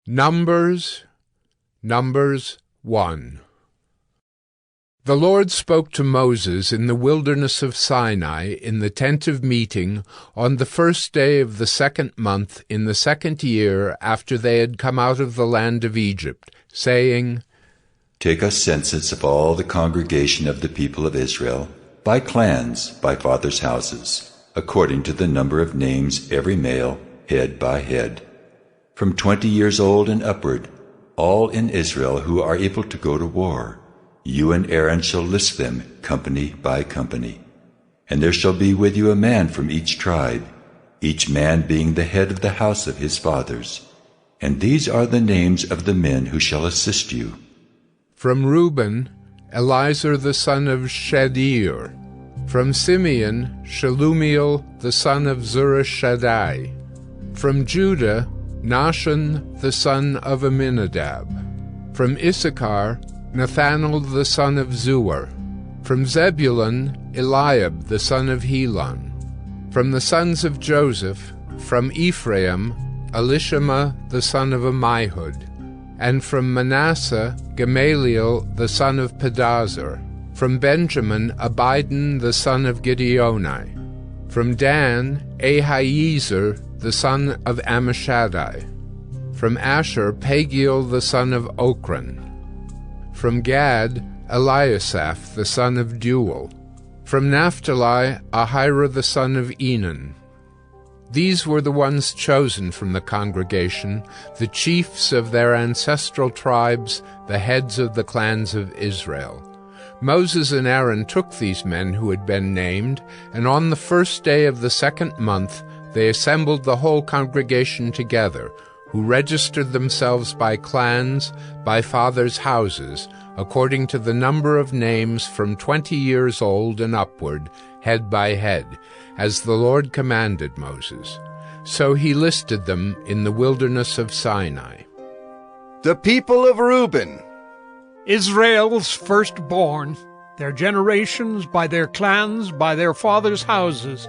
Numbers 1. The Lord spoke to Moses in the wilderness of Sinai in the tent of meeting on the first day of the 2nd month in the 2nd year after they had come out of the land of Egypt, saying, Take a census of all the congregation of the people of Israel, by clans, by fathers' houses, according to the number of names every male, head by head. From 20 years old and upward, all in Israel who are able to go to war. You and Aaron shall list them company by company. And there shall be with you a man from each tribe, each man being the head of the house of his fathers. And these are the names of the men who shall assist you. From Reuben, Elizur the son of Shedeur. From Simeon, Shelumiel the son of Zurishaddai. From Judah, Nahshon the son of Amminadab. From Issachar, Nathanael the son of Zuar. From Zebulun, Eliab the son of Helon. From the sons of Joseph, from Ephraim, Elishama the son of Ammihud. And from Manasseh, Gamaliel the son of Pedazur. From Benjamin, Abidan the son of Gideoni. From Dan, Ahiezer the son of Ammishaddai. From Asher, Pagiel the son of Ochran. From Gad, Eliasaph the son of Deuel. From Naphtali, Ahira the son of Enan. These were the ones chosen from the congregation, the chiefs of their ancestral tribes, the heads of the clans of Israel. Moses and Aaron took these men who had been named, and on the first day of the 2nd month they assembled the whole congregation together, who registered themselves by clans, by fathers' houses, according to the number of names from 20 years old and upward, head by head, as the Lord commanded Moses. So he listed them in the wilderness of Sinai. The people of Reuben, Israel's firstborn, their generations by their clans, by their fathers' houses,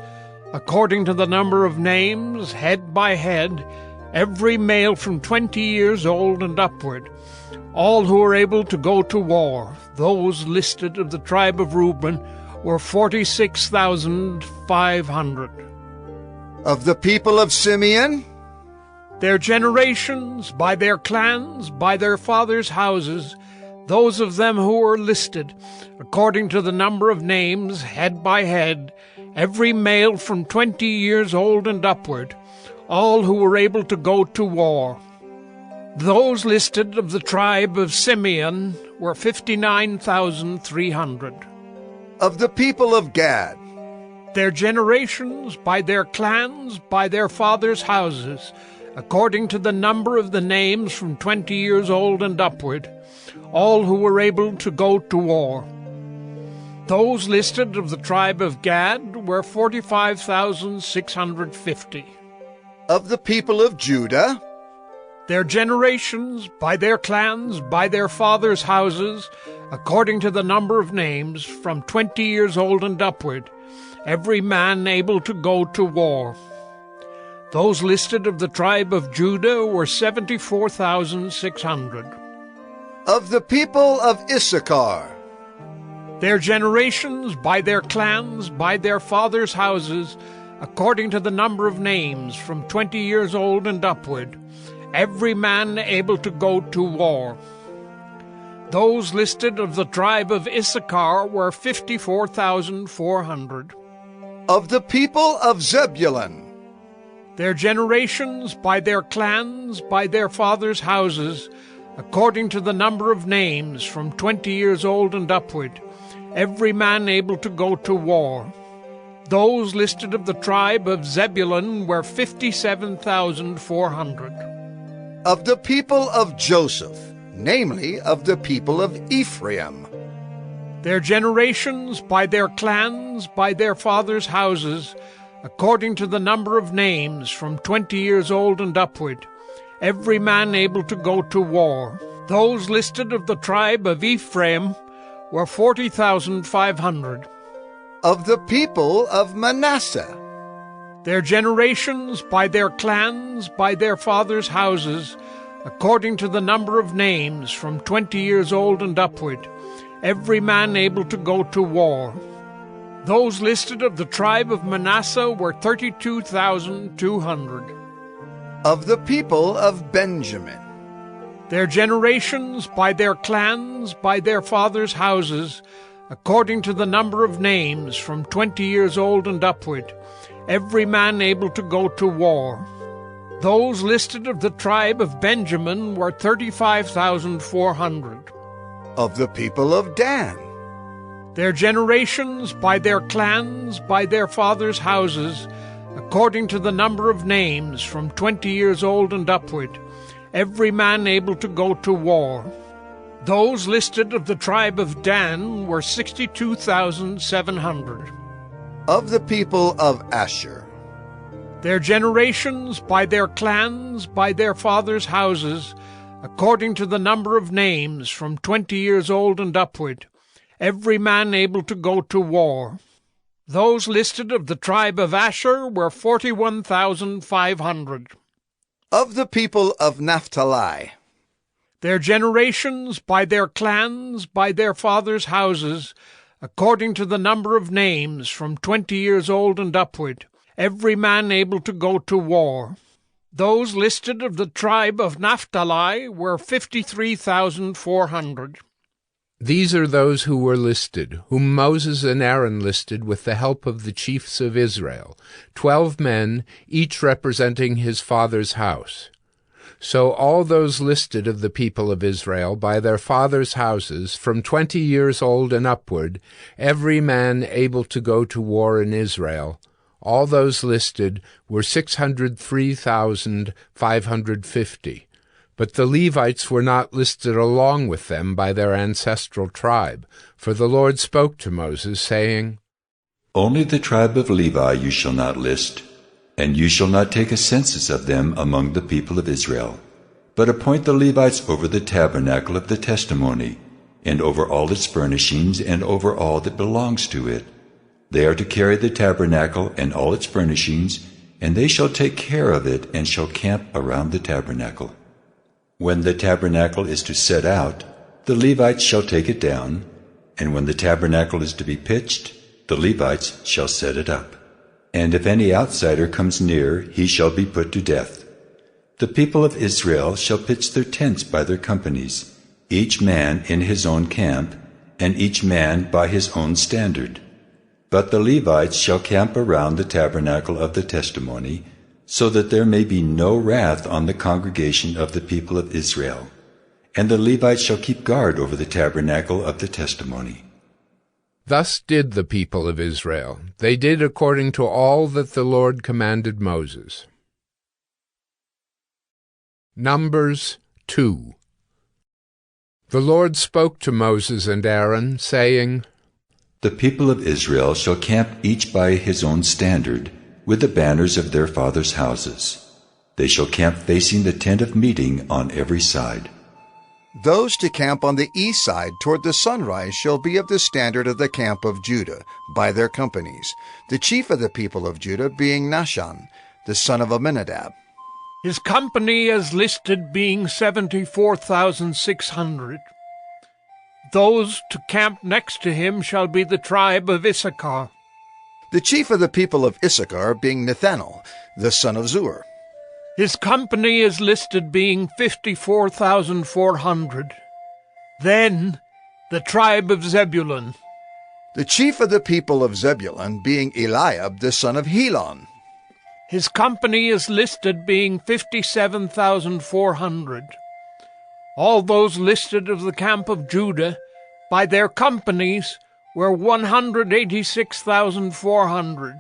according to the number of names, head by head, every male from 20 years old and upward, all who were able to go to war. Those listed of the tribe of Reuben were 46,500. Of the people of Simeon, their generations, by their clans, by their fathers' houses, those of them who were listed, according to the number of names, head by head, every male from 20 years old and upward, all who were able to go to war. Those listed of the tribe of Simeon were 59,300. Of the people of Gad, their generations, by their clans, by their fathers' houses, according to the number of the names from 20 years old and upward, all who were able to go to war. Those listed of the tribe of Gad were 45,650. Of the people of Judah, their generations, by their clans, by their fathers' houses, according to the number of names, from 20 years old and upward, every man able to go to war. Those listed of the tribe of Judah were 74,600. Of the people of Issachar, their generations, by their clans, by their fathers' houses, according to the number of names, from 20 years old and upward, every man able to go to war. Those listed of the tribe of Issachar were 54,400. Of the people of Zebulun, their generations, by their clans, by their fathers' houses, according to the number of names, from 20 years old and upward, every man able to go to war. Those listed of the tribe of Zebulun were 57,400. Of the people of Joseph, namely of the people of Ephraim, their generations, by their clans, by their fathers' houses, according to the number of names, from 20 years old and upward, every man able to go to war. Those listed of the tribe of Ephraim were 40,500. Of the people of Manasseh, their generations, by their clans, by their fathers' houses, according to the number of names, from 20 years old and upward, every man able to go to war. Those listed of the tribe of Manasseh were 32,200. Of the people of Benjamin, Their generations, by their clans, by their fathers' houses, according to the number of names, from 20 years old and upward, every man able to go to war. Those listed of the tribe of Benjamin were 35,400. of the people of Dan, Their generations, by their clans, by their fathers' houses, according to the number of names, from 20 years old and upward, every man able to go to war. Those listed of the tribe of Dan were 62,700. of the people of Asher, Their generations, by their clans, by their fathers' houses, according to the number of names, from 20 years old and upward, every man able to go to war. Those listed of the tribe of Asher were 41,500. of the people of Naphtali, Their generations, by their clans, by their fathers' houses, according to the number of names, from 20 years old and upward, every man able to go to war. Those listed of the tribe of Naphtali were 53,400. These are those who were listed, whom Moses and Aaron listed with the help of the chiefs of Israel, 12 men, each representing his father's house. So all those listed of the people of Israel by their fathers' houses, from 20 years old and upward, every man able to go to war in Israel, all those listed were 603,550. But the Levites were not listed along with them by their ancestral tribe, for the Lord spoke to Moses, saying, Only the tribe of Levi you shall not list, and you shall not take a census of them among the people of Israel, but appoint the Levites over the tabernacle of the testimony, and over all its furnishings, and over all that belongs to it. They are to carry the tabernacle and all its furnishings, and they shall take care of it, and shall camp around the tabernacle. When the tabernacle is to set out, the Levites shall take it down, and when the tabernacle is to be pitched, the Levites shall set it up. And if any outsider comes near, he shall be put to death. The people of Israel shall pitch their tents by their companies, each man in his own camp, and each man by his own standard. But the Levites shall camp around the tabernacle of the testimony, so that there may be no wrath on the congregation of the people of Israel. And the Levites shall keep guard over the tabernacle of the testimony. Thus did the people of Israel. They did according to all that the Lord commanded Moses. Numbers 2. The Lord spoke to Moses and Aaron, saying, The people of Israel shall camp each by his own standard, with the banners of their fathers' houses. They shall camp facing the tent of meeting on every side. those to camp on the east side toward the sunrise shall be of the standard of the camp of Judah, by their companies, the chief of the people of Judah being Nahshon, the son of Amminadab. His company as listed being 74,600. Those to camp next to him shall be the tribe of Issachar. The chief of the people of Issachar being Nethanel, the son of Zur. His company is listed being 54,400. Then the tribe of Zebulun. The chief of the people of Zebulun being Eliab, the son of Helon. His company is listed being 57,400. All those listed of the camp of Judah by their companies were 186,400.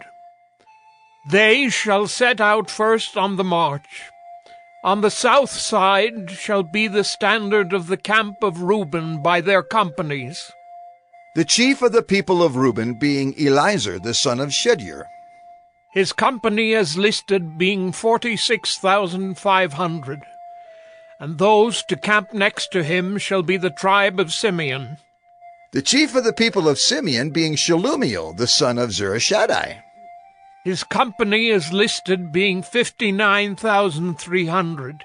They shall set out first on the march. On the south side shall be the standard of the camp of Reuben by their companies. The chief of the people of Reuben being Elizur, the son of Shedeur. His company as listed being 46,500. And those to camp next to him shall be the tribe of Simeon. The chief of the people of Simeon being Shelumiel, the son of Zurishaddai. His company is listed being 59,300.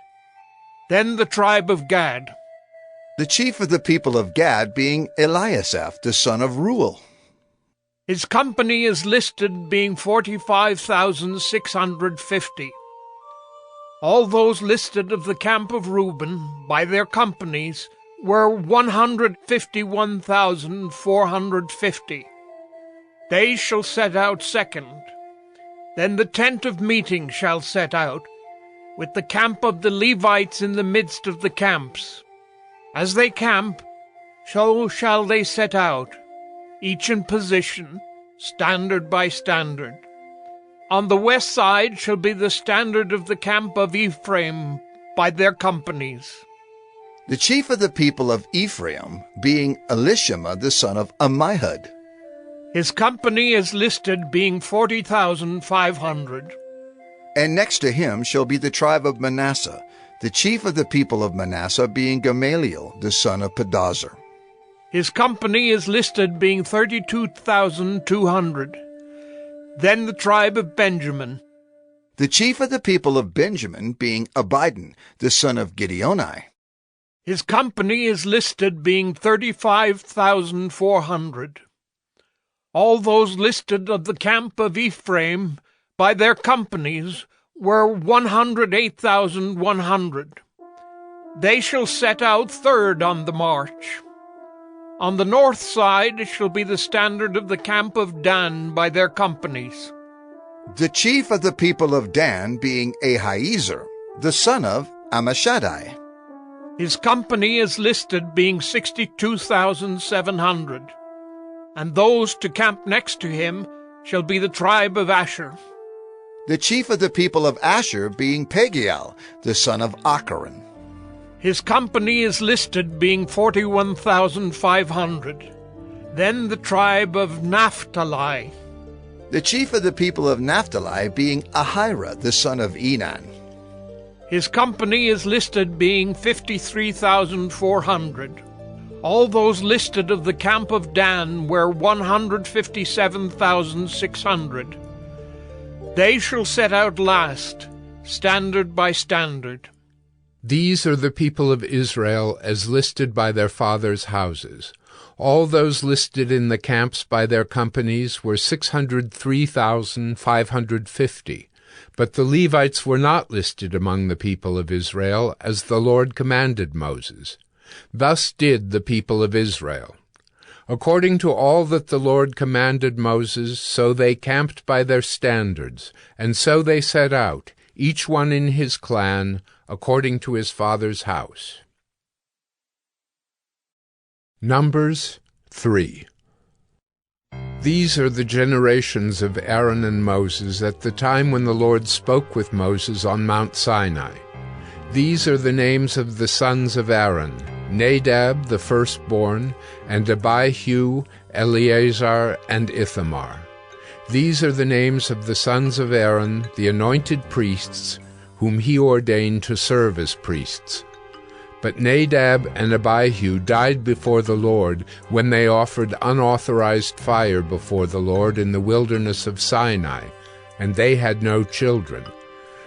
Then the tribe of Gad. The chief of the people of Gad being Eliasaph, the son of Reuel. His company is listed being 45,650. All those listed of the camp of Reuben by their companies were 151,450. They shall set out second. Then the tent of meeting shall set out, with the camp of the Levites in the midst of the camps. As they camp, so shall they set out, each in position, standard by standard. On the west side shall be the standard of the camp of Ephraim by their companies. The chief of the people of Ephraim being Elishama, the son of Ammihud. His company is listed being 40,500. And next to him shall be the tribe of Manasseh, the chief of the people of Manasseh being Gamaliel, the son of Pedazur. His company is listed being 32,200. Then the tribe of Benjamin. The chief of the people of Benjamin being Abidan, the son of Gideoni. His company is listed being 35,400. All those listed of the camp of Ephraim by their companies were 108,100. They shall set out third on the march. On the north side shall be the standard of the camp of Dan by their companies. The chief of the people of Dan being Ahiezer, the son of Ammishaddai. His company is listed being 62,700. And those to camp next to him shall be the tribe of Asher. The chief of the people of Asher being Pagiel, the son of Acharon. His company is listed being 41,500. Then the tribe of Naphtali. The chief of the people of Naphtali being Ahira, the son of Enan. His company is listed being 53,400. All those listed of the camp of Dan were 157,600. They shall set out last, standard by standard. These are the people of Israel as listed by their fathers' houses. All those listed in the camps by their companies were 603,550. But the Levites were not listed among the people of Israel, as the Lord commanded Moses. Thus did the people of Israel. According to all that the Lord commanded Moses, so they camped by their standards, and so they set out, each one in his clan, according to his father's house. Numbers 3. These are the generations of Aaron and Moses at the time when the Lord spoke with Moses on Mount Sinai. These are the names of the sons of Aaron: Nadab the firstborn, and Abihu, Eleazar, and Ithamar. These are the names of the sons of Aaron, the anointed priests, whom he ordained to serve as priests. But Nadab and Abihu died before the Lord when they offered unauthorized fire before the Lord in the wilderness of Sinai, and they had no children.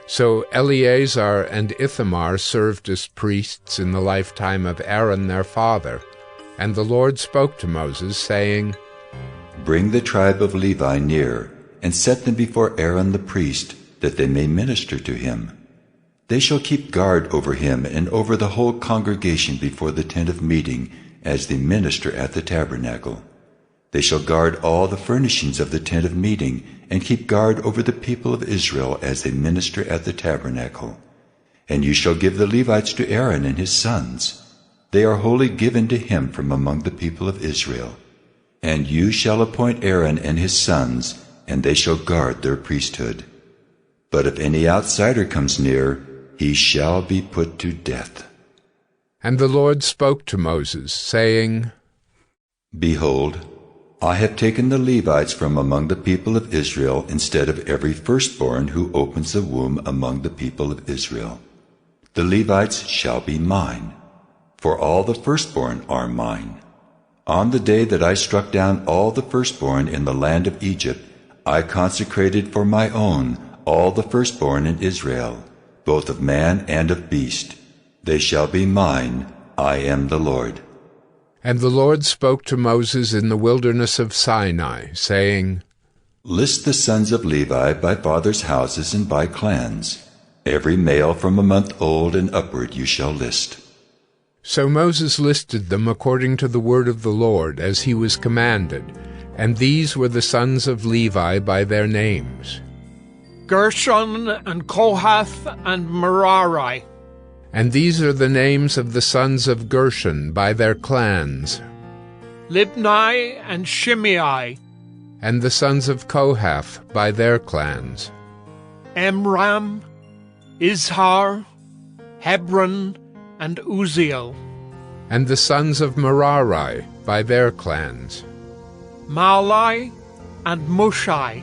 So Eleazar and Ithamar served as priests in the lifetime of Aaron their father. And the Lord spoke to Moses, saying, Bring the tribe of Levi near, and set them before Aaron the priest, that they may minister to him. They shall keep guard over him and over the whole congregation before the tent of meeting, as they minister at the tabernacle. They shall guard all the furnishings of the tent of meeting, and keep guard over the people of Israel as they minister at the tabernacle. And you shall give the Levites to Aaron and his sons. They are wholly given to him from among the people of Israel. And you shall appoint Aaron and his sons, and they shall guard their priesthood. But if any outsider comes near, he shall be put to death. And the Lord spoke to Moses, saying, Behold, I have taken the Levites from among the people of Israel instead of every firstborn who opens the womb among the people of Israel. The Levites shall be mine, for all the firstborn are mine. On the day that I struck down all the firstborn in the land of Egypt, I consecrated for my own all the firstborn in Israel, both of man and of beast. They shall be mine. I am the Lord. And the Lord spoke to Moses in the wilderness of Sinai, saying, List the sons of Levi by fathers' houses and by clans. Every male from a month old and upward you shall list. So Moses listed them according to the word of the Lord, as he was commanded, and these were the sons of Levi by their names: Gershon and Kohath and Merari. And these are the names of the sons of Gershon by their clans: Libni and Shimei. And the sons of Kohath by their clans: Amram, Izhar, Hebron, and Uzziel. And the sons of Merari by their clans: Mahli and Mushai.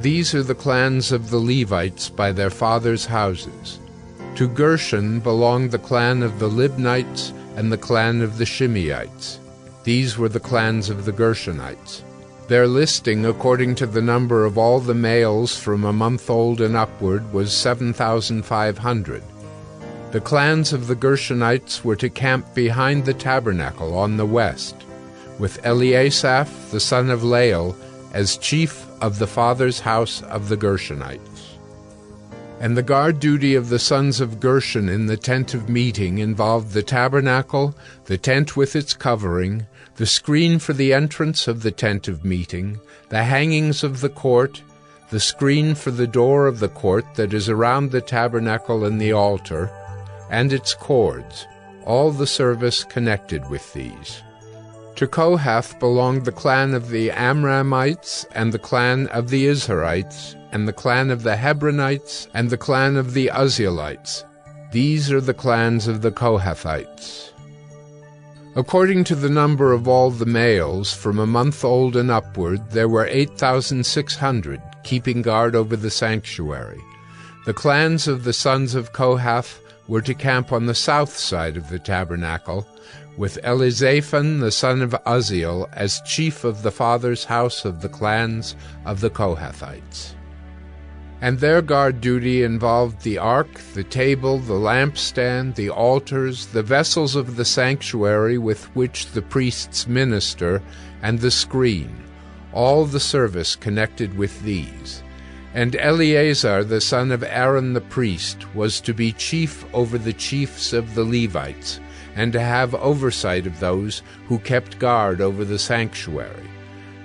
These are the clans of the Levites by their fathers' houses. To Gershon belonged the clan of the Libnites and the clan of the Shimeites. These were the clans of the Gershonites. Their listing according to the number of all the males from a month old and upward was 7,500. The clans of the Gershonites were to camp behind the tabernacle on the west, with Eliasaph the son of Lael as chief of the father's house of the Gershonites. And the guard duty of the sons of Gershon in the tent of meeting involved the tabernacle, the tent with its covering, the screen for the entrance of the tent of meeting, the hangings of the court, the screen for the door of the court that is around the tabernacle and the altar, and its cords, all the service connected with these. To Kohath belonged the clan of the Amramites, and the clan of the Izharites, and the clan of the Hebronites, and the clan of the Uzzielites. These are the clans of the Kohathites. According to the number of all the males, from a month old and upward, there were 8,600, keeping guard over the sanctuary. The clans of the sons of Kohath were to camp on the south side of the tabernacle, with Elizaphan the son of Uzziel as chief of the father's house of the clans of the Kohathites. And their guard duty involved the ark, the table, the lampstand, the altars, the vessels of the sanctuary with which the priests minister, and the screen, all the service connected with these. And Eleazar the son of Aaron the priest was to be chief over the chiefs of the Levites, and to have oversight of those who kept guard over the sanctuary.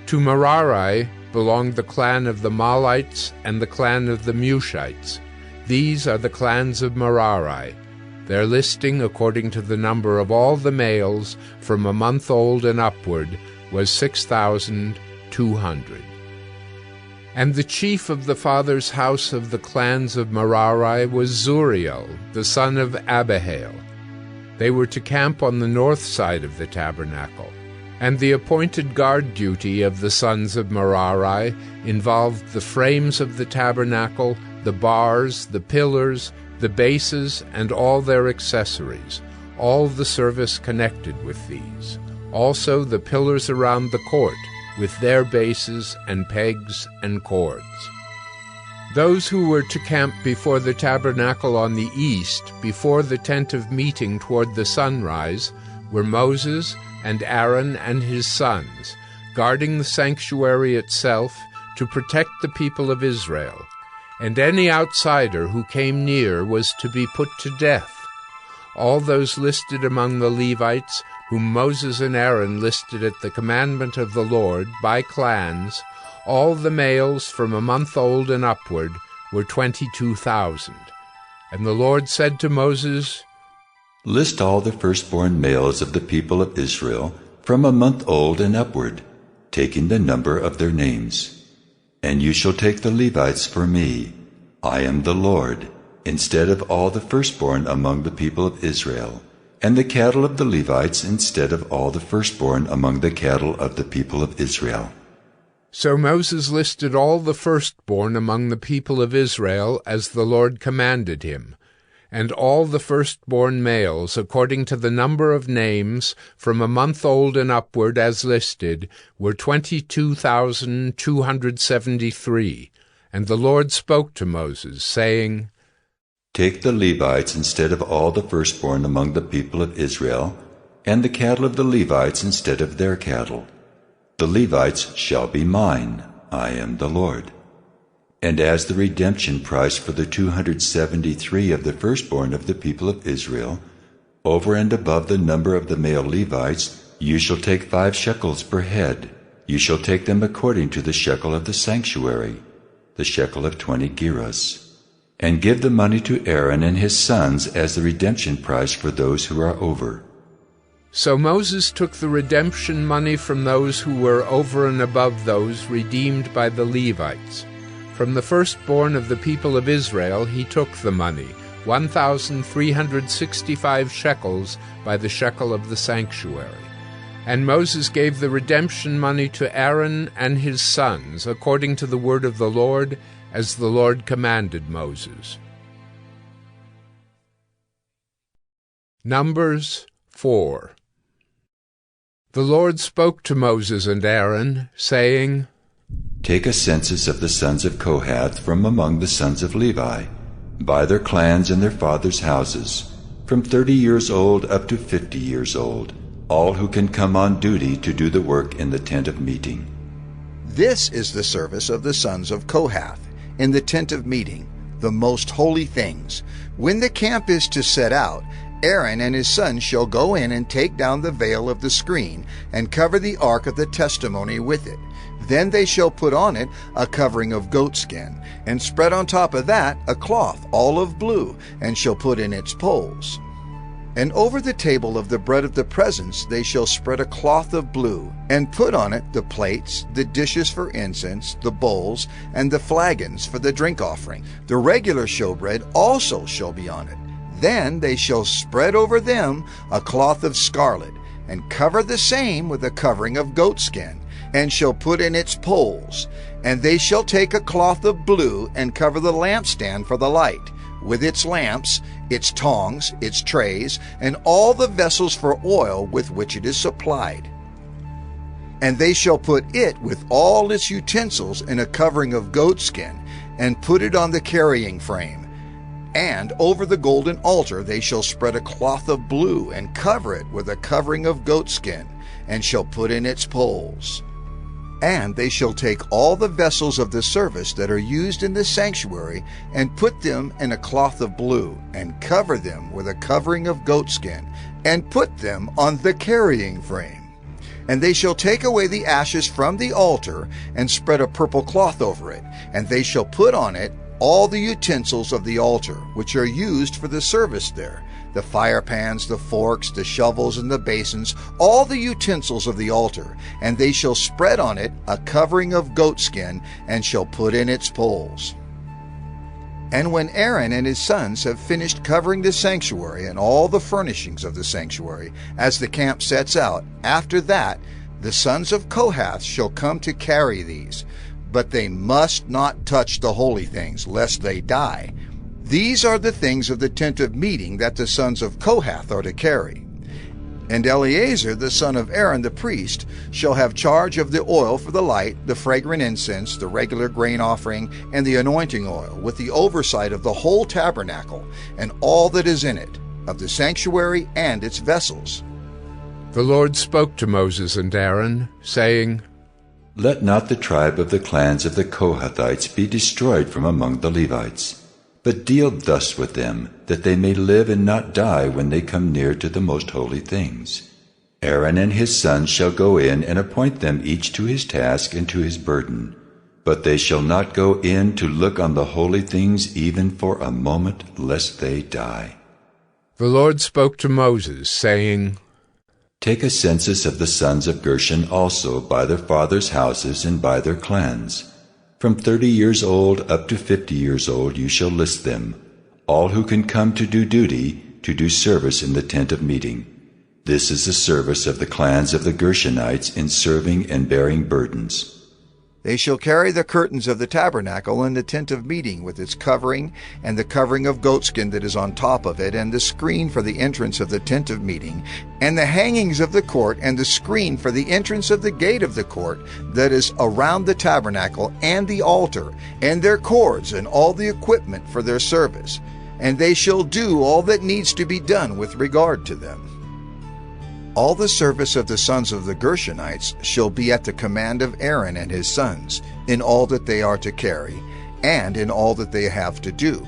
To Merari belonged the clan of the Mahlites and the clan of the Mushites. These are the clans of Merari. Their listing, according to the number of all the males from a month old and upward, was 6,200. And the chief of the father's house of the clans of Merari was Zuriel, the son of Abihail. They were to camp on the north side of the tabernacle. And the appointed guard duty of the sons of Merari involved the frames of the tabernacle, the bars, the pillars, the bases, and all their accessories, all the service connected with these. Also the pillars around the court, with their bases and pegs and cords. Those who were to camp before the tabernacle on the east, before the tent of meeting toward the sunrise, were Moses and Aaron and his sons, guarding the sanctuary itself to protect the people of Israel. And any outsider who came near was to be put to death. All those listed among the Levites, whom Moses and Aaron listed at the commandment of the Lord by clans, all the males from a month old and upward, were 22,000. And the Lord said to Moses, List all the firstborn males of the people of Israel from a month old and upward, taking the number of their names. And you shall take the Levites for me. I am the Lord, instead of all the firstborn among the people of Israel, and the cattle of the Levites instead of all the firstborn among the cattle of the people of Israel. So Moses listed all the firstborn among the people of Israel as the Lord commanded him, and all the firstborn males, according to the number of names, from a month old and upward as listed, were 22,273. And the Lord spoke to Moses, saying, Take the Levites instead of all the firstborn among the people of Israel, and the cattle of the Levites instead of their cattle. The Levites shall be mine. I am the Lord. And as the redemption price for the 273 of the firstborn of the people of Israel, over and above the number of the male Levites, you shall take 5 shekels per head. You shall take them according to the shekel of the sanctuary, the shekel of 20 gerahs. And give the money to Aaron and his sons as the redemption price for those who are over. So Moses took the redemption money from those who were over and above those redeemed by the Levites. From the firstborn of the people of Israel he took the money, 1,365 shekels by the shekel of the sanctuary. And Moses gave the redemption money to Aaron and his sons, according to the word of the Lord, as the Lord commanded Moses. Numbers 4. The Lord spoke to Moses and Aaron, saying, Take a census of the sons of Kohath from among the sons of Levi, by their clans and their fathers' houses, from 30 years old up to 50 years old, all who can come on duty to do the work in the tent of meeting. This is the service of the sons of Kohath in the tent of meeting, the most holy things. When the camp is to set out, Aaron and his sons shall go in and take down the veil of the screen and cover the ark of the testimony with it. Then they shall put on it a covering of goatskin, and spread on top of that a cloth all of blue, and shall put in its poles. And over the table of the bread of the presence they shall spread a cloth of blue, and put on it the plates, the dishes for incense, the bowls, and the flagons for the drink offering. The regular showbread also shall be on it. Then they shall spread over them a cloth of scarlet, and cover the same with a covering of goatskin, and shall put in its poles. And they shall take a cloth of blue, and cover the lampstand for the light, with its lamps, its tongs, its trays, and all the vessels for oil with which it is supplied. And they shall put it with all its utensils in a covering of goatskin, and put it on the carrying frame. And over the golden altar they shall spread a cloth of blue, and cover it with a covering of goatskin, and shall put in its poles. And they shall take all the vessels of the service that are used in the sanctuary, and put them in a cloth of blue, and cover them with a covering of goatskin, and put them on the carrying frame. And they shall take away the ashes from the altar, and spread a purple cloth over it, and they shall put on it all the utensils of the altar, which are used for the service there, the fire pans, the forks, the shovels, and the basins, all the utensils of the altar, and they shall spread on it a covering of goatskin, and shall put in its poles. And when Aaron and his sons have finished covering the sanctuary and all the furnishings of the sanctuary, as the camp sets out, after that the sons of Kohath shall come to carry these, but they must not touch the holy things, lest they die. These are the things of the tent of meeting that the sons of Kohath are to carry. And Eleazar the son of Aaron the priest shall have charge of the oil for the light, the fragrant incense, the regular grain offering, and the anointing oil, with the oversight of the whole tabernacle, and all that is in it, of the sanctuary and its vessels. The Lord spoke to Moses and Aaron, saying, Let not the tribe of the clans of the Kohathites be destroyed from among the Levites, but deal thus with them, that they may live and not die when they come near to the most holy things. Aaron and his sons shall go in and appoint them each to his task and to his burden, but they shall not go in to look on the holy things even for a moment, lest they die. The Lord spoke to Moses, saying, Take a census of the sons of Gershon also by their fathers' houses and by their clans. From 30 years old up to 50 years old you shall list them, all who can come to do duty, to do service in the tent of meeting. This is the service of the clans of the Gershonites in serving and bearing burdens. They shall carry the curtains of the tabernacle and the tent of meeting with its covering, and the covering of goatskin that is on top of it, and the screen for the entrance of the tent of meeting, and the hangings of the court, and the screen for the entrance of the gate of the court that is around the tabernacle, and the altar, and their cords, and all the equipment for their service. and they shall do all that needs to be done with regard to them. All the service of the sons of the Gershonites shall be at the command of Aaron and his sons, in all that they are to carry, and in all that they have to do.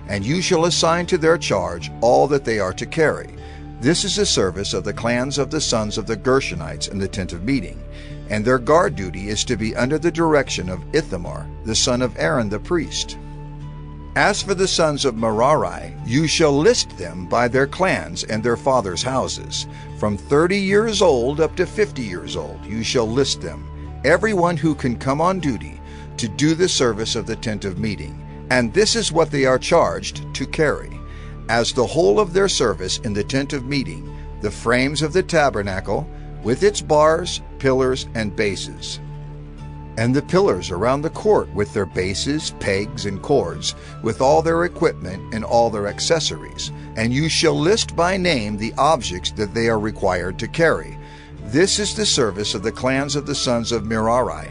And you shall assign to their charge all that they are to carry. This is the service of the clans of the sons of the Gershonites in the tent of meeting, and their guard duty is to be under the direction of Ithamar, the son of Aaron the priest. As for the sons of Merari, you shall list them by their clans and their fathers' houses. From 30 years old up to 50 years old you shall list them, everyone who can come on duty to do the service of the tent of meeting. And this is what they are charged to carry, as the whole of their service in the tent of meeting, the frames of the tabernacle, with its bars, pillars, and bases, and the pillars around the court with their bases, pegs, and cords, with all their equipment and all their accessories. And you shall list by name the objects that they are required to carry. This is the service of the clans of the sons of Merari,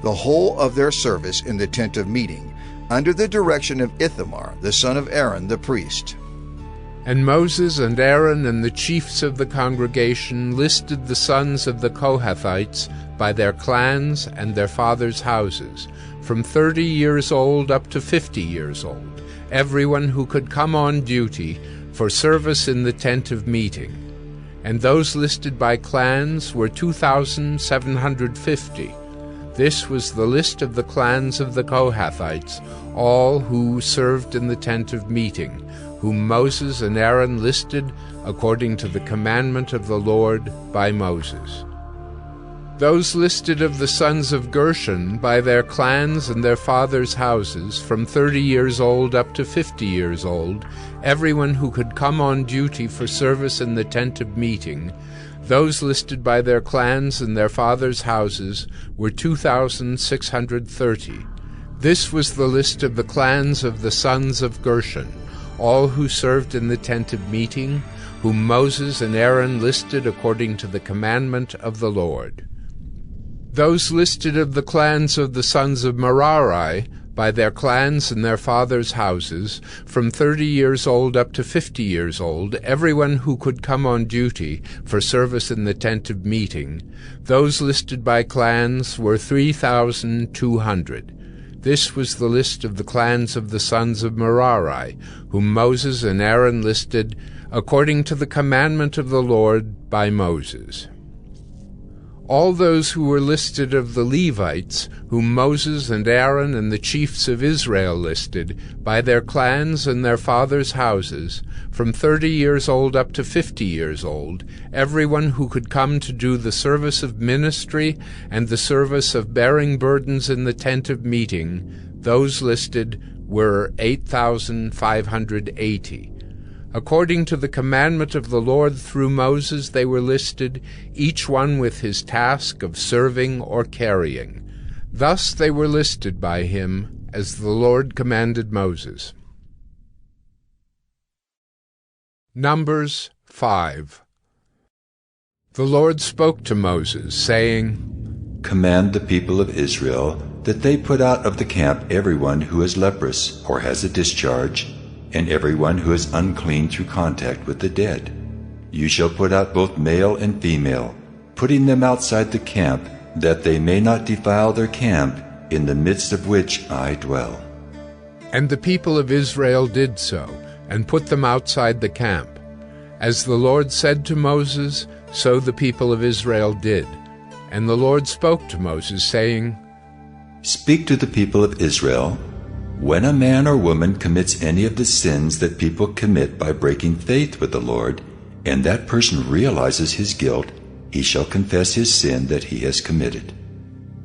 the whole of their service in the tent of meeting, under the direction of Ithamar, the son of Aaron the priest. And Moses and Aaron and the chiefs of the congregation listed the sons of the Kohathites by their clans and their fathers' houses, from 30 years old up to 50 years old, everyone who could come on duty for service in the tent of meeting. And those listed by clans were 2,750. This was the list of the clans of the Kohathites, all who served in the tent of meeting, whom Moses and Aaron listed according to the commandment of the Lord by Moses. Those listed of the sons of Gershon by their clans and their fathers' houses, from 30 years old up to 50 years old, everyone who could come on duty for service in the tent of meeting, those listed by their clans and their fathers' houses were 2,630. This was the list of the clans of the sons of Gershon, all who served in the tent of meeting, whom Moses and Aaron listed according to the commandment of the Lord. Those listed of the clans of the sons of Merari by their clans and their fathers' houses, from 30 years old up to 50 years old, everyone who could come on duty for service in the tent of meeting, those listed by clans were 3,200. This was the list of the clans of the sons of Merari, whom Moses and Aaron listed according to the commandment of the Lord by Moses. All those who were listed of the Levites, whom Moses and Aaron and the chiefs of Israel listed, by their clans and their fathers' houses, from 30 years old up to 50 years old, everyone who could come to do the service of ministry and the service of bearing burdens in the tent of meeting, those listed were 8,580. According to the commandment of the Lord through Moses they were listed, each one with his task of serving or carrying. Thus they were listed by him, as the Lord commanded Moses. Numbers 5. The Lord spoke to Moses, saying, Command the people of Israel that they put out of the camp everyone who is leprous or has a discharge, and everyone who is unclean through contact with the dead. You shall put out both male and female, putting them outside the camp, that they may not defile their camp, in the midst of which I dwell. And the people of Israel did so, and put them outside the camp. As the Lord said to Moses, so the people of Israel did. And the Lord spoke to Moses, saying, Speak to the people of Israel, when a man or woman commits any of the sins that people commit by breaking faith with the Lord, and that person realizes his guilt, he shall confess his sin that he has committed.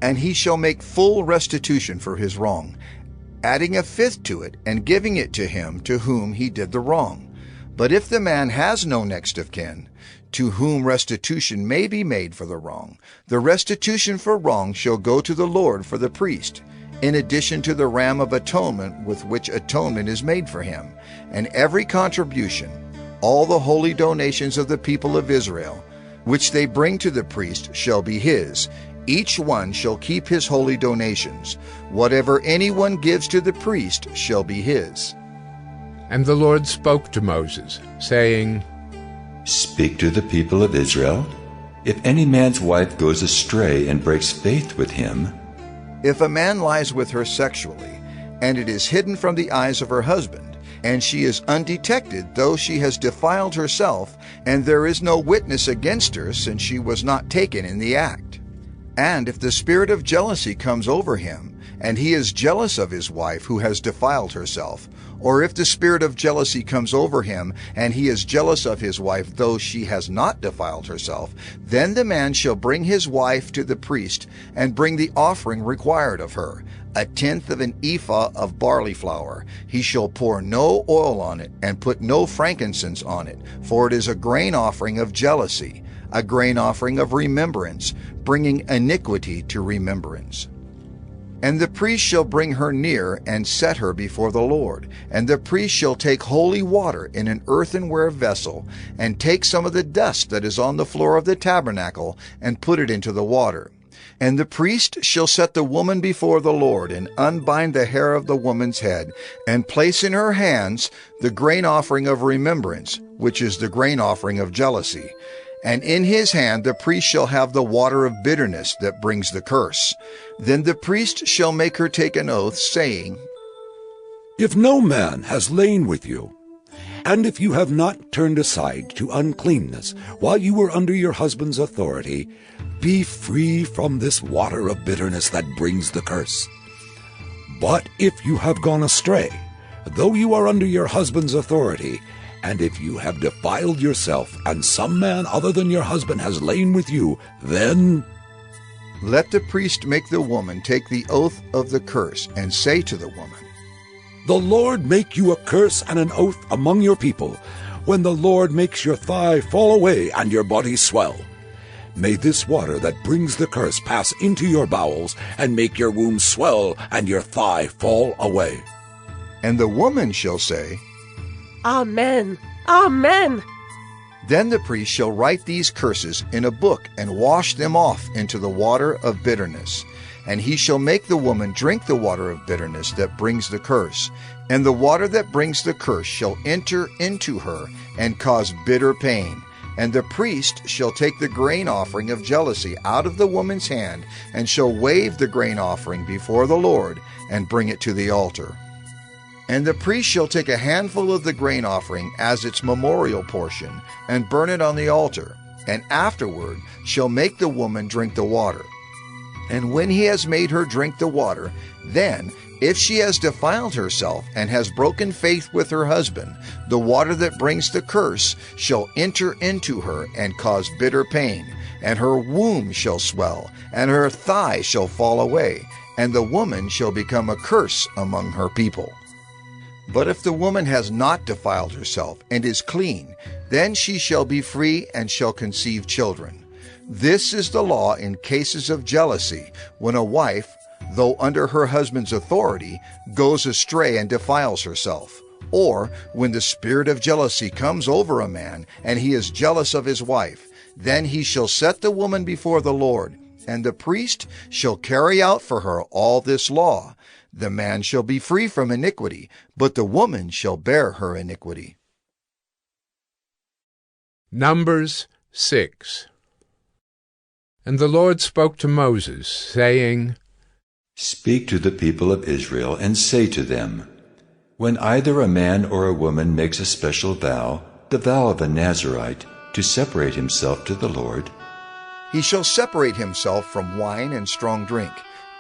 And he shall make full restitution for his wrong, adding a fifth to it, and giving it to him to whom he did the wrong. But if the man has no next of kin, to whom restitution may be made for the wrong, the restitution for wrong shall go to the Lord for the priest, in addition to the ram of atonement with which atonement is made for him. And every contribution, all the holy donations of the people of Israel, which they bring to the priest, shall be his. Each one shall keep his holy donations. Whatever anyone gives to the priest shall be his. And the Lord spoke to Moses, saying, Speak to the people of Israel. If any man's wife goes astray and breaks faith with him, if a man lies with her sexually, and it is hidden from the eyes of her husband, and she is undetected, though she has defiled herself, and there is no witness against her, since she was not taken in the act. And if the spirit of jealousy comes over him, and he is jealous of his wife who has defiled herself, or if the spirit of jealousy comes over him, and he is jealous of his wife, though she has not defiled herself, then the man shall bring his wife to the priest, and bring the offering required of her, 1/10 of an ephah of barley flour. He shall pour no oil on it, and put no frankincense on it, for it is a grain offering of jealousy, a grain offering of remembrance, bringing iniquity to remembrance. And the priest shall bring her near, and set her before the Lord. And the priest shall take holy water in an earthenware vessel, and take some of the dust that is on the floor of the tabernacle, and put it into the water. And the priest shall set the woman before the Lord, and unbind the hair of the woman's head, and place in her hands the grain offering of remembrance, which is the grain offering of jealousy. And in his hand the priest shall have the water of bitterness that brings the curse. Then the priest shall make her take an oath, saying, If no man has lain with you, and if you have not turned aside to uncleanness while you were under your husband's authority, be free from this water of bitterness that brings the curse. But if you have gone astray, though you are under your husband's authority, and if you have defiled yourself, and some man other than your husband has lain with you, then let the priest make the woman take the oath of the curse, and say to the woman, The Lord make you a curse and an oath among your people, when the Lord makes your thigh fall away and your body swell. May this water that brings the curse pass into your bowels, and make your womb swell and your thigh fall away. And the woman shall say, Amen. Amen. Then the priest shall write these curses in a book, and wash them off into the water of bitterness. And he shall make the woman drink the water of bitterness that brings the curse. And the water that brings the curse shall enter into her, and cause bitter pain. And the priest shall take the grain offering of jealousy out of the woman's hand, and shall wave the grain offering before the Lord, and bring it to the altar. And the priest shall take a handful of the grain offering as its memorial portion, and burn it on the altar, and afterward shall make the woman drink the water. And when he has made her drink the water, then, if she has defiled herself and has broken faith with her husband, the water that brings the curse shall enter into her and cause bitter pain, and her womb shall swell, and her thigh shall fall away, and the woman shall become a curse among her people. But if the woman has not defiled herself and is clean, then she shall be free and shall conceive children. This is the law in cases of jealousy, when a wife, though under her husband's authority, goes astray and defiles herself, or when the spirit of jealousy comes over a man, and he is jealous of his wife, then he shall set the woman before the Lord, and the priest shall carry out for her all this law. The man shall be free from iniquity, but the woman shall bear her iniquity. Numbers 6. And the Lord spoke to Moses, saying, Speak to the people of Israel, and say to them, When either a man or a woman makes a special vow, the vow of a Nazirite, to separate himself to the Lord, he shall separate himself from wine and strong drink.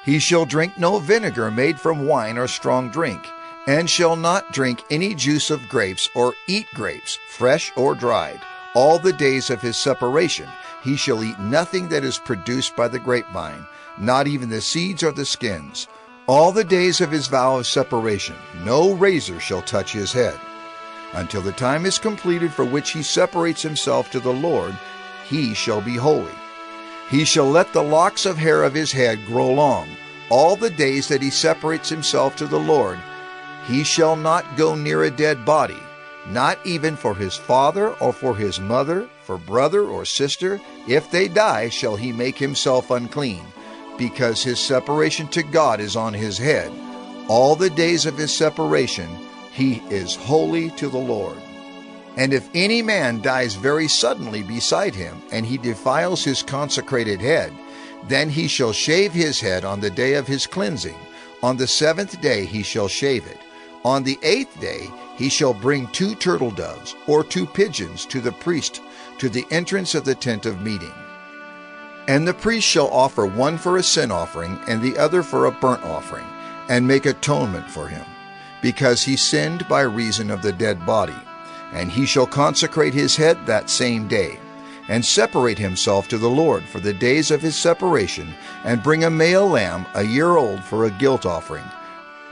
He shall drink no vinegar made from wine or strong drink, and shall not drink any juice of grapes or eat grapes, fresh or dried. All the days of his separation he shall eat nothing that is produced by the grapevine, not even the seeds or the skins. All the days of his vow of separation no razor shall touch his head. Until the time is completed for which he separates himself to the Lord, he shall be holy. He shall let the locks of hair of his head grow long. All the days that he separates himself to the Lord, he shall not go near a dead body, not even for his father or for his mother, for brother or sister. If they die, shall he make himself unclean, because his separation to God is on his head. All the days of his separation He is holy to the Lord. And if any man dies very suddenly beside him, and he defiles his consecrated head, then he shall shave his head on the day of his cleansing. On the 7th day he shall shave it. On the 8th day he shall bring 2 turtle doves or 2 pigeons to the priest to the entrance of the tent of meeting. And the priest shall offer one for a sin offering and the other for a burnt offering, and make atonement for him, because he sinned by reason of the dead body. And he shall consecrate his head that same day, and separate himself to the Lord for the days of his separation, and bring a male lamb a year old for a guilt offering.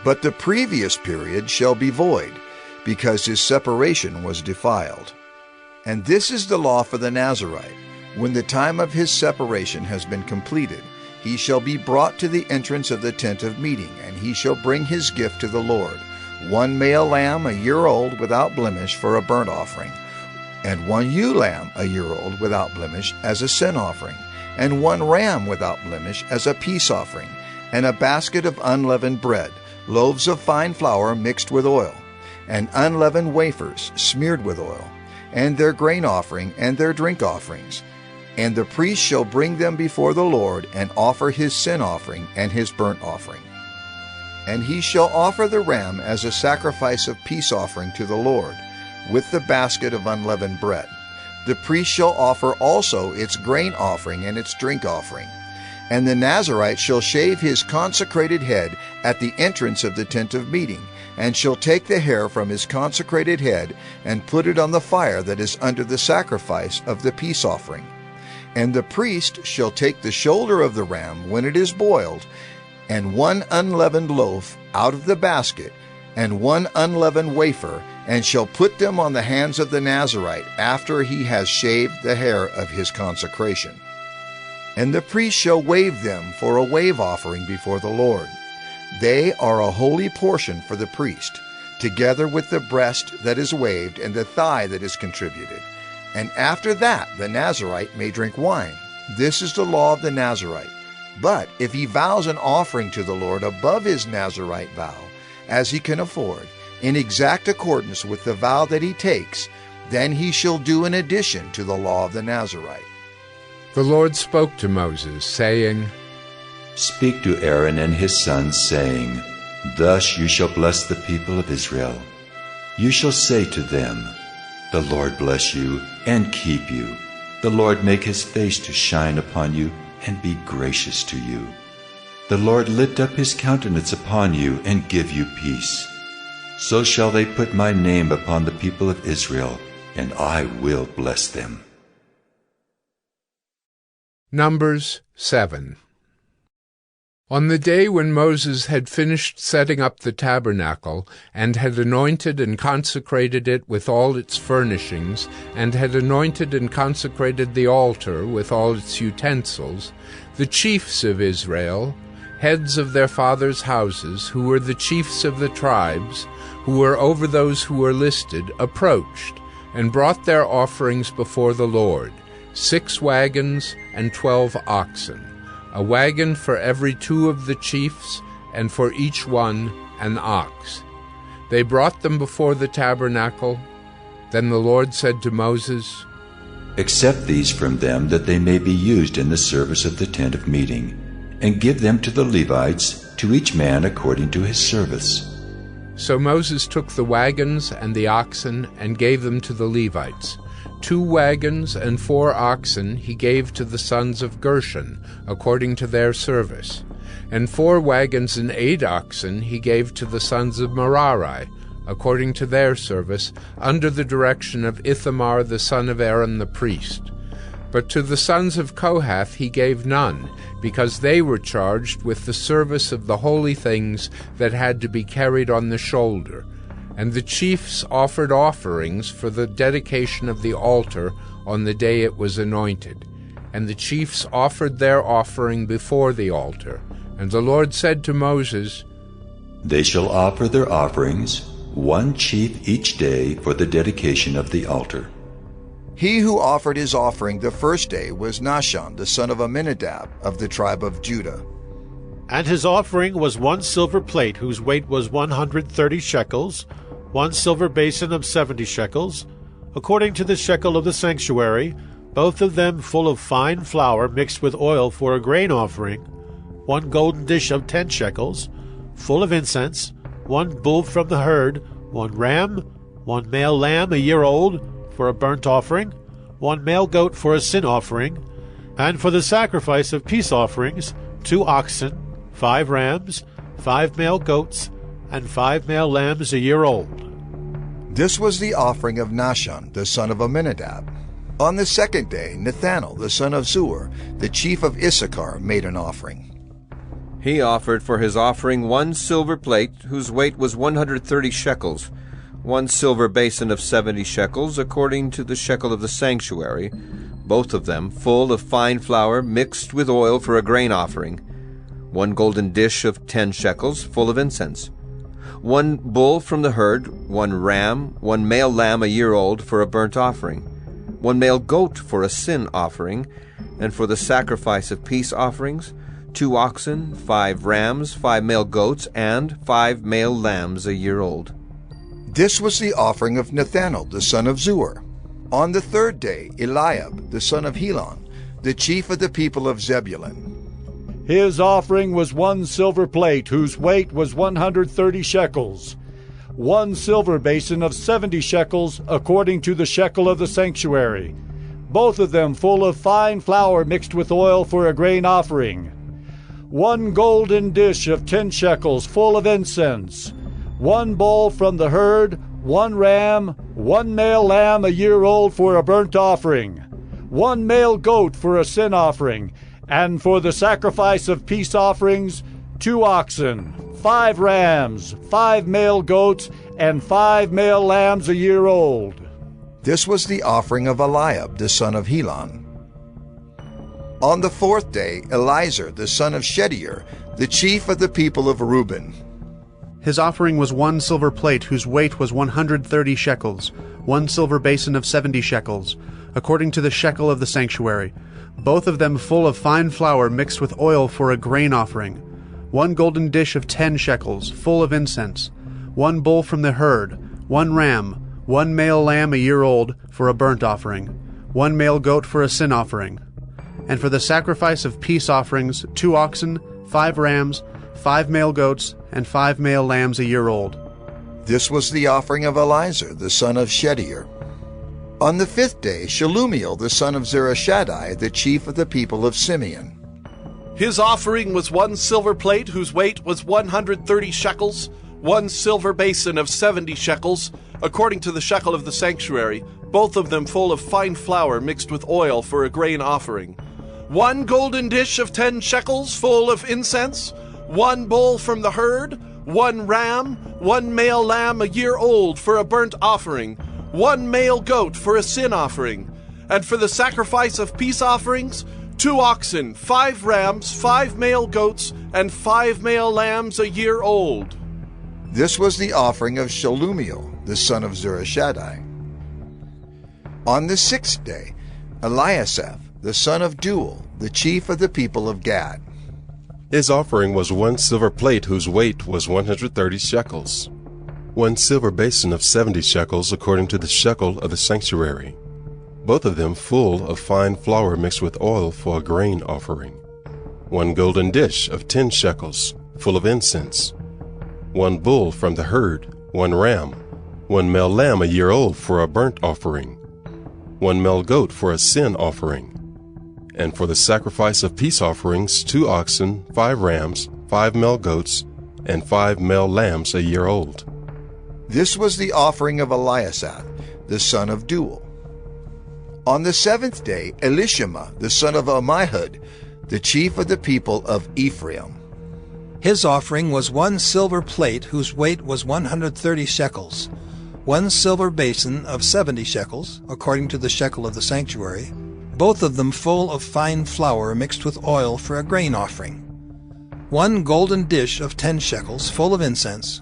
But the previous period shall be void, because his separation was defiled. And this is the law for the Nazirite. When the time of his separation has been completed, he shall be brought to the entrance of the tent of meeting, and he shall bring his gift to the Lord, 1 male lamb a year old without blemish for a burnt offering, and 1 ewe lamb a year old without blemish as a sin offering, and 1 ram without blemish as a peace offering, and a basket of unleavened bread, loaves of fine flour mixed with oil, and unleavened wafers smeared with oil, and their grain offering and their drink offerings. And the priest shall bring them before the Lord, and offer his sin offering and his burnt offering. And he shall offer the ram as a sacrifice of peace offering to the Lord, with the basket of unleavened bread. The priest shall offer also its grain offering and its drink offering. And the Nazirite shall shave his consecrated head at the entrance of the tent of meeting, and shall take the hair from his consecrated head, and put it on the fire that is under the sacrifice of the peace offering. And the priest shall take the shoulder of the ram when it is boiled, and 1 unleavened loaf out of the basket, and 1 unleavened wafer, and shall put them on the hands of the Nazirite after he has shaved the hair of his consecration. And the priest shall wave them for a wave offering before the Lord. They are a holy portion for the priest, together with the breast that is waved and the thigh that is contributed. And after that the Nazirite may drink wine. This is the law of the Nazirite. But if he vows an offering to the Lord above his Nazirite vow, as he can afford, in exact accordance with the vow that he takes, then he shall do an addition to the law of the Nazirite. The Lord spoke to Moses, saying, Speak to Aaron and his sons, saying, Thus you shall bless the people of Israel. You shall say to them, The Lord bless you and keep you. The Lord make his face to shine upon you and be gracious to you. The Lord lift up his countenance upon you and give you peace. So shall they put my name upon the people of Israel, and I will bless them. Numbers 7. On the day when Moses had finished setting up the tabernacle, and had anointed and consecrated it with all its furnishings, and had anointed and consecrated the altar with all its utensils, the chiefs of Israel, heads of their fathers' houses, who were the chiefs of the tribes, who were over those who were listed, approached, and brought their offerings before the Lord, 6 wagons and 12 oxen, a wagon for every 2 of the chiefs, and for each one an ox. They brought them before the tabernacle. Then the Lord said to Moses, Accept these from them, that they may be used in the service of the tent of meeting, and give them to the Levites, to each man according to his service. So Moses took the wagons and the oxen and gave them to the Levites. 2 wagons and 4 oxen he gave to the sons of Gershon, according to their service. And 4 wagons and 8 oxen he gave to the sons of Merari, according to their service, under the direction of Ithamar the son of Aaron the priest. But to the sons of Kohath he gave none, because they were charged with the service of the holy things that had to be carried on the shoulder. And the chiefs offered offerings for the dedication of the altar on the day it was anointed. And the chiefs offered their offering before the altar. And the Lord said to Moses, They shall offer their offerings, 1 chief each day, for the dedication of the altar. He who offered his offering the first day was Nahshon, the son of Amminadab, of the tribe of Judah. And his offering was 1 silver plate, whose weight was 130 shekels, 1 silver basin of 70 shekels, according to the shekel of the sanctuary, both of them full of fine flour mixed with oil for a grain offering, 1 golden dish of 10 shekels, full of incense, 1 bull from the herd, 1 ram, 1 male lamb a year old for a burnt offering, 1 male goat for a sin offering, and for the sacrifice of peace offerings, 2 oxen, 5 rams, 5 male goats, and 5 male lambs a year old. This was the offering of Nahshon, the son of Amminadab. On the second day, Nathanael, the son of Zuar, the chief of Issachar, made an offering. He offered for his offering 1 silver plate, whose weight was 130 shekels, 1 silver basin of 70 shekels, according to the shekel of the sanctuary, both of them full of fine flour mixed with oil for a grain offering, 1 golden dish of 10 shekels, full of incense, 1 bull from the herd, 1 ram, 1 male lamb a year old for a burnt offering, 1 male goat for a sin offering, and for the sacrifice of peace offerings, 2 oxen, 5 rams, 5 male goats, and 5 male lambs a year old. This was the offering of Nathanael, the son of Zuar. On the third day, Eliab, the son of Helon, the chief of the people of Zebulun. His offering was 1 silver plate, whose weight was 130 shekels, 1 silver basin of 70 shekels, according to the shekel of the sanctuary, both of them full of fine flour mixed with oil for a grain offering, 1 golden dish of 10 shekels, full of incense, 1 bull from the herd, 1 ram, 1 male lamb a year old for a burnt offering, 1 male goat for a sin offering, and for the sacrifice of peace offerings, 2 oxen, 5 rams, 5 male goats, and 5 male lambs a year old. This was the offering of Eliab, the son of Helon. On the fourth day, Elizur, the son of Shedeur, the chief of the people of Reuben. His offering was 1 silver plate, whose weight was 130 shekels, 1 silver basin of 70 shekels, according to the shekel of the sanctuary, both of them full of fine flour mixed with oil for a grain offering, 1 golden dish of 10 shekels, full of incense, 1 bull from the herd, 1 ram, 1 male lamb a year old for a burnt offering, 1 male goat for a sin offering, and for the sacrifice of peace offerings, 2 oxen, 5 rams, 5 male goats, and 5 male lambs a year old. This was the offering of Elizur, the son of Shedeur. On the fifth day, Shelumiel, the son of Zurishaddai, the chief of the people of Simeon. His offering was 1 silver plate, whose weight was 130 shekels, 1 silver basin of 70 shekels, according to the shekel of the sanctuary, both of them full of fine flour mixed with oil for a grain offering, 1 golden dish of 10 shekels, full of incense, 1 bull from the herd, 1 ram, 1 male lamb a year old for a burnt offering, 1 male goat for a sin offering, and for the sacrifice of peace offerings, 2 oxen, 5 rams, 5 male goats, and 5 male lambs a year old. This was the offering of Shelumiel, the son of Zurishaddai. On the sixth day, Eliasaph, the son of Deuel, the chief of the people of Gad. His offering was 1 silver plate, whose weight was 130 shekels, 1 silver basin of 70 shekels, according to the shekel of the sanctuary, both of them full of fine flour mixed with oil for a grain offering, 1 golden dish of 10 shekels, full of incense, 1 bull from the herd, 1 ram, 1 male lamb a year old for a burnt offering, 1 male goat for a sin offering, and for the sacrifice of peace offerings, 2 oxen, 5 rams, 5 male goats, and 5 male lambs a year old. This was the offering of Eliasaph, the son of Deuel. On the seventh day, Elishama, the son of Ammihud, the chief of the people of Ephraim. His offering was 1 silver plate, whose weight was 130 shekels, 1 silver basin of 70 shekels, according to the shekel of the sanctuary, both of them full of fine flour mixed with oil for a grain offering, 1 golden dish of 10 shekels, full of incense,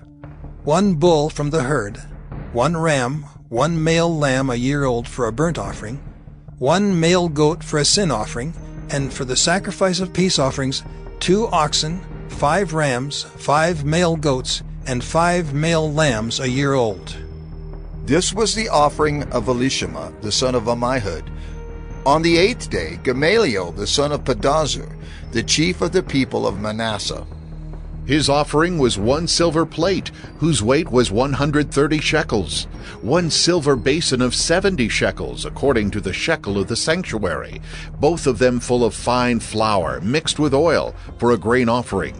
1 bull from the herd, 1 ram, 1 male lamb a year old for a burnt offering, 1 male goat for a sin offering, and for the sacrifice of peace offerings, 2 oxen, 5 rams, 5 male goats, and 5 male lambs a year old. This was the offering of Elishama, the son of Ammihud. On the 8th day, Gamaliel, the son of Pedazur, the chief of the people of Manasseh. His offering was 1 silver plate, whose weight was 130 shekels, 1 silver basin of 70 shekels, according to the shekel of the sanctuary, both of them full of fine flour, mixed with oil, for a grain offering,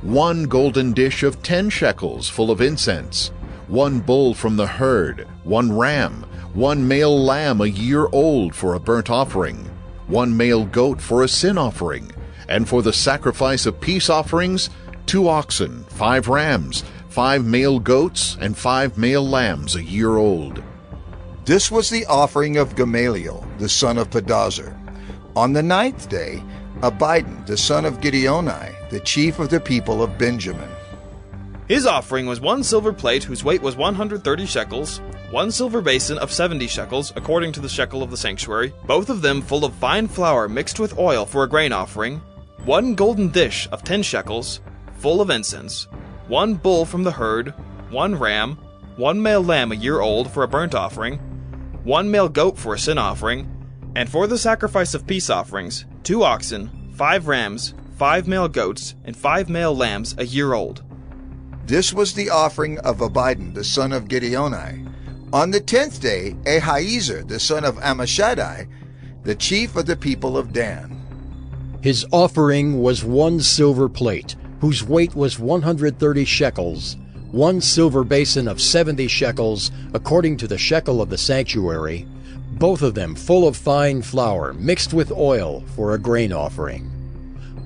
1 golden dish of 10 shekels, full of incense, 1 bull from the herd, 1 ram, 1 male lamb a year old for a burnt offering, 1 male goat for a sin offering, and for the sacrifice of peace offerings, 2 oxen, 5 rams, 5 male goats, and 5 male lambs a year old. This was the offering of Gamaliel, the son of Pedazur. On the 9th day, Abidan, the son of Gideoni, the chief of the people of Benjamin. His offering was 1 silver plate whose weight was 130 shekels, 1 silver basin of 70 shekels, according to the shekel of the sanctuary, both of them full of fine flour mixed with oil for a grain offering, 1 golden dish of 10 shekels, full of incense, 1 bull from the herd, 1 ram, 1 male lamb a year old for a burnt offering, 1 male goat for a sin offering, and for the sacrifice of peace offerings, 2 oxen, 5 rams, 5 male goats, and 5 male lambs a year old. This was the offering of Abidan, the son of Gideoni. On the 10th day, Ahiezer, the son of Ammishaddai, the chief of the people of Dan. His offering was 1 silver plate, whose weight was 130 shekels, 1 silver basin of 70 shekels, according to the shekel of the sanctuary, both of them full of fine flour mixed with oil for a grain offering,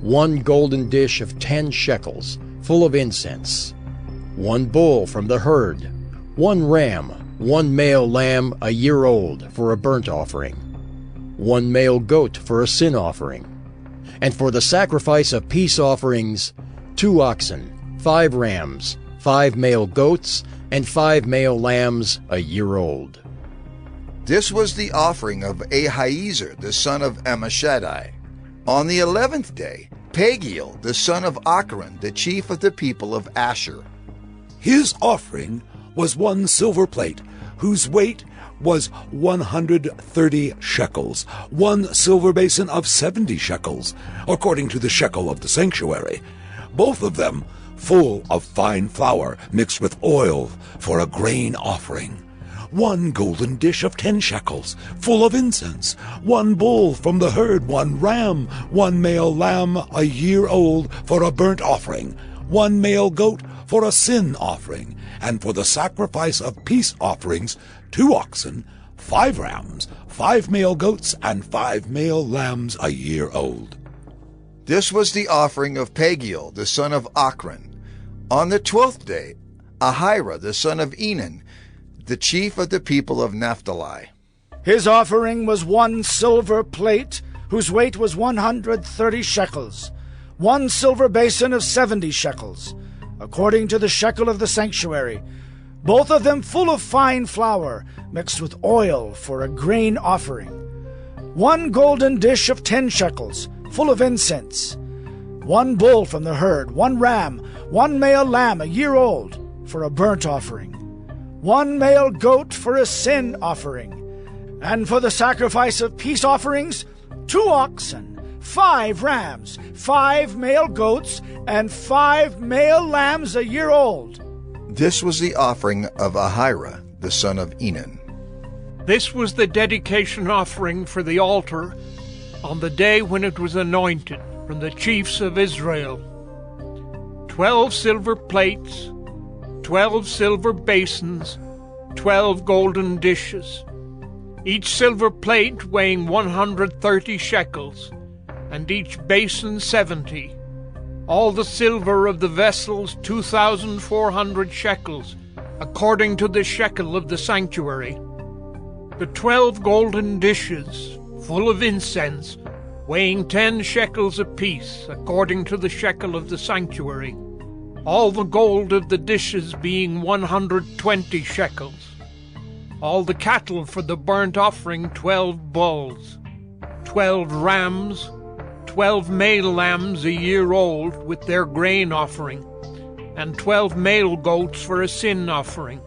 1 golden dish of 10 shekels, full of incense, 1 bull from the herd, 1 ram, 1 male lamb a year old for a burnt offering, 1 male goat for a sin offering, and for the sacrifice of peace offerings, 2 oxen, 5 rams, 5 male goats, and 5 male lambs a year old. This was the offering of Ahiezer, the son of Ammishaddai. On the 11th day, Pagiel, the son of Achran, the chief of the people of Asher. His offering was 1 silver plate, whose weight was 130 shekels, 1 silver basin of 70 shekels, according to the shekel of the sanctuary, both of them full of fine flour mixed with oil for a grain offering, 1 golden dish of 10 shekels, full of incense, 1 bull from the herd, 1 ram, 1 male lamb a year old for a burnt offering, 1 male goat for a sin offering, and for the sacrifice of peace offerings, 2 oxen, 5 rams, 5 male goats, and 5 male lambs a year old. This was the offering of Pagiel, the son of Achran. On the 12th day, Ahira, the son of Enan, the chief of the people of Naphtali. His offering was 1 silver plate, whose weight was 130 shekels, 1 silver basin of 70 shekels, according to the shekel of the sanctuary, both of them full of fine flour, mixed with oil for a grain offering, 1 golden dish of 10 shekels, full of incense, 1 bull from the herd, 1 ram, 1 male lamb a year old for a burnt offering, 1 male goat for a sin offering, and for the sacrifice of peace offerings, 2 oxen, 5 rams, 5 male goats, and 5 male lambs a year old. This was the offering of Ahira, the son of Enan. This was the dedication offering for the altar on the day when it was anointed from the chiefs of Israel. 12 silver plates, 12 silver basins, 12 golden dishes, each silver plate weighing 130 shekels, and each basin 70. All the silver of the vessels 2,400 shekels, according to the shekel of the sanctuary. The 12 golden dishes, full of incense, weighing 10 shekels apiece, according to the shekel of the sanctuary. All the gold of the dishes being 120 shekels. All the cattle for the burnt offering 12 bulls, 12 rams, 12 male lambs a year old with their grain offering, and 12 male goats for a sin offering,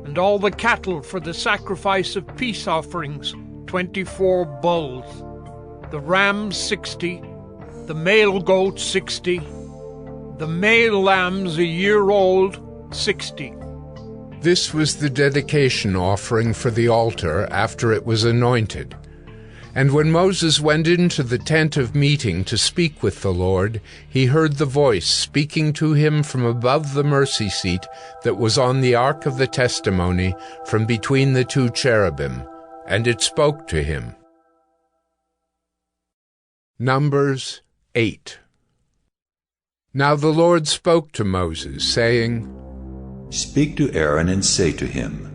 and all the cattle for the sacrifice of peace offerings, 24 bulls, the rams 60, the male goats 60, the male lambs a year old 60. This was the dedication offering for the altar after it was anointed. And when Moses went into the tent of meeting to speak with the Lord, he heard the voice speaking to him from above the mercy seat that was on the ark of the testimony, from between the two cherubim, and it spoke to him. Numbers 8. Now the Lord spoke to Moses, saying, Speak to Aaron and say to him,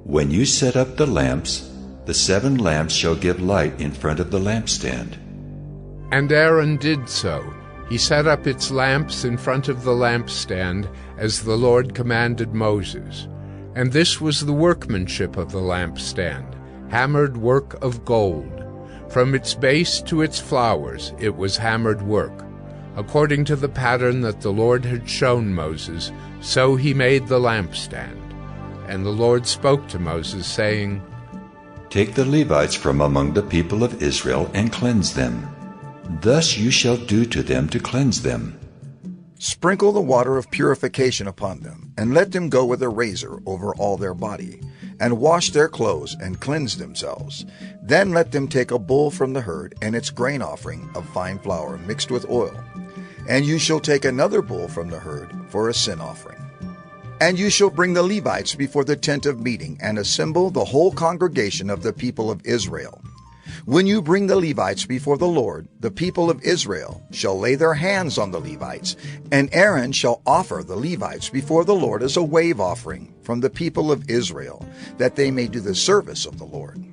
When you set up the lamps, the 7 lamps shall give light in front of the lampstand. And Aaron did so. He set up its lamps in front of the lampstand, as the Lord commanded Moses. And this was the workmanship of the lampstand, hammered work of gold. From its base to its flowers it was hammered work. According to the pattern that the Lord had shown Moses, so he made the lampstand. And the Lord spoke to Moses, saying, Take the Levites from among the people of Israel and cleanse them. Thus you shall do to them to cleanse them. Sprinkle the water of purification upon them, and let them go with a razor over all their body, and wash their clothes and cleanse themselves. Then let them take a bull from the herd and its grain offering of fine flour mixed with oil. And you shall take another bull from the herd for a sin offering. And you shall bring the Levites before the tent of meeting, and assemble the whole congregation of the people of Israel. When you bring the Levites before the Lord, the people of Israel shall lay their hands on the Levites, and Aaron shall offer the Levites before the Lord as a wave offering from the people of Israel, that they may do the service of the Lord.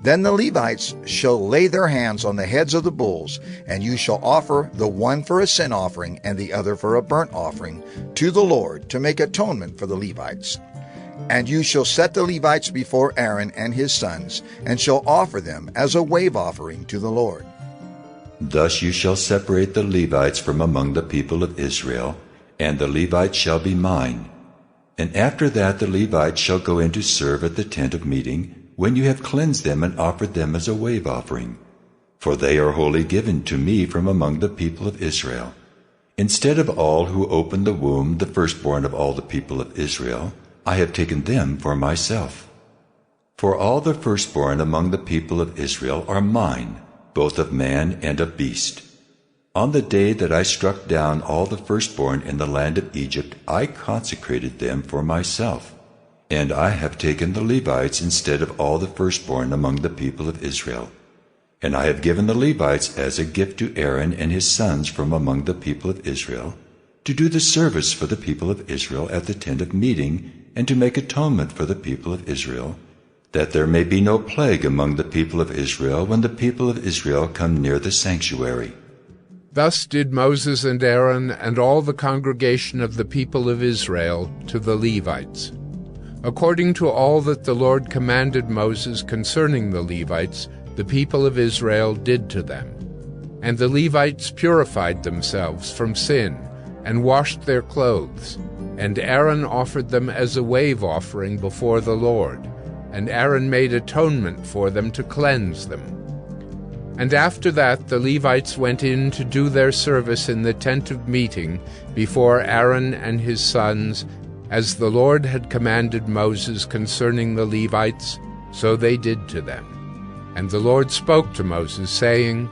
Then the Levites shall lay their hands on the heads of the bulls, and you shall offer the one for a sin offering and the other for a burnt offering to the Lord, to make atonement for the Levites. And you shall set the Levites before Aaron and his sons, and shall offer them as a wave offering to the Lord. Thus you shall separate the Levites from among the people of Israel, and the Levites shall be mine. And after that the Levites shall go in to serve at the tent of meeting, when you have cleansed them and offered them as a wave offering. For they are wholly given to me from among the people of Israel. Instead of all who opened the womb, the firstborn of all the people of Israel, I have taken them for myself. For all the firstborn among the people of Israel are mine, both of man and of beast. On the day that I struck down all the firstborn in the land of Egypt, I consecrated them for myself. And I have taken the Levites instead of all the firstborn among the people of Israel. And I have given the Levites as a gift to Aaron and his sons from among the people of Israel, to do the service for the people of Israel at the tent of meeting, and to make atonement for the people of Israel, that there may be no plague among the people of Israel when the people of Israel come near the sanctuary. Thus did Moses and Aaron and all the congregation of the people of Israel to the Levites. According to all that the Lord commanded Moses concerning the Levites, the people of Israel did to them. And the Levites purified themselves from sin, and washed their clothes. And Aaron offered them as a wave offering before the Lord. And Aaron made atonement for them to cleanse them. And after that the Levites went in to do their service in the tent of meeting before Aaron and his sons, as the Lord had commanded Moses concerning the Levites, so they did to them. And the Lord spoke to Moses, saying,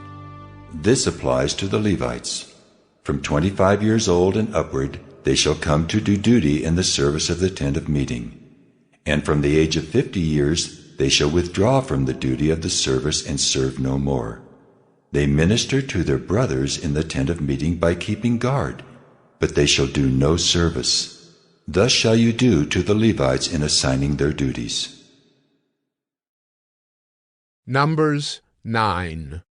This applies to the Levites. From 25 years old and upward, they shall come to do duty in the service of the tent of meeting. And from the age of 50 years, they shall withdraw from the duty of the service and serve no more. They minister to their brothers in the tent of meeting by keeping guard, but they shall do no service. Thus shall you do to the Levites in assigning their duties. Numbers 9.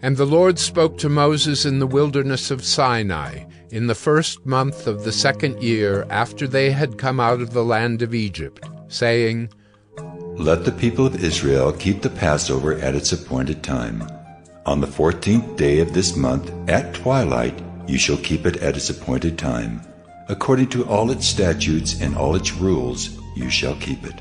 And the Lord spoke to Moses in the wilderness of Sinai, in the 1st month of the 2nd year after they had come out of the land of Egypt, saying, Let the people of Israel keep the Passover at its appointed time. On the 14th day of this month, at twilight, you shall keep it at its appointed time. According to all its statutes and all its rules, you shall keep it.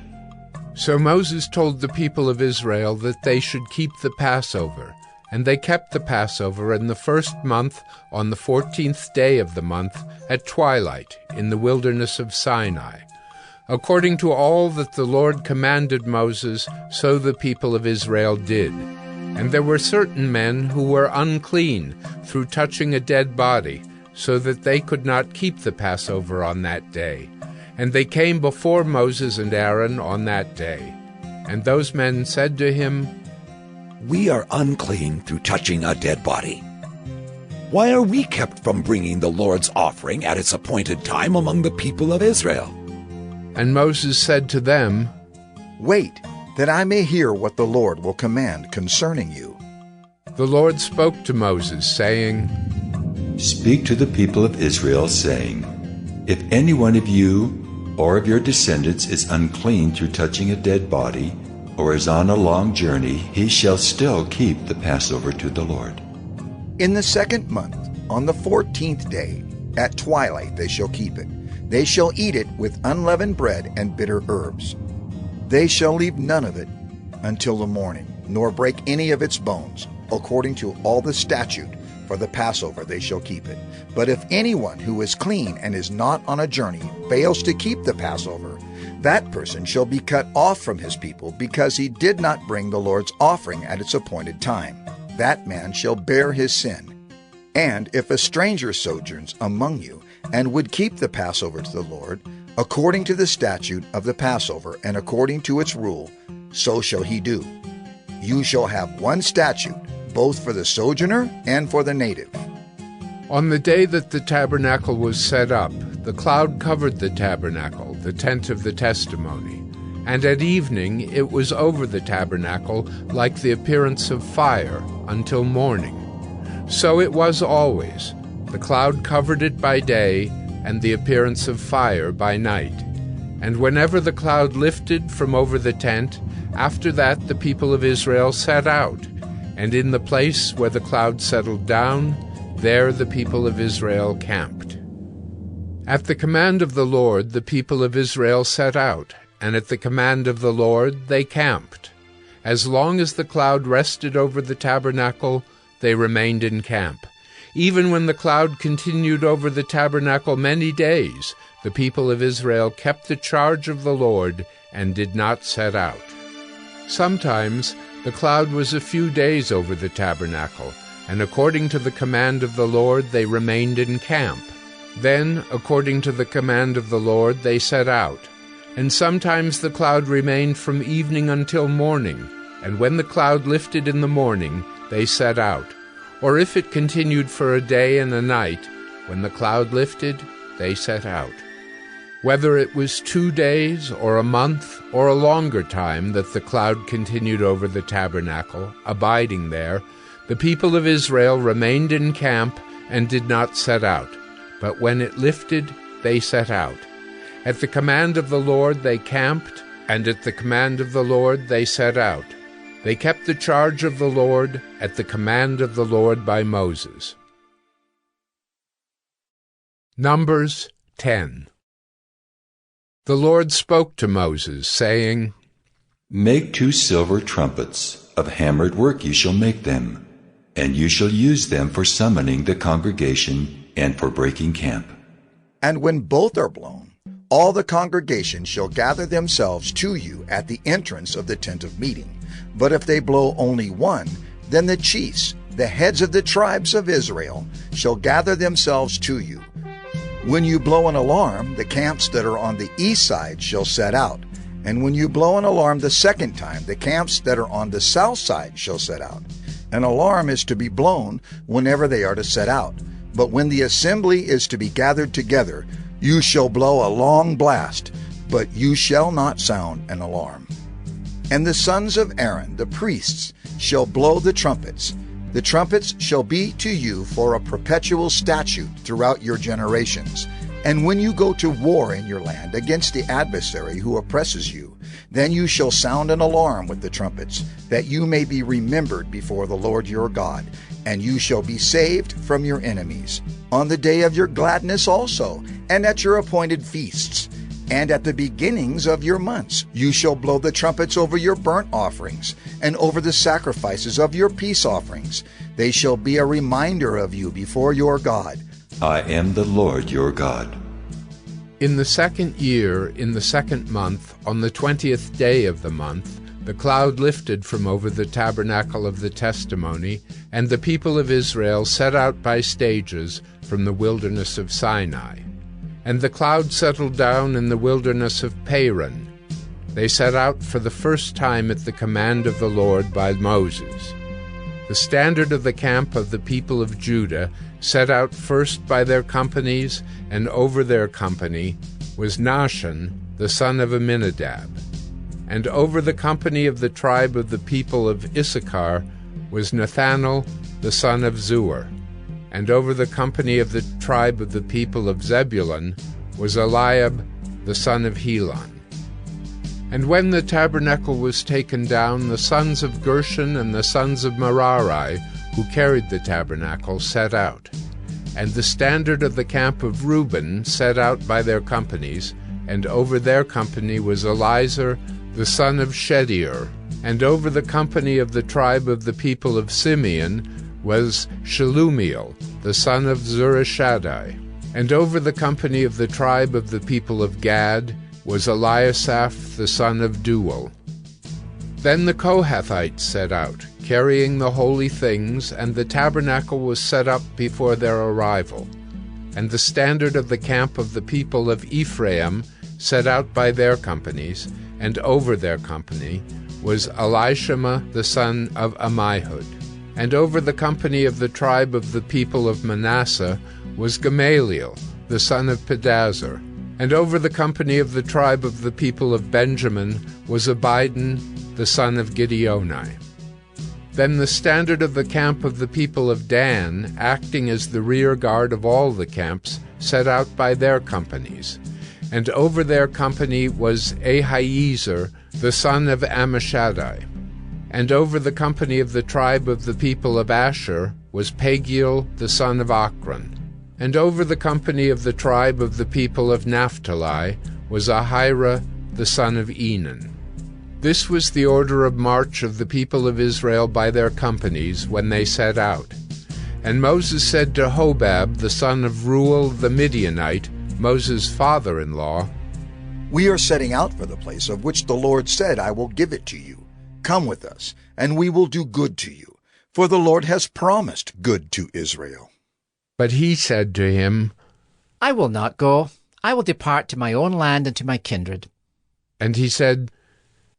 So Moses told the people of Israel that they should keep the Passover, and they kept the Passover in the first month on the 14th day of the month at twilight in the wilderness of Sinai. According to all that the Lord commanded Moses, so the people of Israel did. And there were certain men who were unclean through touching a dead body, so that they could not keep the Passover on that day. And they came before Moses and Aaron on that day. And those men said to him, "We are unclean through touching a dead body. Why are we kept from bringing the Lord's offering at its appointed time among the people of Israel?" And Moses said to them, "Wait, that I may hear what the Lord will command concerning you." The Lord spoke to Moses, saying, "Speak to the people of Israel, saying, If any one of you or of your descendants is unclean through touching a dead body, or is on a long journey, he shall still keep the Passover to the Lord. In the 2nd month, on the 14th day, at twilight they shall keep it. They shall eat it with unleavened bread and bitter herbs. They shall leave none of it until the morning, nor break any of its bones. According to all the statute for the Passover they shall keep it. But if anyone who is clean and is not on a journey fails to keep the Passover, that person shall be cut off from his people, because he did not bring the Lord's offering at its appointed time. That man shall bear his sin. And if a stranger sojourns among you, and would keep the Passover to the Lord, according to the statute of the Passover and according to its rule, so shall he do. You shall have one statute, both for the sojourner and for the native. On the day that the tabernacle was set up, the cloud covered the tabernacle, the tent of the testimony, and at evening it was over the tabernacle like the appearance of fire until morning. So it was always. The cloud covered it by day, and the appearance of fire by night. And whenever the cloud lifted from over the tent, after that the people of Israel set out, and in the place where the cloud settled down, there the people of Israel camped. At the command of the Lord the people of Israel set out, and at the command of the Lord they camped. As long as the cloud rested over the tabernacle, they remained in camp. Even when the cloud continued over the tabernacle many days, the people of Israel kept the charge of the Lord and did not set out. Sometimes the cloud was a few days over the tabernacle, and according to the command of the Lord they remained in camp. Then, according to the command of the Lord, they set out. And sometimes the cloud remained from evening until morning, and when the cloud lifted in the morning, they set out. Or if it continued for a day and a night, when the cloud lifted, they set out. Whether it was 2 days, or a month, or a longer time that the cloud continued over the tabernacle, abiding there, the people of Israel remained in camp and did not set out. But when it lifted, they set out. At the command of the Lord they camped, and at the command of the Lord they set out. They kept the charge of the Lord at the command of the Lord by Moses. Numbers 10. The Lord spoke to Moses, saying, Make 2 silver trumpets, of hammered work you shall make them, and you shall use them for summoning the congregation and for breaking camp. And when both are blown, all the congregation shall gather themselves to you at the entrance of the tent of meeting. But if they blow only one, then the chiefs, the heads of the tribes of Israel, shall gather themselves to you. When you blow an alarm, the camps that are on the east side shall set out. And when you blow an alarm the second time, the camps that are on the south side shall set out. An alarm is to be blown whenever they are to set out. But when the assembly is to be gathered together, you shall blow a long blast, but you shall not sound an alarm. And the sons of Aaron, the priests, shall blow the trumpets. The trumpets shall be to you for a perpetual statute throughout your generations. And when you go to war in your land against the adversary who oppresses you, then you shall sound an alarm with the trumpets, that you may be remembered before the Lord your God, and you shall be saved from your enemies. On the day of your gladness also, and at your appointed feasts, and at the beginnings of your months, you shall blow the trumpets over your burnt offerings, and over the sacrifices of your peace offerings. They shall be a reminder of you before your God. I am the Lord your God. In the 2nd year, in the 2nd month, on the 20th day of the month, the cloud lifted from over the tabernacle of the testimony, and the people of Israel set out by stages from the wilderness of Sinai. And the cloud settled down in the wilderness of Paran. They set out for the first time at the command of the Lord by Moses. The standard of the camp of the people of Judah set out first by their companies, and over their company was Nahshon, the son of Amminadab. And over the company of the tribe of the people of Issachar was Nathanael, the son of Zuar. And over the company of the tribe of the people of Zebulun was Eliab, the son of Helon. And when the tabernacle was taken down, the sons of Gershon and the sons of Merari, who carried the tabernacle, set out. And the standard of the camp of Reuben set out by their companies, and over their company was Elizur, the son of Shedeur. And over the company of the tribe of the people of Simeon was Shelumiel, the son of Zurishaddai. And over the company of the tribe of the people of Gad was Eliasaph, the son of Deuel. Then the Kohathites set out, carrying the holy things, and the tabernacle was set up before their arrival. And the standard of the camp of the people of Ephraim set out by their companies, and over their company was Elishama, the son of Ammihud. And over the company of the tribe of the people of Manasseh was Gamaliel, the son of Pedazur. And over the company of the tribe of the people of Benjamin was Abidan, the son of Gideoni. Then the standard of the camp of the people of Dan, acting as the rear guard of all the camps, set out by their companies. And over their company was Ahiezer, the son of Ammishaddai. And over the company of the tribe of the people of Asher was Pagiel, the son of Ochran. And over the company of the tribe of the people of Naphtali was Ahira, the son of Enan. This was the order of march of the people of Israel by their companies when they set out. And Moses said to Hobab, the son of Reuel the Midianite, Moses' father-in-law, We are setting out for the place of which the Lord said, I will give it to you. Come with us, and we will do good to you, for the Lord has promised good to Israel. But he said to him, I will not go. I will depart to my own land and to my kindred. And he said,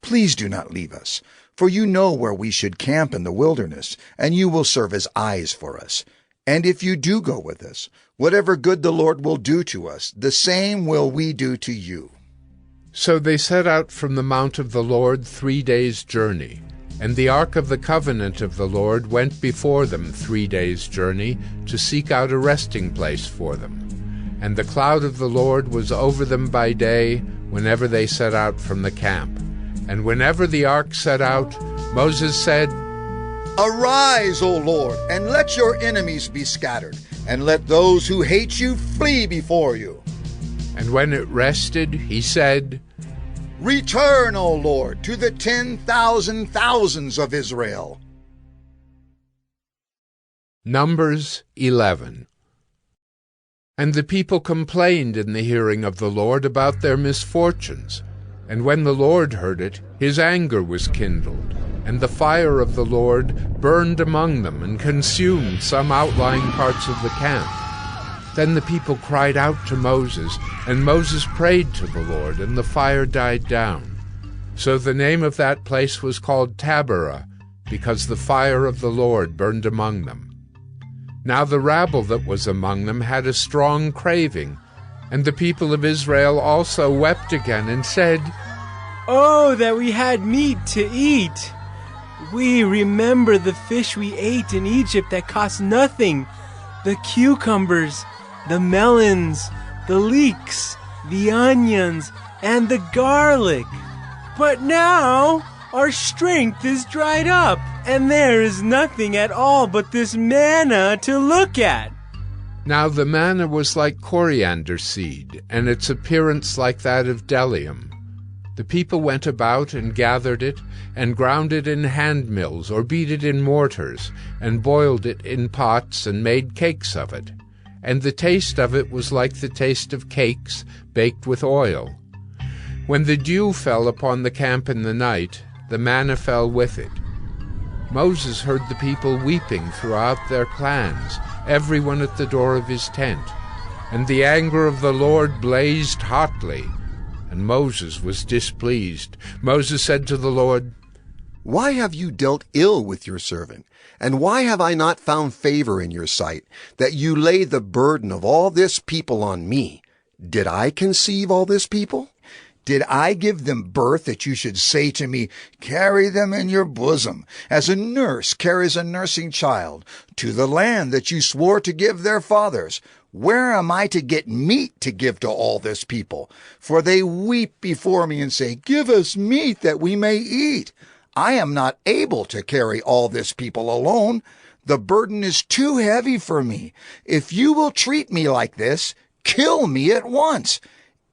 Please do not leave us, for you know where we should camp in the wilderness, and you will serve as eyes for us. And if you do go with us, whatever good the Lord will do to us, the same will we do to you. So they set out from the mount of the Lord 3 days' journey. And the ark of the covenant of the Lord went before them 3 days' journey to seek out a resting place for them. And the cloud of the Lord was over them by day whenever they set out from the camp. And whenever the ark set out, Moses said, Arise, O Lord, and let your enemies be scattered, and let those who hate you flee before you. And when it rested, he said, Return, O Lord, to the 10,000 thousands of Israel. Numbers 11. And the people complained in the hearing of the Lord about their misfortunes. And when the Lord heard it, his anger was kindled, and the fire of the Lord burned among them and consumed some outlying parts of the camp. Then the people cried out to Moses, and Moses prayed to the Lord, and the fire died down. So the name of that place was called Taberah, because the fire of the Lord burned among them. Now the rabble that was among them had a strong craving, and the people of Israel also wept again and said, Oh, that we had meat to eat! We remember the fish we ate in Egypt that cost nothing, the cucumbers, the melons, the leeks, the onions, and the garlic. But now our strength is dried up, and there is nothing at all but this manna to look at." Now the manna was like coriander seed, and its appearance like that of bdellium. The people went about and gathered it, and ground it in hand mills, or beat it in mortars, and boiled it in pots, and made cakes of it. And the taste of it was like the taste of cakes baked with oil. When the dew fell upon the camp in the night, the manna fell with it. Moses heard the people weeping throughout their clans, everyone at the door of his tent. And the anger of the Lord blazed hotly, and Moses was displeased. Moses said to the Lord, "Why have you dealt ill with your servant? And why have I not found favor in your sight, that you lay the burden of all this people on me? Did I conceive all this people? Did I give them birth that you should say to me, 'Carry them in your bosom, as a nurse carries a nursing child, to the land that you swore to give their fathers'? Where am I to get meat to give to all this people? For they weep before me and say, 'Give us meat that we may eat.' I am not able to carry all this people alone. The burden is too heavy for me. If you will treat me like this, kill me at once,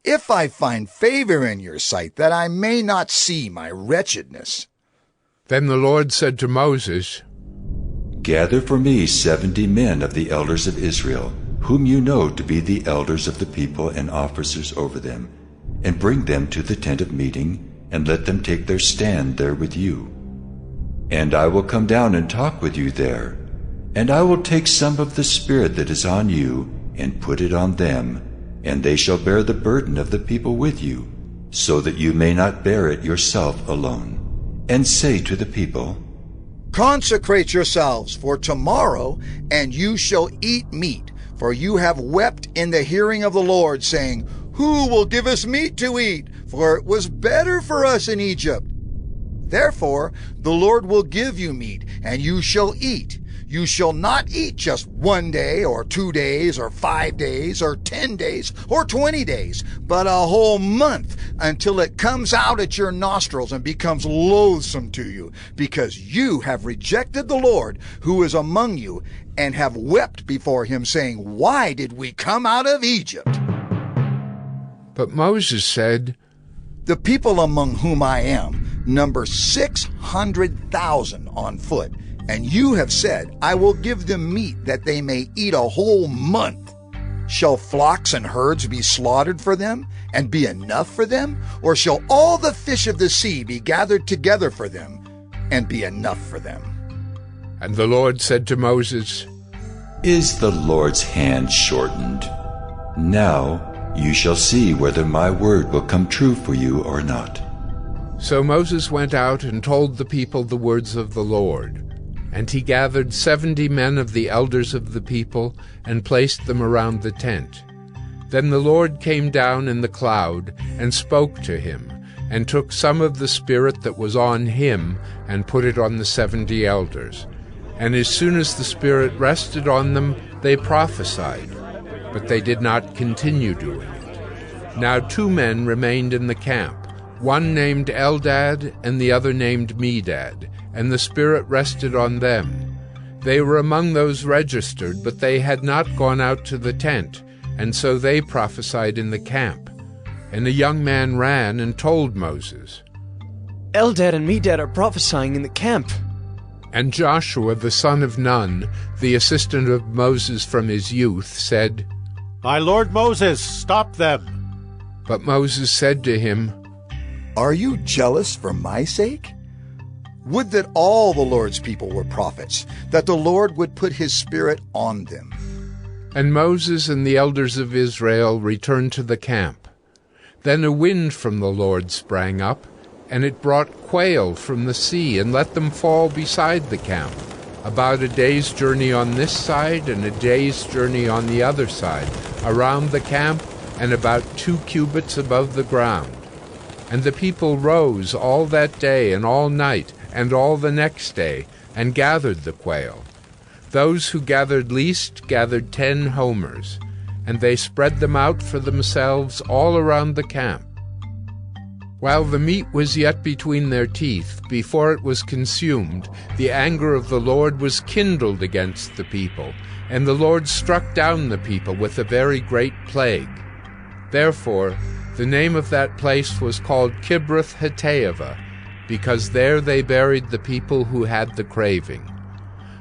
if I find favor in your sight, that I may not see my wretchedness." Then the Lord said to Moses, "Gather for me 70 men of the elders of Israel, whom you know to be the elders of the people and officers over them, and bring them to the tent of meeting, and let them take their stand there with you. And I will come down and talk with you there, and I will take some of the Spirit that is on you, and put it on them, and they shall bear the burden of the people with you, so that you may not bear it yourself alone. And say to the people, 'Consecrate yourselves for tomorrow, and you shall eat meat, for you have wept in the hearing of the Lord, saying, Who will give us meat to eat? For it was better for us in Egypt.' Therefore the Lord will give you meat, and you shall eat. You shall not eat just 1 day, or 2 days, or 5 days, or 10 days, or 20 days, but a whole month, until it comes out at your nostrils and becomes loathsome to you, because you have rejected the Lord who is among you, and have wept before him, saying, 'Why did we come out of Egypt?'" But Moses said, "The people among whom I am number 600,000 on foot, and you have said, 'I will give them meat that they may eat a whole month.' Shall flocks and herds be slaughtered for them, and be enough for them? Or shall all the fish of the sea be gathered together for them, and be enough for them?" And the Lord said to Moses, "Is the Lord's hand shortened? Now you shall see whether my word will come true for you or not." So Moses went out and told the people the words of the Lord. And he gathered 70 men of the elders of the people, and placed them around the tent. Then the Lord came down in the cloud, and spoke to him, and took some of the Spirit that was on him, and put it on the 70 elders. And as soon as the Spirit rested on them, they prophesied, but they did not continue doing it. Now 2 men remained in the camp, one named Eldad, and the other named Medad, and the Spirit rested on them. They were among those registered, but they had not gone out to the tent, and so they prophesied in the camp. And a young man ran and told Moses, "Eldad and Medad are prophesying in the camp." And Joshua the son of Nun, the assistant of Moses from his youth, said, "My lord Moses, stop them." But Moses said to him, "Are you jealous for my sake? Would that all the Lord's people were prophets, that the Lord would put his Spirit on them." And Moses and the elders of Israel returned to the camp. Then a wind from the Lord sprang up, and it brought quail from the sea, and let them fall beside the camp, about a day's journey on this side, and a day's journey on the other side, around the camp, and about 2 cubits above the ground. And the people rose all that day and all night, and all the next day, and gathered the quail. Those who gathered least gathered 10 homers, and they spread them out for themselves all around the camp. While the meat was yet between their teeth, before it was consumed, the anger of the Lord was kindled against the people, and the Lord struck down the people with a very great plague. Therefore, the name of that place was called Kibroth-Hattaavah, because there they buried the people who had the craving.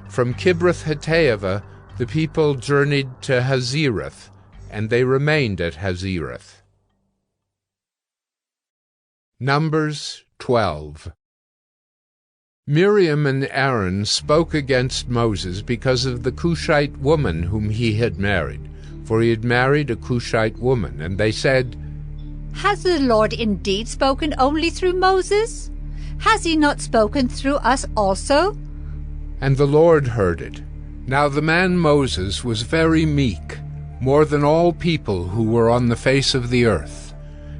From Kibroth-Hattaavah the people journeyed to Hazerath, and they remained at Hazerath. Numbers 12. Miriam and Aaron spoke against Moses because of the Cushite woman whom he had married, for he had married a Cushite woman, and they said, "Has the Lord indeed spoken only through Moses? Has he not spoken through us also?" And the Lord heard it. Now the man Moses was very meek, more than all people who were on the face of the earth.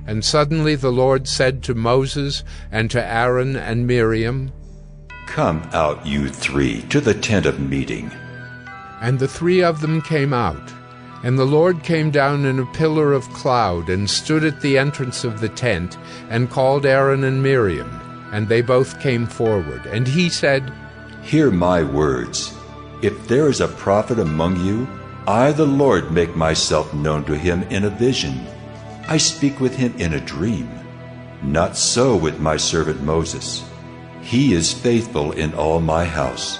And suddenly the Lord said to Moses and to Aaron and Miriam, "Come out, you three, to the tent of meeting." And the three of them came out. And the Lord came down in a pillar of cloud and stood at the entrance of the tent and called Aaron and Miriam. And they both came forward. And he said, "Hear my words. If there is a prophet among you, I, the Lord, make myself known to him in a vision. I speak with him in a dream. Not so with my servant Moses. He is faithful in all my house.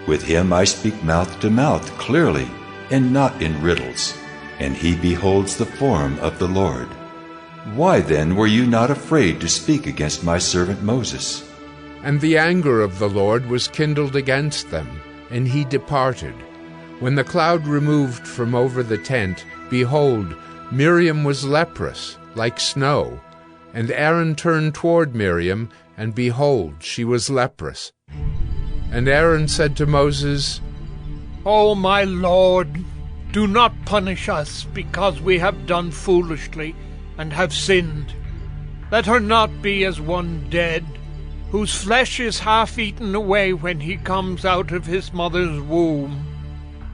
With him I speak mouth to mouth clearly, and not in riddles, and he beholds the form of the Lord. Why then were you not afraid to speak against my servant Moses?" And the anger of the Lord was kindled against them, and he departed. When the cloud removed from over the tent, behold, Miriam was leprous, like snow. And Aaron turned toward Miriam, and behold, she was leprous. And Aaron said to Moses, "O my Lord, do not punish us because we have done foolishly and have sinned. Let her not be as one dead, whose flesh is half eaten away when he comes out of his mother's womb."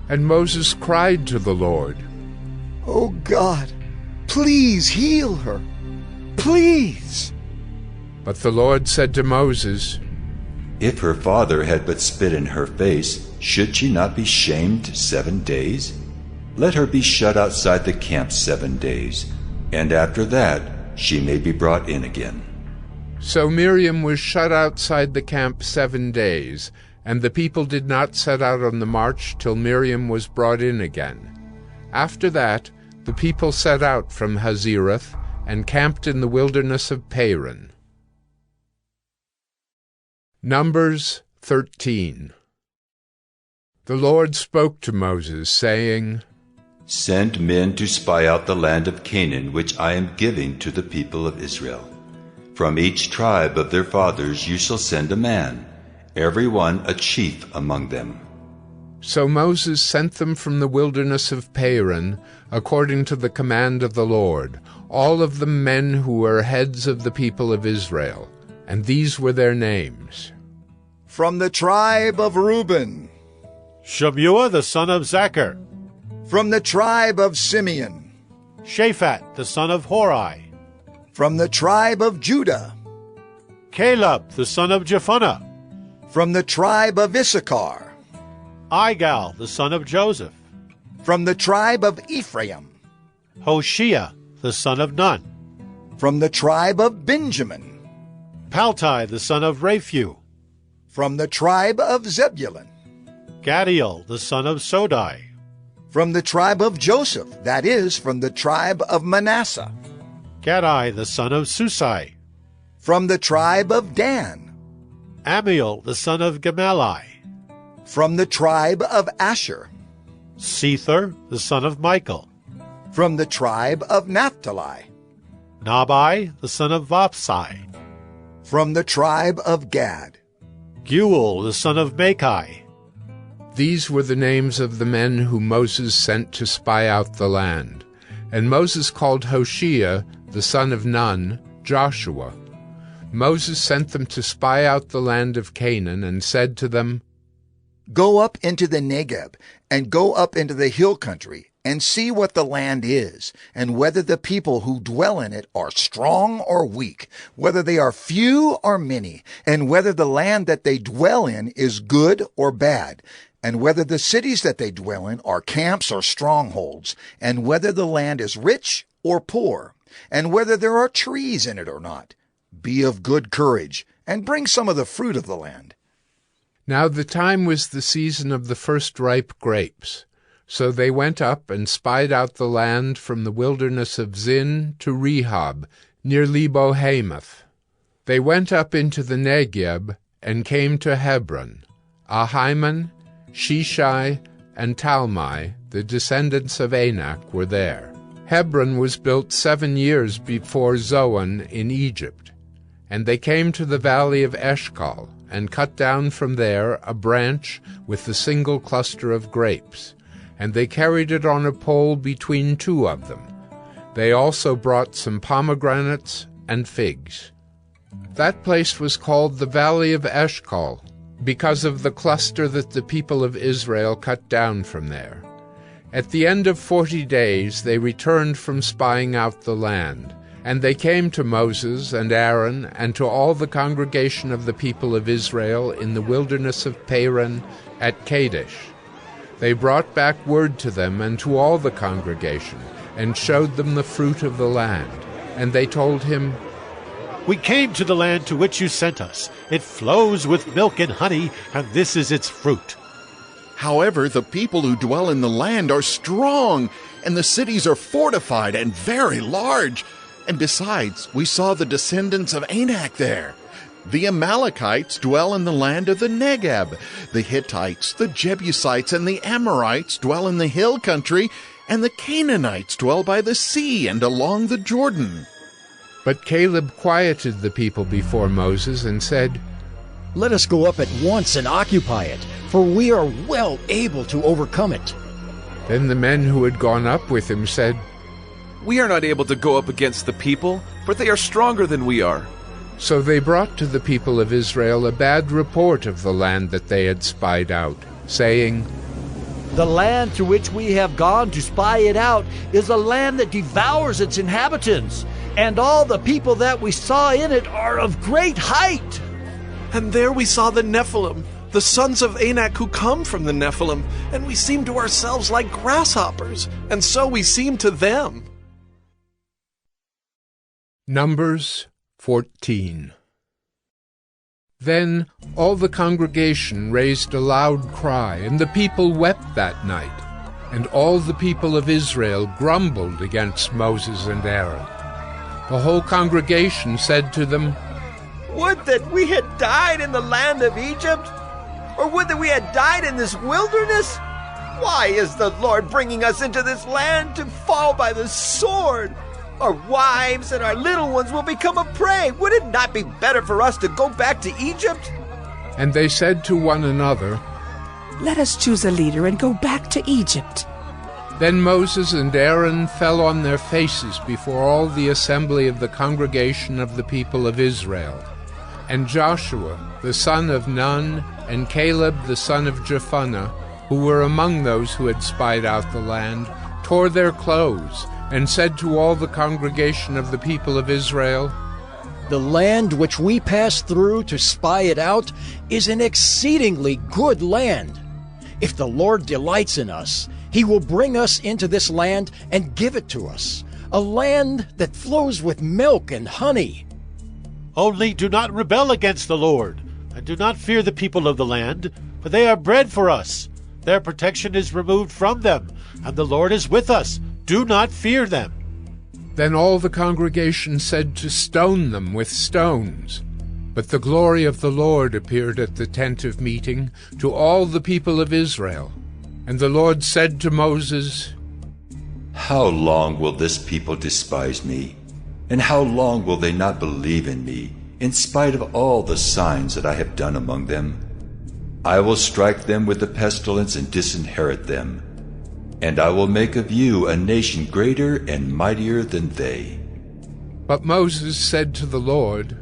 And Moses cried to the Lord, "O God, please heal her. Please." But the Lord said to Moses, "If her father had but spit in her face, should she not be shamed 7 days? Let her be shut outside the camp 7 days, and after that she may be brought in again." So Miriam was shut outside the camp 7 days, and the people did not set out on the march till Miriam was brought in again. After that, the people set out from Hazerath and camped in the wilderness of Paran. Numbers 13. The Lord spoke to Moses, saying, "Send men to spy out the land of Canaan, which I am giving to the people of Israel. From each tribe of their fathers you shall send a man, every one a chief among them." So Moses sent them from the wilderness of Paran, according to the command of the Lord, all of them men who were heads of the people of Israel, and these were their names. From the tribe of Reuben, Shemuah the son of Zachar. From the tribe of Simeon, Shaphat the son of Hori. From the tribe of Judah, Caleb the son of Jephunneh. From the tribe of Issachar, Igal the son of Joseph. From the tribe of Ephraim, Hoshea the son of Nun. From the tribe of Benjamin, Paltai the son of Raphu. From the tribe of Zebulun, Gadiel the son of Sodai. From the tribe of Joseph, that is, from the tribe of Manasseh, Gadai the son of Susai. From the tribe of Dan, Amiel the son of Gemalli. From the tribe of Asher, Sether the son of Michael. From the tribe of Naphtali, Nabai the son of Vapsai. From the tribe of Gad, Guel the son of Machi. These were the names of the men whom Moses sent to spy out the land. And Moses called Hoshea, the son of Nun, Joshua. Moses sent them to spy out the land of Canaan, and said to them, "Go up into the Negeb, and go up into the hill country, and see what the land is, and whether the people who dwell in it are strong or weak, whether they are few or many, and whether the land that they dwell in is good or bad, and whether the cities that they dwell in are camps or strongholds, and whether the land is rich or poor, and whether there are trees in it or not. Be of good courage, and bring some of the fruit of the land." Now the time was the season of the first ripe grapes. So they went up and spied out the land from the wilderness of Zin to Rehob, near Lebo-Hamath. They went up into the Negeb and came to Hebron. Ahiman, Shishai, and Talmai, the descendants of Anak, were there. Hebron was built 7 years before Zoan in Egypt. And they came to the valley of Eshcol, and cut down from there a branch with the single cluster of grapes, and they carried it on a pole between 2 of them. They also brought some pomegranates and figs. That place was called the Valley of Eshcol, because of the cluster that the people of Israel cut down from there. At the end of 40 days they returned from spying out the land. And they came to Moses and Aaron and to all the congregation of the people of Israel in the wilderness of Paran at Kadesh. They brought back word to them and to all the congregation, and showed them the fruit of the land. And they told him, "We came to the land to which you sent us. It flows with milk and honey, and this is its fruit." However, the people who dwell in the land are strong, and the cities are fortified and very large. And besides, we saw the descendants of Anak there. The Amalekites dwell in the land of the Negeb. The Hittites, the Jebusites, and the Amorites dwell in the hill country, and the Canaanites dwell by the sea and along the Jordan. But Caleb quieted the people before Moses and said, "Let us go up at once and occupy it, for we are well able to overcome it." Then the men who had gone up with him said, "We are not able to go up against the people, for they are stronger than we are." So they brought to the people of Israel a bad report of the land that they had spied out, saying, "The land to which we have gone to spy it out is a land that devours its inhabitants, and all the people that we saw in it are of great height." And there we saw the Nephilim, the sons of Anak who come from the Nephilim, and we seemed to ourselves like grasshoppers, and so we seemed to them. Numbers 14. Then all the congregation raised a loud cry, and the people wept that night. And all the people of Israel grumbled against Moses and Aaron. The whole congregation said to them, "Would that we had died in the land of Egypt, or would that we had died in this wilderness? Why is the Lord bringing us into this land to fall by the sword? Our wives and our little ones will become a prey. Would it not be better for us to go back to Egypt?" And they said to one another, "Let us choose a leader and go back to Egypt." Then Moses and Aaron fell on their faces before all the assembly of the congregation of the people of Israel. And Joshua, the son of Nun, and Caleb, the son of Jephunneh, who were among those who had spied out the land, tore their clothes, and said to all the congregation of the people of Israel, "The land which we passed through to spy it out is an exceedingly good land. If the Lord delights in us, he will bring us into this land and give it to us, a land that flows with milk and honey." Only do not rebel against the Lord, and do not fear the people of the land, for they are bread for us. Their protection is removed from them, and the Lord is with us. Do not fear them. Then all the congregation said to stone them with stones. But the glory of the Lord appeared at the tent of meeting to all the people of Israel. And the Lord said to Moses, "How long will this people despise me? And how long will they not believe in me, in spite of all the signs that I have done among them? I will strike them with the pestilence and disinherit them. And I will make of you a nation greater and mightier than they." But Moses said to the Lord,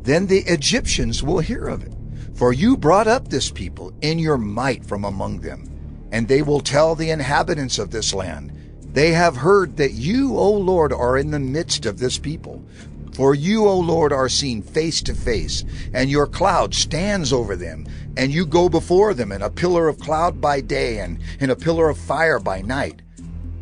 "Then the Egyptians will hear of it, for you brought up this people in your might from among them. And they will tell the inhabitants of this land, they have heard that you, O Lord, are in the midst of this people. For you, O Lord, are seen face to face, and your cloud stands over them, and you go before them in a pillar of cloud by day and in a pillar of fire by night.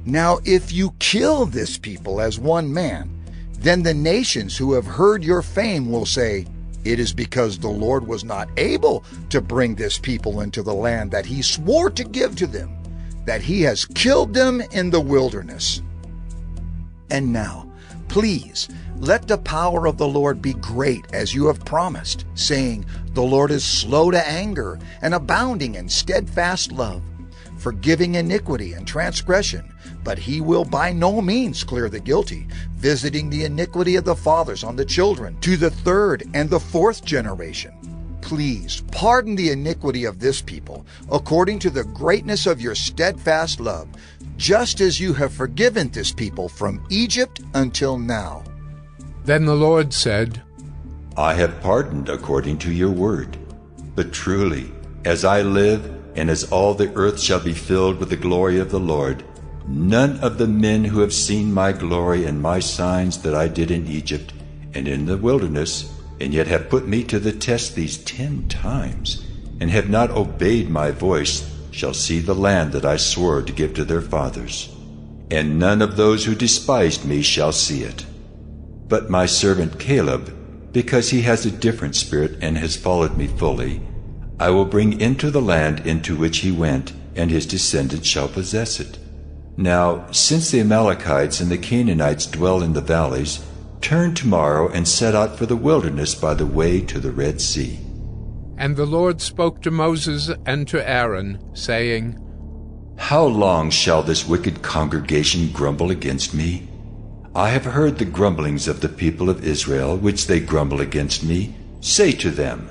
Now if you kill this people as one man, then the nations who have heard your fame will say, it is because the Lord was not able to bring this people into the land that he swore to give to them, that he has killed them in the wilderness. And now, please, let the power of the Lord be great as you have promised, saying, the Lord is slow to anger and abounding in steadfast love, forgiving iniquity and transgression, but he will by no means clear the guilty, visiting the iniquity of the fathers on the children to the third and the fourth generation. Please pardon the iniquity of this people according to the greatness of your steadfast love, just as you have forgiven this people from Egypt until now. Then the Lord said, I have pardoned according to your word. But truly, as I live, and as all the earth shall be filled with the glory of the Lord, none of the men who have seen my glory and my signs that I did in Egypt and in the wilderness, and yet have put me to the test these 10 times, and have not obeyed my voice, shall see the land that I swore to give to their fathers. And none of those who despised me shall see it. But my servant Caleb, because he has a different spirit and has followed me fully, I will bring into the land into which he went, and his descendants shall possess it. Now, since the Amalekites and the Canaanites dwell in the valleys, turn tomorrow and set out for the wilderness by the way to the Red Sea. And the Lord spoke to Moses and to Aaron, saying, How long shall this wicked congregation grumble against me? I have heard the grumblings of the people of Israel, which they grumble against me. Say to them,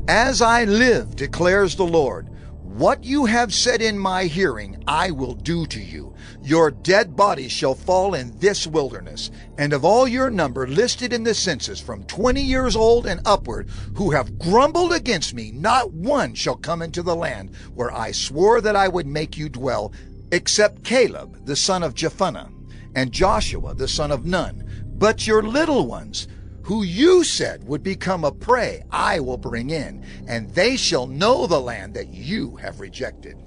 As I live, declares the Lord, what you have said in my hearing I will do to you. Your dead bodies shall fall in this wilderness, and of all your number listed in the census from 20 years old and upward, who have grumbled against me, not one shall come into the land where I swore that I would make you dwell, except Caleb the son of Jephunneh, and Joshua the son of Nun. But your little ones, who you said would become a prey, I will bring in, and they shall know the land that you have rejected.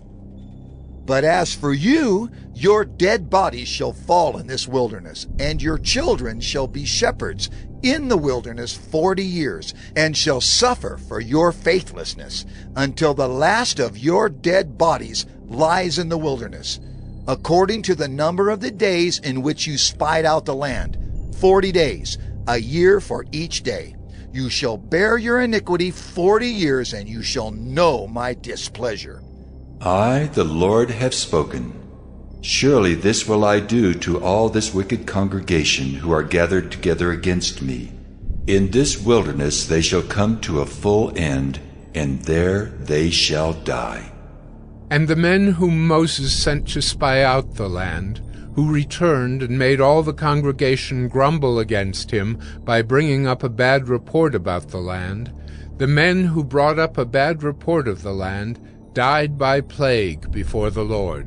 But as for you, your dead bodies shall fall in this wilderness, and your children shall be shepherds in the wilderness 40 years, and shall suffer for your faithlessness, until the last of your dead bodies lies in the wilderness, according to the number of the days in which you spied out the land, 40 days, a year for each day. You shall bear your iniquity 40 years, and you shall know my displeasure. I, the Lord, have spoken. Surely this will I do to all this wicked congregation who are gathered together against me. In this wilderness they shall come to a full end, and there they shall die. And the men whom Moses sent to spy out the land, who returned and made all the congregation grumble against him by bringing up a bad report about the land, the men who brought up a bad report of the land died by plague before the Lord.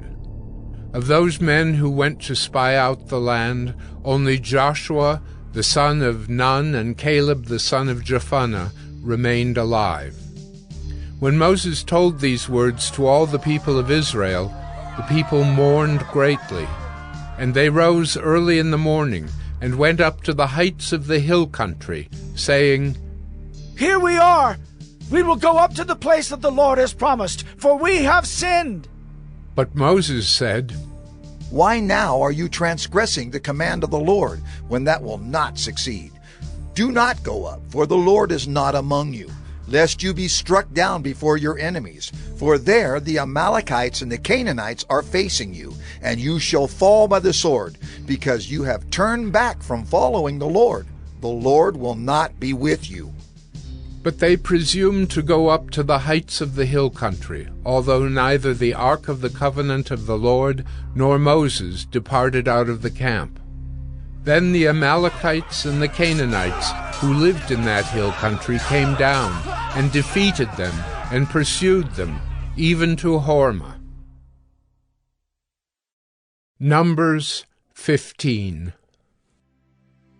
Of those men who went to spy out the land, only Joshua the son of Nun and Caleb the son of Jephunneh remained alive. When Moses told these words to all the people of Israel, the people mourned greatly. And they rose early in the morning, and went up to the heights of the hill country, saying, Here we are! We will go up to the place that the Lord has promised, for we have sinned. But Moses said, Why now are you transgressing the command of the Lord, when that will not succeed? Do not go up, for the Lord is not among you, lest you be struck down before your enemies. For there the Amalekites and the Canaanites are facing you, and you shall fall by the sword, because you have turned back from following the Lord. The Lord will not be with you. But they presumed to go up to the heights of the hill country, although neither the ark of the covenant of the Lord nor Moses departed out of the camp. Then the Amalekites and the Canaanites who lived in that hill country came down and defeated them and pursued them, even to Hormah. Numbers 15.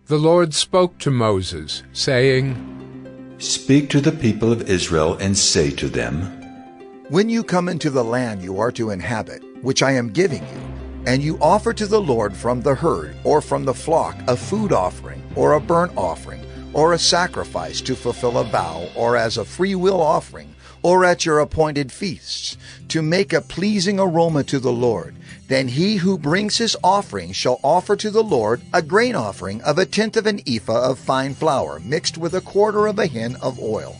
The Lord spoke to Moses, saying, Speak to the people of Israel and say to them, When you come into the land you are to inhabit, which I am giving you, and you offer to the Lord from the herd or from the flock a food offering or a burnt offering or a sacrifice to fulfill a vow or as a freewill offering or at your appointed feasts, to make a pleasing aroma to the Lord, then he who brings his offering shall offer to the Lord a grain offering of 1/10 of an ephah of fine flour mixed with 1/4 of a hin of oil.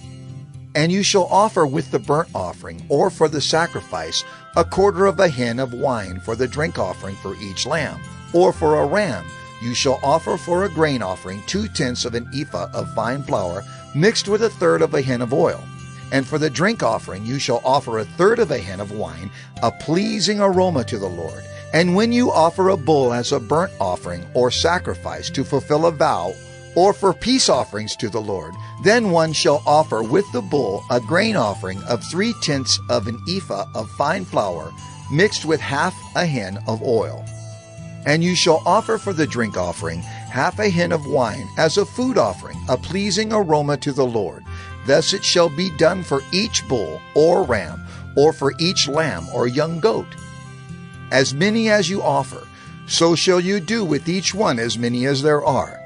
And you shall offer with the burnt offering or for the sacrifice 1/4 of a hin of wine for the drink offering for each lamb, or for a ram you shall offer for a grain offering 2/10 of an ephah of fine flour mixed with 1/3 of a hin of oil. And for the drink offering you shall offer 1/3 of a hin of wine, a pleasing aroma to the Lord. And when you offer a bull as a burnt offering or sacrifice to fulfill a vow, or for peace offerings to the Lord, then one shall offer with the bull a grain offering of 3/10 of an ephah of fine flour mixed with 1/2 a hin of oil. And you shall offer for the drink offering 1/2 a hin of wine as a food offering, a pleasing aroma to the Lord. Thus it shall be done for each bull or ram, or for each lamb or young goat. As many as you offer, so shall you do with each one as many as there are.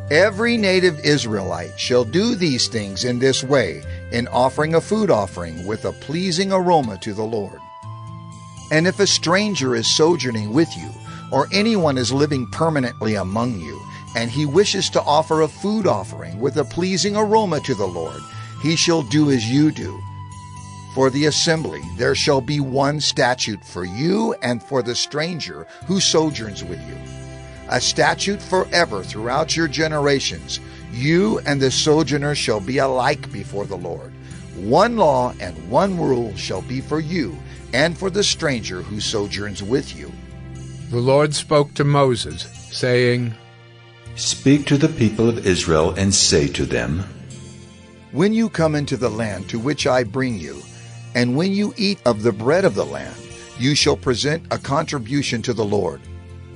Every native Israelite shall do these things in this way, in offering a food offering with a pleasing aroma to the Lord. And if a stranger is sojourning with you, or anyone is living permanently among you, and he wishes to offer a food offering with a pleasing aroma to the Lord, he shall do as you do. For the assembly there shall be one statute for you and for the stranger who sojourns with you, a statute forever throughout your generations. You and the sojourner shall be alike before the Lord. One law and one rule shall be for you and for the stranger who sojourns with you. The Lord spoke to Moses, saying, Speak to the people of Israel and say to them, When you come into the land to which I bring you, and when you eat of the bread of the land, you shall present a contribution to the Lord.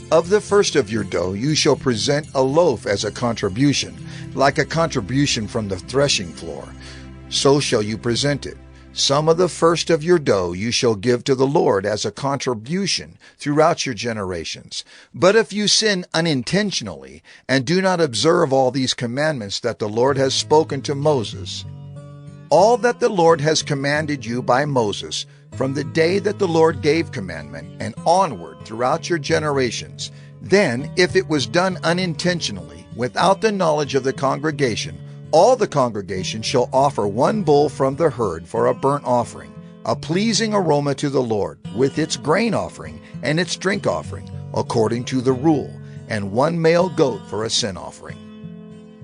Of the first of your dough you shall present a loaf as a contribution, like a contribution from the threshing floor. So shall you present it. Some of the first of your dough you shall give to the Lord as a contribution throughout your generations. But if you sin unintentionally and do not observe all these commandments that the Lord has spoken to Moses, all that the Lord has commanded you by Moses, from the day that the Lord gave commandment and onward throughout your generations, then if it was done unintentionally, without the knowledge of the congregation, all the congregation shall offer one bull from the herd for a burnt offering, a pleasing aroma to the Lord, with its grain offering and its drink offering, according to the rule, and one male goat for a sin offering.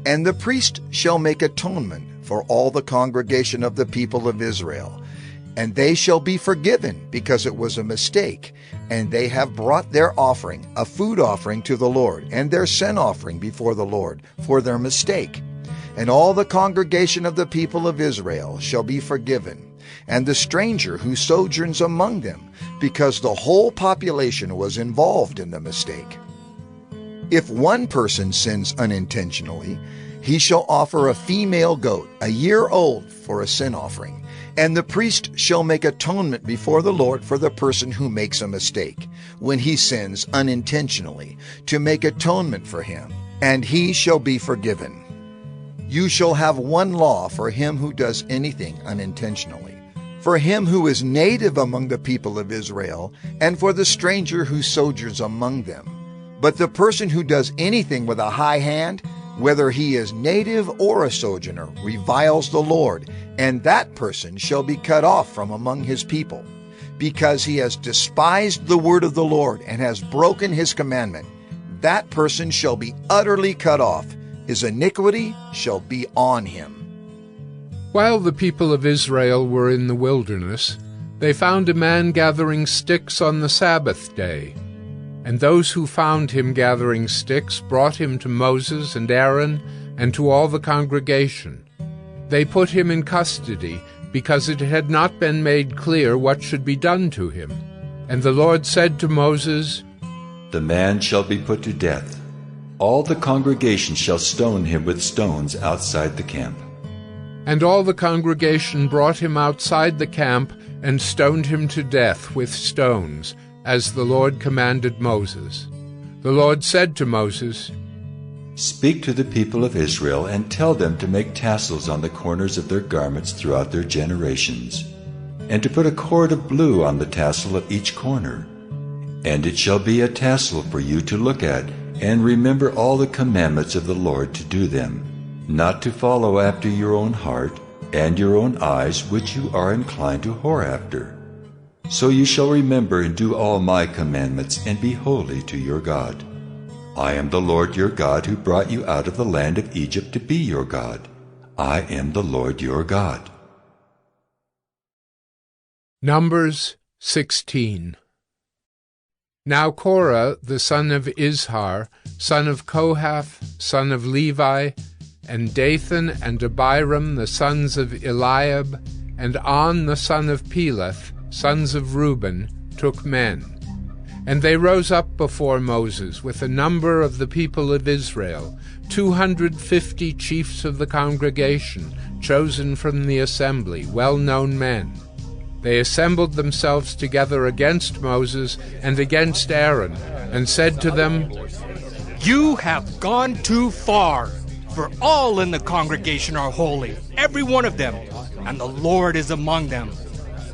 And the priest shall make atonement for all the congregation of the people of Israel, and they shall be forgiven because it was a mistake, and they have brought their offering, a food offering to the Lord, and their sin offering before the Lord for their mistake. And all the congregation of the people of Israel shall be forgiven, and the stranger who sojourns among them, because the whole population was involved in the mistake. If one person sins unintentionally, he shall offer a female goat, a year old, for a sin offering, and the priest shall make atonement before the Lord for the person who makes a mistake, when he sins unintentionally, to make atonement for him, and he shall be forgiven. You shall have one law for him who does anything unintentionally, for him who is native among the people of Israel, and for the stranger who sojourns among them. But the person who does anything with a high hand, whether he is native or a sojourner, reviles the Lord, and that person shall be cut off from among his people, because he has despised the word of the Lord and has broken his commandment. That person shall be utterly cut off. His iniquity shall be on him. While the people of Israel were in the wilderness, they found a man gathering sticks on the Sabbath day. And those who found him gathering sticks brought him to Moses and Aaron and to all the congregation. They put him in custody, because it had not been made clear what should be done to him. And the Lord said to Moses, The man shall be put to death. All the congregation shall stone him with stones outside the camp. And all the congregation brought him outside the camp and stoned him to death with stones, as the Lord commanded Moses. The Lord said to Moses, Speak to the people of Israel and tell them to make tassels on the corners of their garments throughout their generations, and to put a cord of blue on the tassel of each corner. And it shall be a tassel for you to look at, and remember all the commandments of the Lord to do them, not to follow after your own heart and your own eyes, which you are inclined to whore after. So you shall remember and do all my commandments, and be holy to your God. I am the Lord your God, who brought you out of the land of Egypt to be your God. I am the Lord your God. Numbers 16. Now Korah, the son of Izhar, son of Kohath, son of Levi, and Dathan and Abiram, the sons of Eliab, and On, the son of Peleth, sons of Reuben, took men. And they rose up before Moses with a number of the people of Israel, 250 chiefs of the congregation, chosen from the assembly, well-known men. They assembled themselves together against Moses and against Aaron, and said to them, You have gone too far, for all in the congregation are holy, every one of them, and the Lord is among them.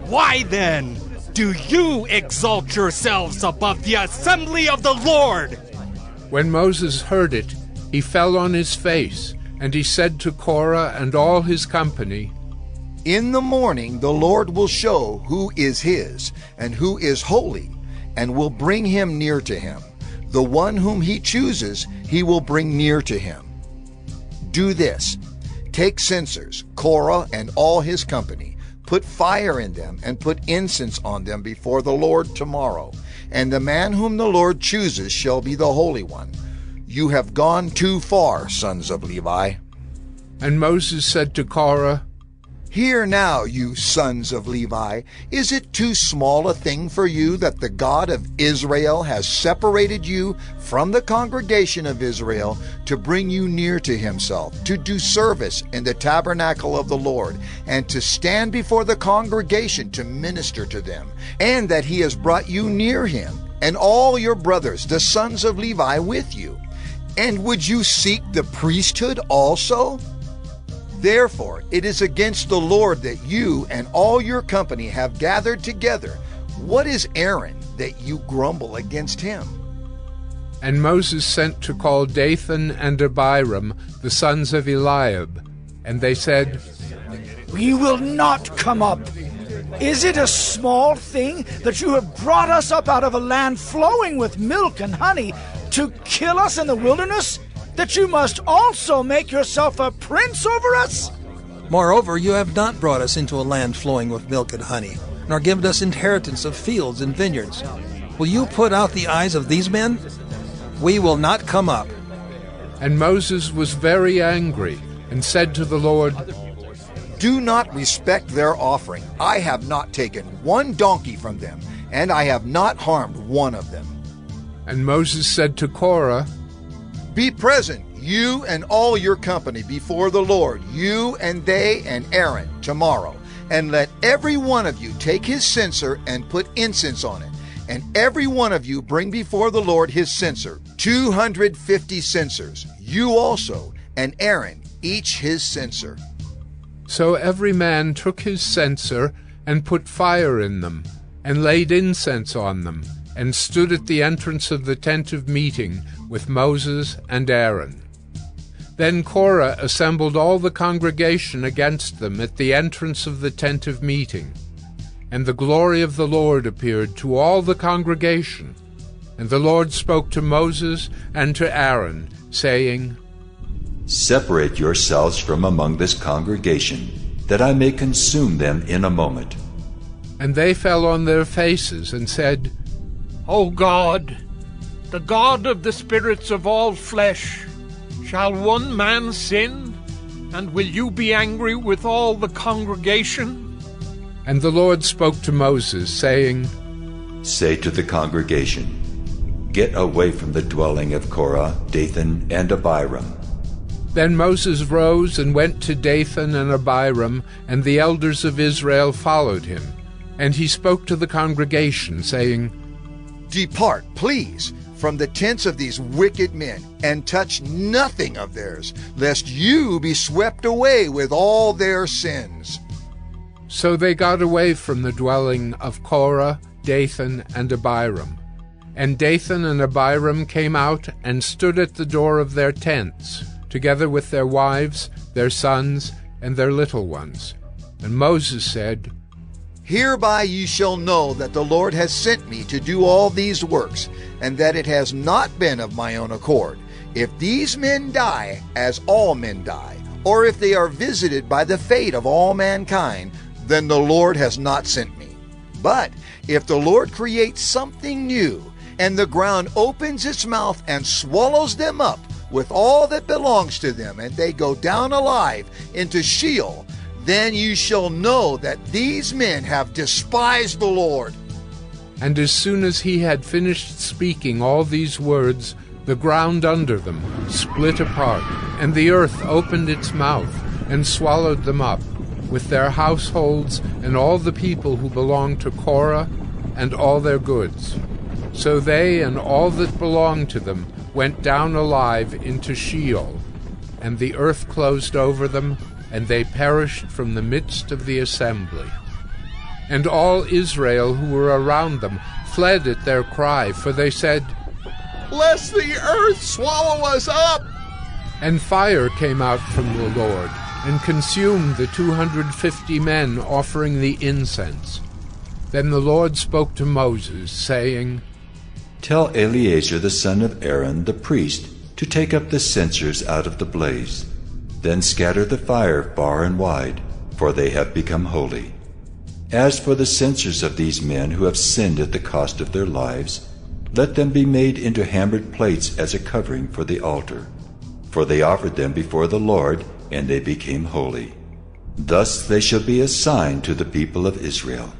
Why then do you exalt yourselves above the assembly of the Lord? When Moses heard it, he fell on his face, and he said to Korah and all his company, In the morning the Lord will show who is his, and who is holy, and will bring him near to him. The one whom he chooses he will bring near to him. Do this: take censers, Korah and all his company, put fire in them, and put incense on them before the Lord tomorrow. And the man whom the Lord chooses shall be the Holy One. You have gone too far, sons of Levi. And Moses said to Korah, Hear now, you sons of Levi, is it too small a thing for you that the God of Israel has separated you from the congregation of Israel to bring you near to himself, to do service in the tabernacle of the Lord, and to stand before the congregation to minister to them, and that he has brought you near him, and all your brothers, the sons of Levi, with you? And would you seek the priesthood also? Therefore, it is against the Lord that you and all your company have gathered together. What is Aaron that you grumble against him? And Moses sent to call Dathan and Abiram, the sons of Eliab. And they said, We will not come up. Is it a small thing that you have brought us up out of a land flowing with milk and honey to kill us in the wilderness, that you must also make yourself a prince over us? Moreover, you have not brought us into a land flowing with milk and honey, nor given us inheritance of fields and vineyards. Will you put out the eyes of these men? We will not come up. And Moses was very angry, and said to the Lord, Do not respect their offering. I have not taken one donkey from them, and I have not harmed one of them. And Moses said to Korah, Be present, you and all your company, before the Lord, you and they and Aaron, tomorrow. And let every one of you take his censer and put incense on it. And every one of you bring before the Lord his censer, 250 censers, you also, and Aaron, each his censer. So every man took his censer and put fire in them, and laid incense on them, and stood at the entrance of the tent of meeting with Moses and Aaron. Then Korah assembled all the congregation against them at the entrance of the tent of meeting. And the glory of the Lord appeared to all the congregation. And the Lord spoke to Moses and to Aaron, saying, Separate yourselves from among this congregation, that I may consume them in a moment. And they fell on their faces and said, O God, the God of the spirits of all flesh, shall one man sin, and will you be angry with all the congregation? And the Lord spoke to Moses, saying, Say to the congregation, Get away from the dwelling of Korah, Dathan, and Abiram. Then Moses rose and went to Dathan and Abiram, and the elders of Israel followed him. And he spoke to the congregation, saying, Depart, please, from the tents of these wicked men, and touch nothing of theirs, lest you be swept away with all their sins. So they got away from the dwelling of Korah, Dathan, and Abiram. And Dathan and Abiram came out and stood at the door of their tents, together with their wives, their sons, and their little ones. And Moses said, Hereby you shall know that the Lord has sent me to do all these works, and that it has not been of my own accord. If these men die, as all men die, or if they are visited by the fate of all mankind, then the Lord has not sent me. But if the Lord creates something new, and the ground opens its mouth and swallows them up with all that belongs to them, and they go down alive into Sheol, then you shall know that these men have despised the Lord. And as soon as he had finished speaking all these words, the ground under them split apart, and the earth opened its mouth and swallowed them up, with their households and all the people who belonged to Korah and all their goods. So they and all that belonged to them went down alive into Sheol, and the earth closed over them, and they perished from the midst of the assembly. And all Israel who were around them fled at their cry, for they said, Lest the earth swallow us up! And fire came out from the Lord, and consumed the 250 men offering the incense. Then the Lord spoke to Moses, saying, Tell Eleazar the son of Aaron the priest to take up the censers out of the blaze. Then scatter the fire far and wide, for they have become holy. As for the censers of these men who have sinned at the cost of their lives, let them be made into hammered plates as a covering for the altar. For they offered them before the Lord, and they became holy. Thus they shall be a sign to the people of Israel.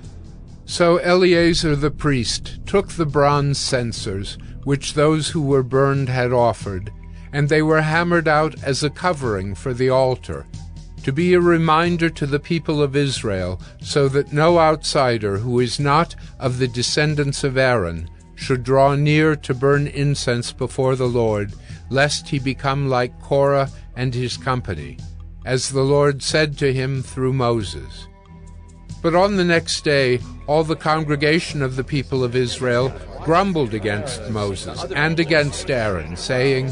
So Eleazar the priest took the bronze censers, which those who were burned had offered, and they were hammered out as a covering for the altar, to be a reminder to the people of Israel, so that no outsider who is not of the descendants of Aaron should draw near to burn incense before the Lord, lest he become like Korah and his company, as the Lord said to him through Moses. But on the next day all the congregation of the people of Israel grumbled against Moses and against Aaron, saying,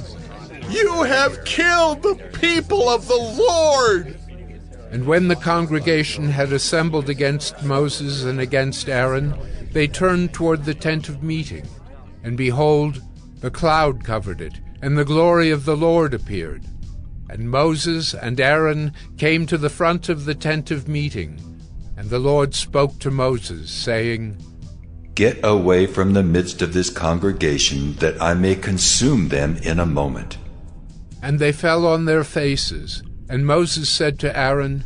You have killed the people of the Lord! And when the congregation had assembled against Moses and against Aaron, they turned toward the tent of meeting. And behold, the cloud covered it, and the glory of the Lord appeared. And Moses and Aaron came to the front of the tent of meeting. And the Lord spoke to Moses, saying, Get away from the midst of this congregation, that I may consume them in a moment. And they fell on their faces. And Moses said to Aaron,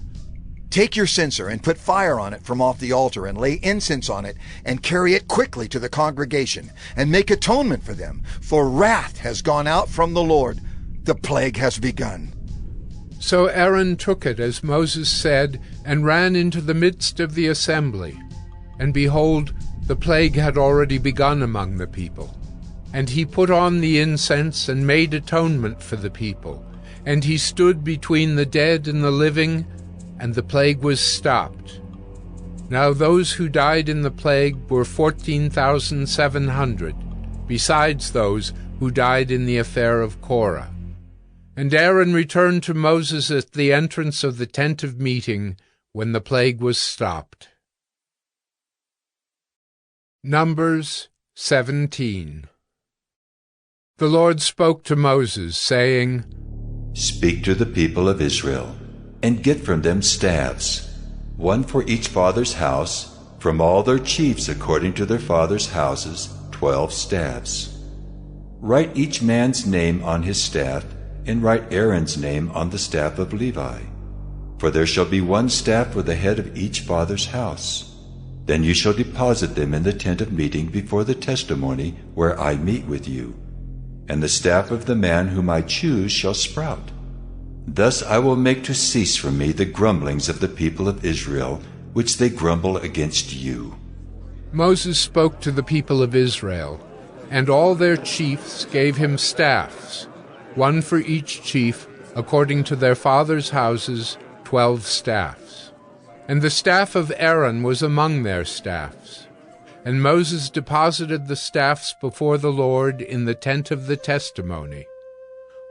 Take your censer and put fire on it from off the altar, and lay incense on it, and carry it quickly to the congregation, and make atonement for them, for wrath has gone out from the Lord. The plague has begun. So Aaron took it as Moses said, and ran into the midst of the assembly. And behold, the plague had already begun among the people. And he put on the incense and made atonement for the people. And he stood between the dead and the living, and the plague was stopped. Now those who died in the plague were 14,700, besides those who died in the affair of Korah. And Aaron returned to Moses at the entrance of the tent of meeting when the plague was stopped. Numbers 17. The Lord spoke to Moses, saying, Speak to the people of Israel, and get from them staffs, one for each father's house, from all their chiefs according to their fathers' houses, 12 staffs. Write each man's name on his staff, and write Aaron's name on the staff of Levi. For there shall be one staff for the head of each father's house. Then you shall deposit them in the tent of meeting before the testimony where I meet with you. And the staff of the man whom I choose shall sprout. Thus I will make to cease from me the grumblings of the people of Israel, which they grumble against you. Moses spoke to the people of Israel, and all their chiefs gave him staffs, one for each chief, according to their fathers' houses, 12 staffs. And the staff of Aaron was among their staffs. And Moses deposited the staffs before the Lord in the tent of the testimony.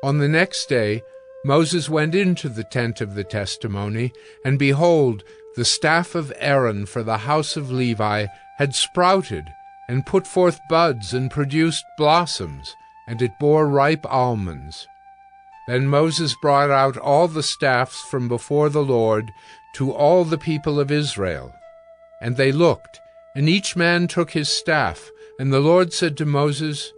On the next day Moses went into the tent of the testimony, and behold, the staff of Aaron for the house of Levi had sprouted, and put forth buds, and produced blossoms, and it bore ripe almonds. Then Moses brought out all the staffs from before the Lord to all the people of Israel. And they looked, and each man took his staff. And the Lord said to Moses,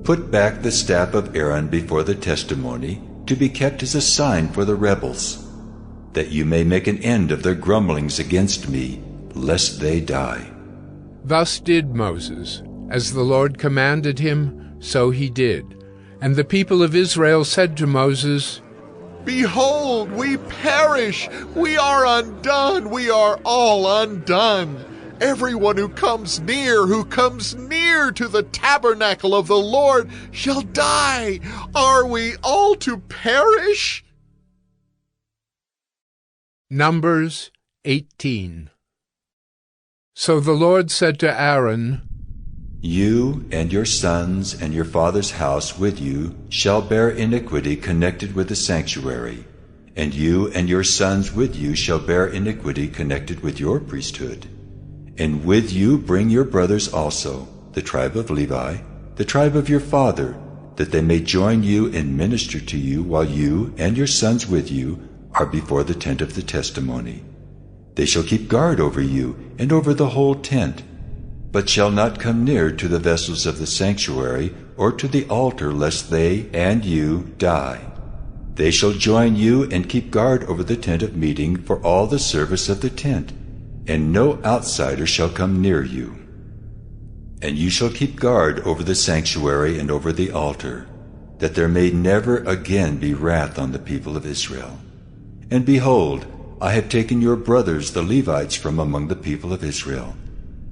Put back the staff of Aaron before the testimony, to be kept as a sign for the rebels, that you may make an end of their grumblings against me, lest they die. Thus did Moses. As the Lord commanded him, so he did. And the people of Israel said to Moses, Behold, we perish! We are undone! We are all undone! Everyone who comes near to the tabernacle of the Lord shall die. Are we all to perish? Numbers 18. So the Lord said to Aaron, You and your sons and your father's house with you shall bear iniquity connected with the sanctuary, and you and your sons with you shall bear iniquity connected with your priesthood. And with you bring your brothers also, the tribe of Levi, the tribe of your father, that they may join you and minister to you while you and your sons with you are before the tent of the testimony. They shall keep guard over you and over the whole tent, but shall not come near to the vessels of the sanctuary or to the altar, lest they and you die. They shall join you and keep guard over the tent of meeting for all the service of the tent, and no outsider shall come near you. And you shall keep guard over the sanctuary and over the altar, that there may never again be wrath on the people of Israel. And behold, I have taken your brothers the Levites from among the people of Israel.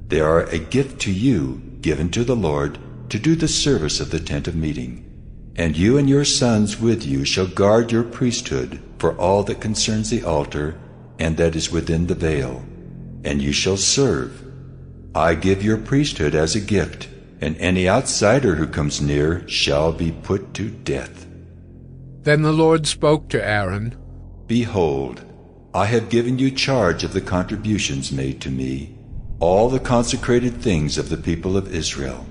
They are a gift to you, given to the Lord, to do the service of the tent of meeting. And you and your sons with you shall guard your priesthood for all that concerns the altar and that is within the veil. And you shall serve. I give your priesthood as a gift, and any outsider who comes near shall be put to death. Then the Lord spoke to Aaron, Behold, I have given you charge of the contributions made to me, all the consecrated things of the people of Israel.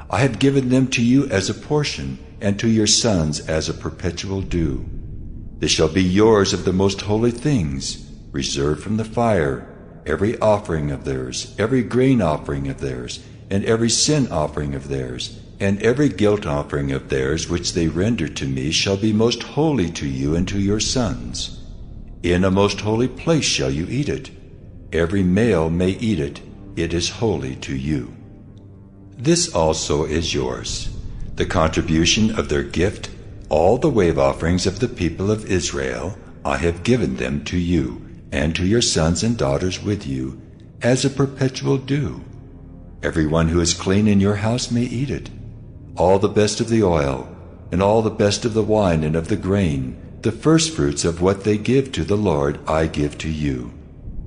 I have given them to you as a portion, and to your sons as a perpetual due. They shall be yours of the most holy things, reserved from the fire, every offering of theirs, every grain offering of theirs, and every sin offering of theirs, and every guilt offering of theirs which they render to me shall be most holy to you and to your sons. In a most holy place shall you eat it. Every male may eat it. It is holy to you. This also is yours, the contribution of their gift, all the wave offerings of the people of Israel. I have given them to you, and to your sons and daughters with you, as a perpetual due. Everyone who is clean in your house may eat it. All the best of the oil, and all the best of the wine and of the grain, the firstfruits of what they give to the Lord, I give to you.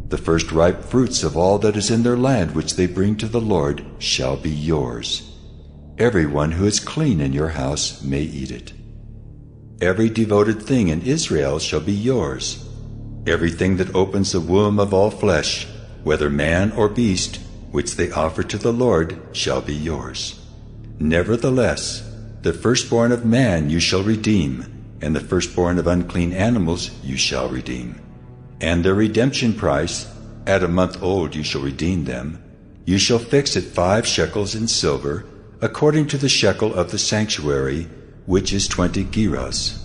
The first ripe fruits of all that is in their land which they bring to the Lord shall be yours. Everyone who is clean in your house may eat it. Every devoted thing in Israel shall be yours. Everything that opens the womb of all flesh, whether man or beast, which they offer to the Lord, shall be yours. Nevertheless, the firstborn of man you shall redeem, and the firstborn of unclean animals you shall redeem. And their redemption price, at a month old you shall redeem them. You shall fix it 5 shekels in silver, according to the shekel of the sanctuary, which is 20 gerahs.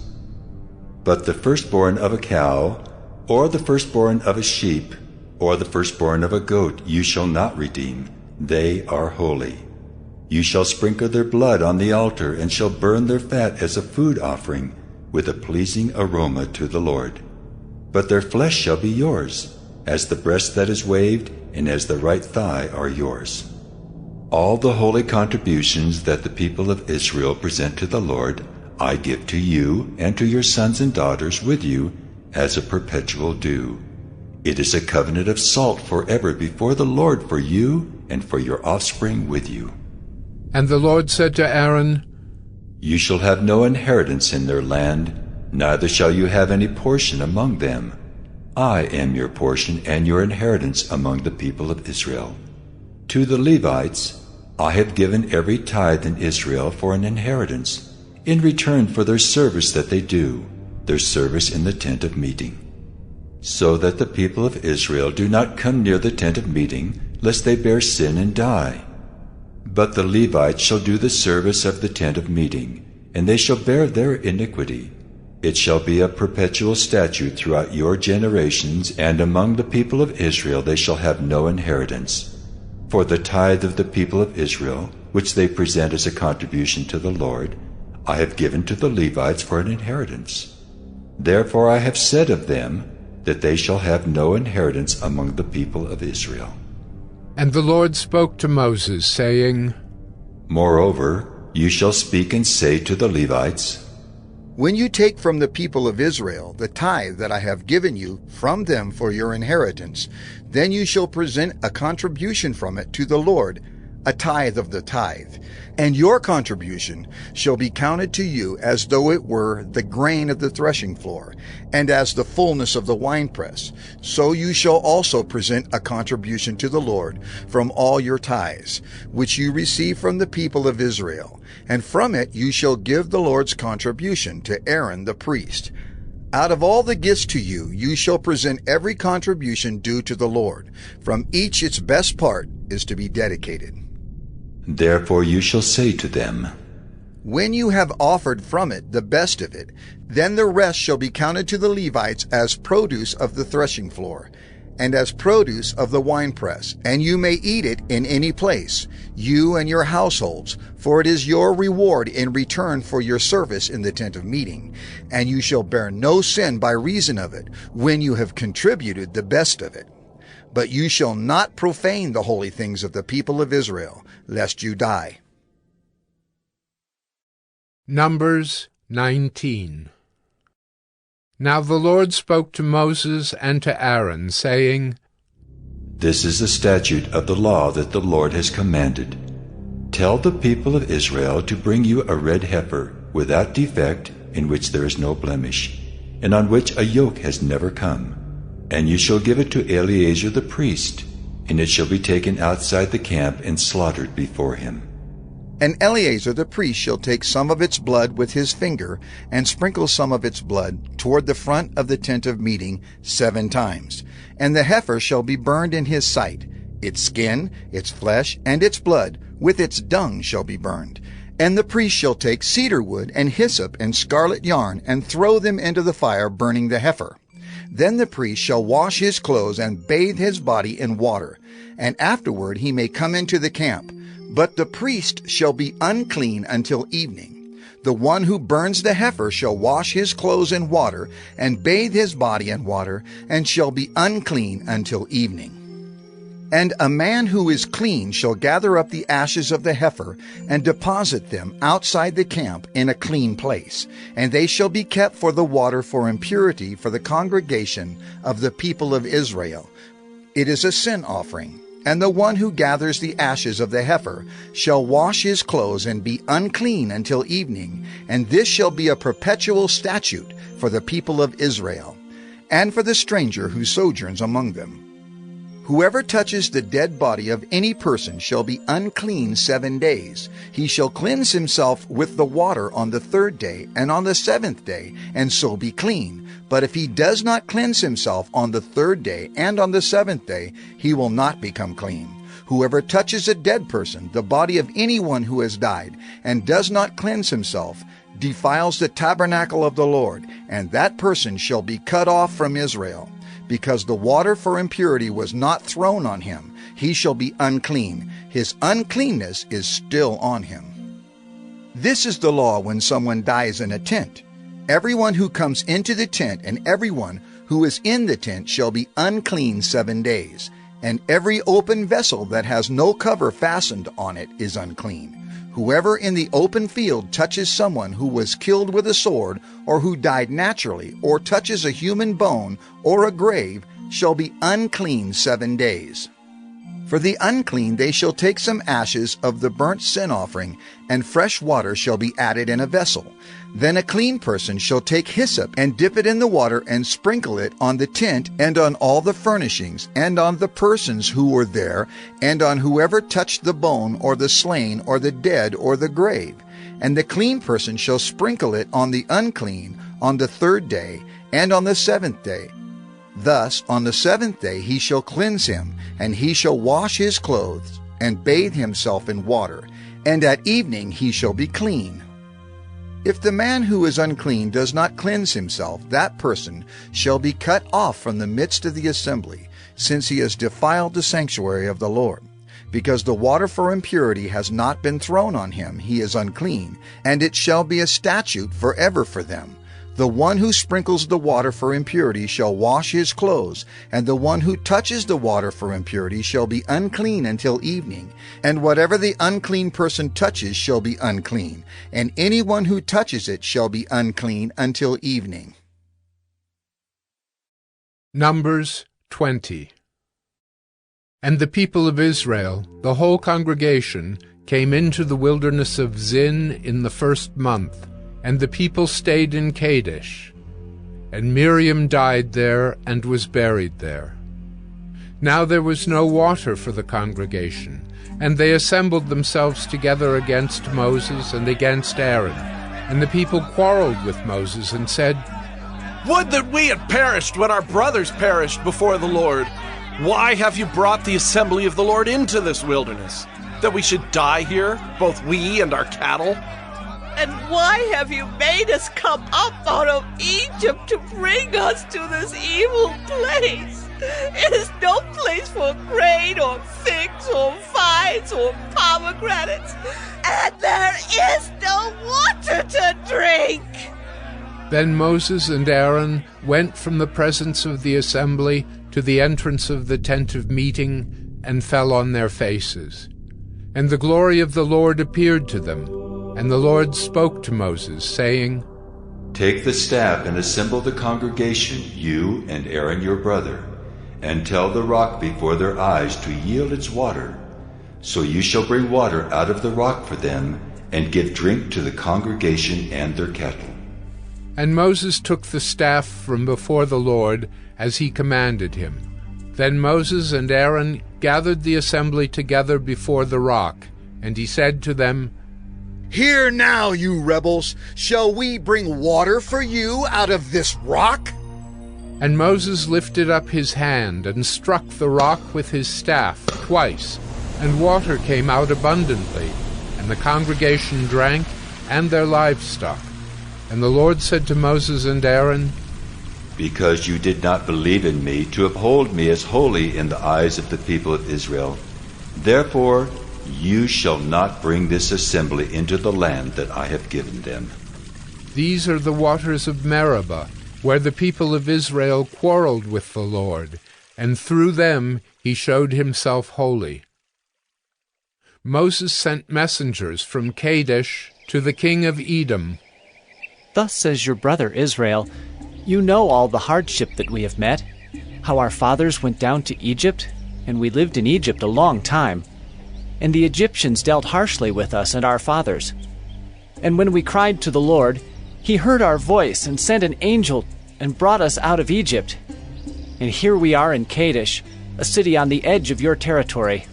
But the firstborn of a cow, or the firstborn of a sheep, or the firstborn of a goat you shall not redeem. They are holy. You shall sprinkle their blood on the altar, and shall burn their fat as a food offering, with a pleasing aroma to the Lord. But their flesh shall be yours, as the breast that is waved, and as the right thigh are yours. All the holy contributions that the people of Israel present to the Lord, I give to you and to your sons and daughters with you as a perpetual due. It is a covenant of salt forever before the Lord for you and for your offspring with you. And the Lord said to Aaron, You shall have no inheritance in their land, neither shall you have any portion among them. I am your portion and your inheritance among the people of Israel. To the Levites I have given every tithe in Israel for an inheritance, in return for their service that they do, their service in the tent of meeting. So that the people of Israel do not come near the tent of meeting, lest they bear sin and die. But the Levites shall do the service of the tent of meeting, and they shall bear their iniquity. It shall be a perpetual statute throughout your generations, and among the people of Israel they shall have no inheritance. For the tithe of the people of Israel, which they present as a contribution to the Lord, I have given to the Levites for an inheritance. Therefore I have said of them, that they shall have no inheritance among the people of Israel. And the Lord spoke to Moses, saying, Moreover, you shall speak and say to the Levites, When you take from the people of Israel the tithe that I have given you from them for your inheritance, then you shall present a contribution from it to the Lord, a tithe of the tithe. And your contribution shall be counted to you as though it were the grain of the threshing floor, and as the fullness of the winepress. So you shall also present a contribution to the Lord from all your tithes, which you receive from the people of Israel. And from it you shall give the Lord's contribution to Aaron the priest. Out of all the gifts to you, you shall present every contribution due to the Lord. From each its best part is to be dedicated. Therefore you shall say to them, When you have offered from it the best of it, then the rest shall be counted to the Levites as produce of the threshing floor, and as produce of the winepress, and you may eat it in any place, you and your households, for it is your reward in return for your service in the tent of meeting. And you shall bear no sin by reason of it, when you have contributed the best of it. But you shall not profane the holy things of the people of Israel, lest you die. Numbers 19. Now the Lord spoke to Moses and to Aaron, saying, This is the statute of the law that the Lord has commanded. Tell the people of Israel to bring you a red heifer, without defect, in which there is no blemish, and on which a yoke has never come. And you shall give it to Eleazar the priest, and it shall be taken outside the camp and slaughtered before him. And Eleazar the priest shall take some of its blood with his finger, and sprinkle some of its blood toward the front of the tent of meeting 7 times. And the heifer shall be burned in his sight. Its skin, its flesh, and its blood, with its dung shall be burned. And the priest shall take cedar wood and hyssop and scarlet yarn, and throw them into the fire, burning the heifer. Then the priest shall wash his clothes and bathe his body in water, and afterward he may come into the camp. But the priest shall be unclean until evening. The one who burns the heifer shall wash his clothes in water, and bathe his body in water, and shall be unclean until evening. And a man who is clean shall gather up the ashes of the heifer, and deposit them outside the camp in a clean place, and they shall be kept for the water for impurity for the congregation of the people of Israel. It is a sin offering. And the one who gathers the ashes of the heifer shall wash his clothes and be unclean until evening, and this shall be a perpetual statute for the people of Israel, and for the stranger who sojourns among them. Whoever touches the dead body of any person shall be unclean 7 days. He shall cleanse himself with the water on the 3rd day and on the 7th day, and so be clean. But if he does not cleanse himself on the 3rd day and on the 7th day, he will not become clean. Whoever touches a dead person, the body of anyone who has died, and does not cleanse himself, defiles the tabernacle of the Lord, and that person shall be cut off from Israel. because the water for impurity was not thrown on him, he shall be unclean. His uncleanness is still on him. This is the law when someone dies in a tent. Everyone who comes into the tent and everyone who is in the tent shall be unclean 7 days, and every open vessel that has no cover fastened on it is unclean. Whoever in the open field touches someone who was killed with a sword, or who died naturally, or touches a human bone or a grave, shall be unclean 7 days. For the unclean they shall take some ashes of the burnt sin offering, and fresh water shall be added in a vessel. Then a clean person shall take hyssop and dip it in the water and sprinkle it on the tent and on all the furnishings and on the persons who were there and on whoever touched the bone or the slain or the dead or the grave. And the clean person shall sprinkle it on the unclean on the 3rd day and on the 7th day. Thus on the 7th day he shall cleanse him, and he shall wash his clothes and bathe himself in water, and at evening he shall be clean. If the man who is unclean does not cleanse himself, that person shall be cut off from the midst of the assembly, since he has defiled the sanctuary of the Lord. Because the water for impurity has not been thrown on him, he is unclean, and it shall be a statute forever for them. The one who sprinkles the water for impurity shall wash his clothes, and the one who touches the water for impurity shall be unclean until evening. And whatever the unclean person touches shall be unclean, and anyone who touches it shall be unclean until evening. Numbers 20. And the people of Israel, the whole congregation, came into the wilderness of Zin in the 1st month, and the people stayed in Kadesh. And Miriam died there and was buried there. Now there was no water for the congregation, and they assembled themselves together against Moses and against Aaron. And the people quarreled with Moses and said, "Would that we had perished when our brothers perished before the Lord! Why have you brought the assembly of the Lord into this wilderness? That we should die here, both we and our cattle?" And why have you made us come up out of Egypt to bring us to this evil place? It is no place for grain or figs or vines or pomegranates, and there is no water to drink. Then Moses and Aaron went from the presence of the assembly to the entrance of the tent of meeting and fell on their faces. And the glory of the Lord appeared to them. And the Lord spoke to Moses, saying, "Take the staff and assemble the congregation, you and Aaron your brother, and tell the rock before their eyes to yield its water. So you shall bring water out of the rock for them, and give drink to the congregation and their cattle." And Moses took the staff from before the Lord, as he commanded him. Then Moses and Aaron gathered the assembly together before the rock, and he said to them, "Hear now, you rebels, shall we bring water for you out of this rock?" And Moses lifted up his hand and struck the rock with his staff twice, and water came out abundantly, and the congregation drank, and their livestock. And the Lord said to Moses and Aaron, "Because you did not believe in me to uphold me as holy in the eyes of the people of Israel, therefore you shall not bring this assembly into the land that I have given them." These are the waters of Meribah, where the people of Israel quarreled with the Lord, and through them he showed himself holy. Moses sent messengers from Kadesh to the king of Edom. "Thus says your brother Israel, you know all the hardship that we have met, how our fathers went down to Egypt, and we lived in Egypt a long time. And the Egyptians dealt harshly with us and our fathers. And when we cried to the Lord, he heard our voice and sent an angel and brought us out of Egypt. And here we are in Kadesh, a city on the edge of your territory.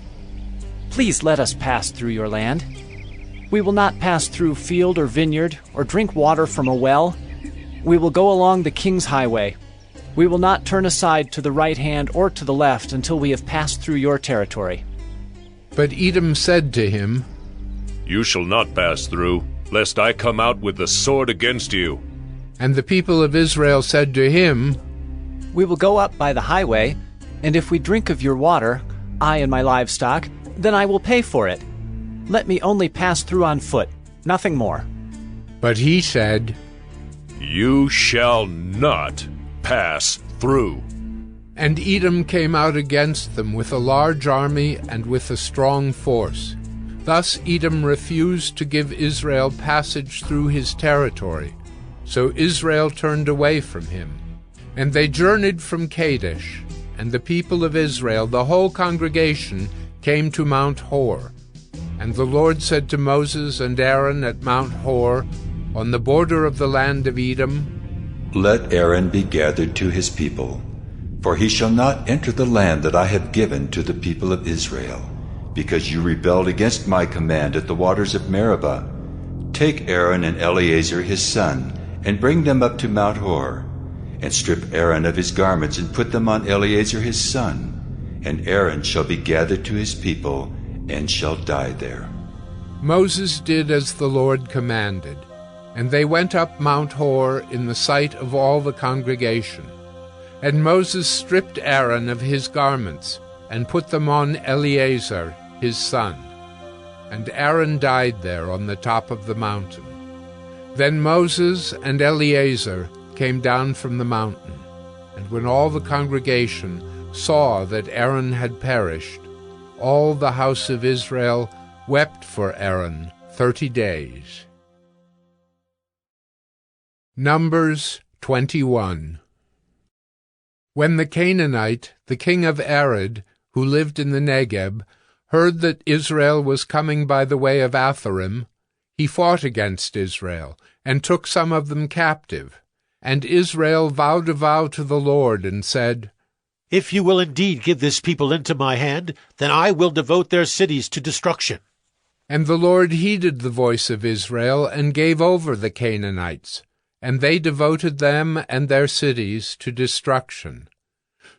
Please let us pass through your land. We will not pass through field or vineyard or drink water from a well. We will go along the king's highway. We will not turn aside to the right hand or to the left until we have passed through your territory." But Edom said to him, "You shall not pass through, lest I come out with the sword against you." And the people of Israel said to him, We will go up by the highway, and if we drink of your water, I and my livestock, then I will pay for it. Let me only pass through on foot, nothing more." But he said, "You shall not pass through." And Edom came out against them with a large army and with a strong force. Thus Edom refused to give Israel passage through his territory. So Israel turned away from him. And they journeyed from Kadesh, and the people of Israel, the whole congregation, came to Mount Hor. And the Lord said to Moses and Aaron at Mount Hor, on the border of the land of Edom, "Let Aaron be gathered to his people, for he shall not enter the land that I have given to the people of Israel, because you rebelled against my command at the waters of Meribah. Take Aaron and Eleazar his son, and bring them up to Mount Hor, and strip Aaron of his garments, and put them on Eleazar his son, and Aaron shall be gathered to his people, and shall die there." Moses did as the Lord commanded, and they went up Mount Hor in the sight of all the congregation. And Moses stripped Aaron of his garments, and put them on Eleazar his son. And Aaron died there on the top of the mountain. Then Moses and Eleazar came down from the mountain, and when all the congregation saw that Aaron had perished, all the house of Israel wept for Aaron 30 days. Numbers 21. When the Canaanite, the king of Arad, who lived in the Negeb, heard that Israel was coming by the way of Atharim, he fought against Israel, and took some of them captive. And Israel vowed a vow to the Lord, and said, "If you will indeed give this people into my hand, then I will devote their cities to destruction." And the Lord heeded the voice of Israel, and gave over the Canaanites, and they devoted them and their cities to destruction.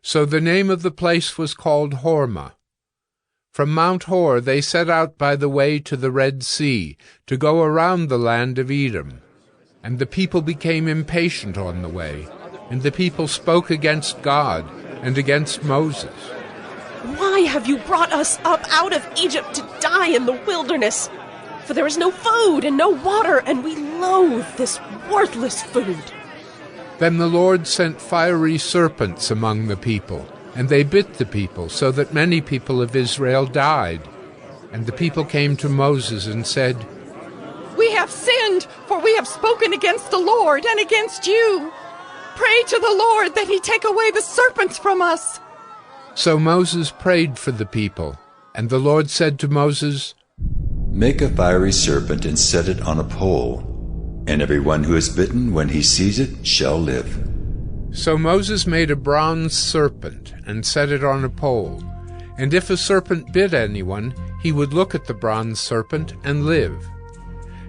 So the name of the place was called Hormah. From Mount Hor they set out by the way to the Red Sea, to go around the land of Edom. And the people became impatient on the way, and the people spoke against God and against Moses. "Why have you brought us up out of Egypt to die in the wilderness? For there is no food and no water, and we loathe this worthless food." Then the Lord sent fiery serpents among the people, and they bit the people, so that many people of Israel died. And the people came to Moses and said, "We have sinned, for we have spoken against the Lord and against you. Pray to the Lord that he take away the serpents from us." So Moses prayed for the people, and the Lord said to Moses, "Make a fiery serpent and set it on a pole, and everyone who is bitten when he sees it shall live." So Moses made a bronze serpent and set it on a pole, and if a serpent bit anyone, he would look at the bronze serpent and live.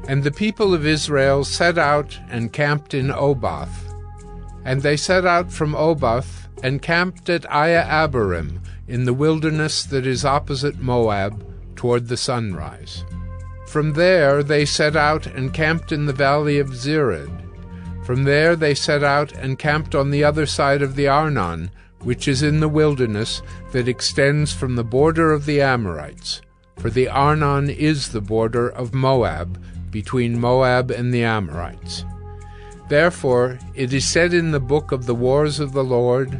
And the people of Israel set out and camped in Oboth. And they set out from Oboth and camped at Abarim in the wilderness that is opposite Moab toward the sunrise. From there they set out and camped in the valley of Zered. From there they set out and camped on the other side of the Arnon, which is in the wilderness that extends from the border of the Amorites. For the Arnon is the border of Moab, between Moab and the Amorites. Therefore it is said in the book of the wars of the Lord,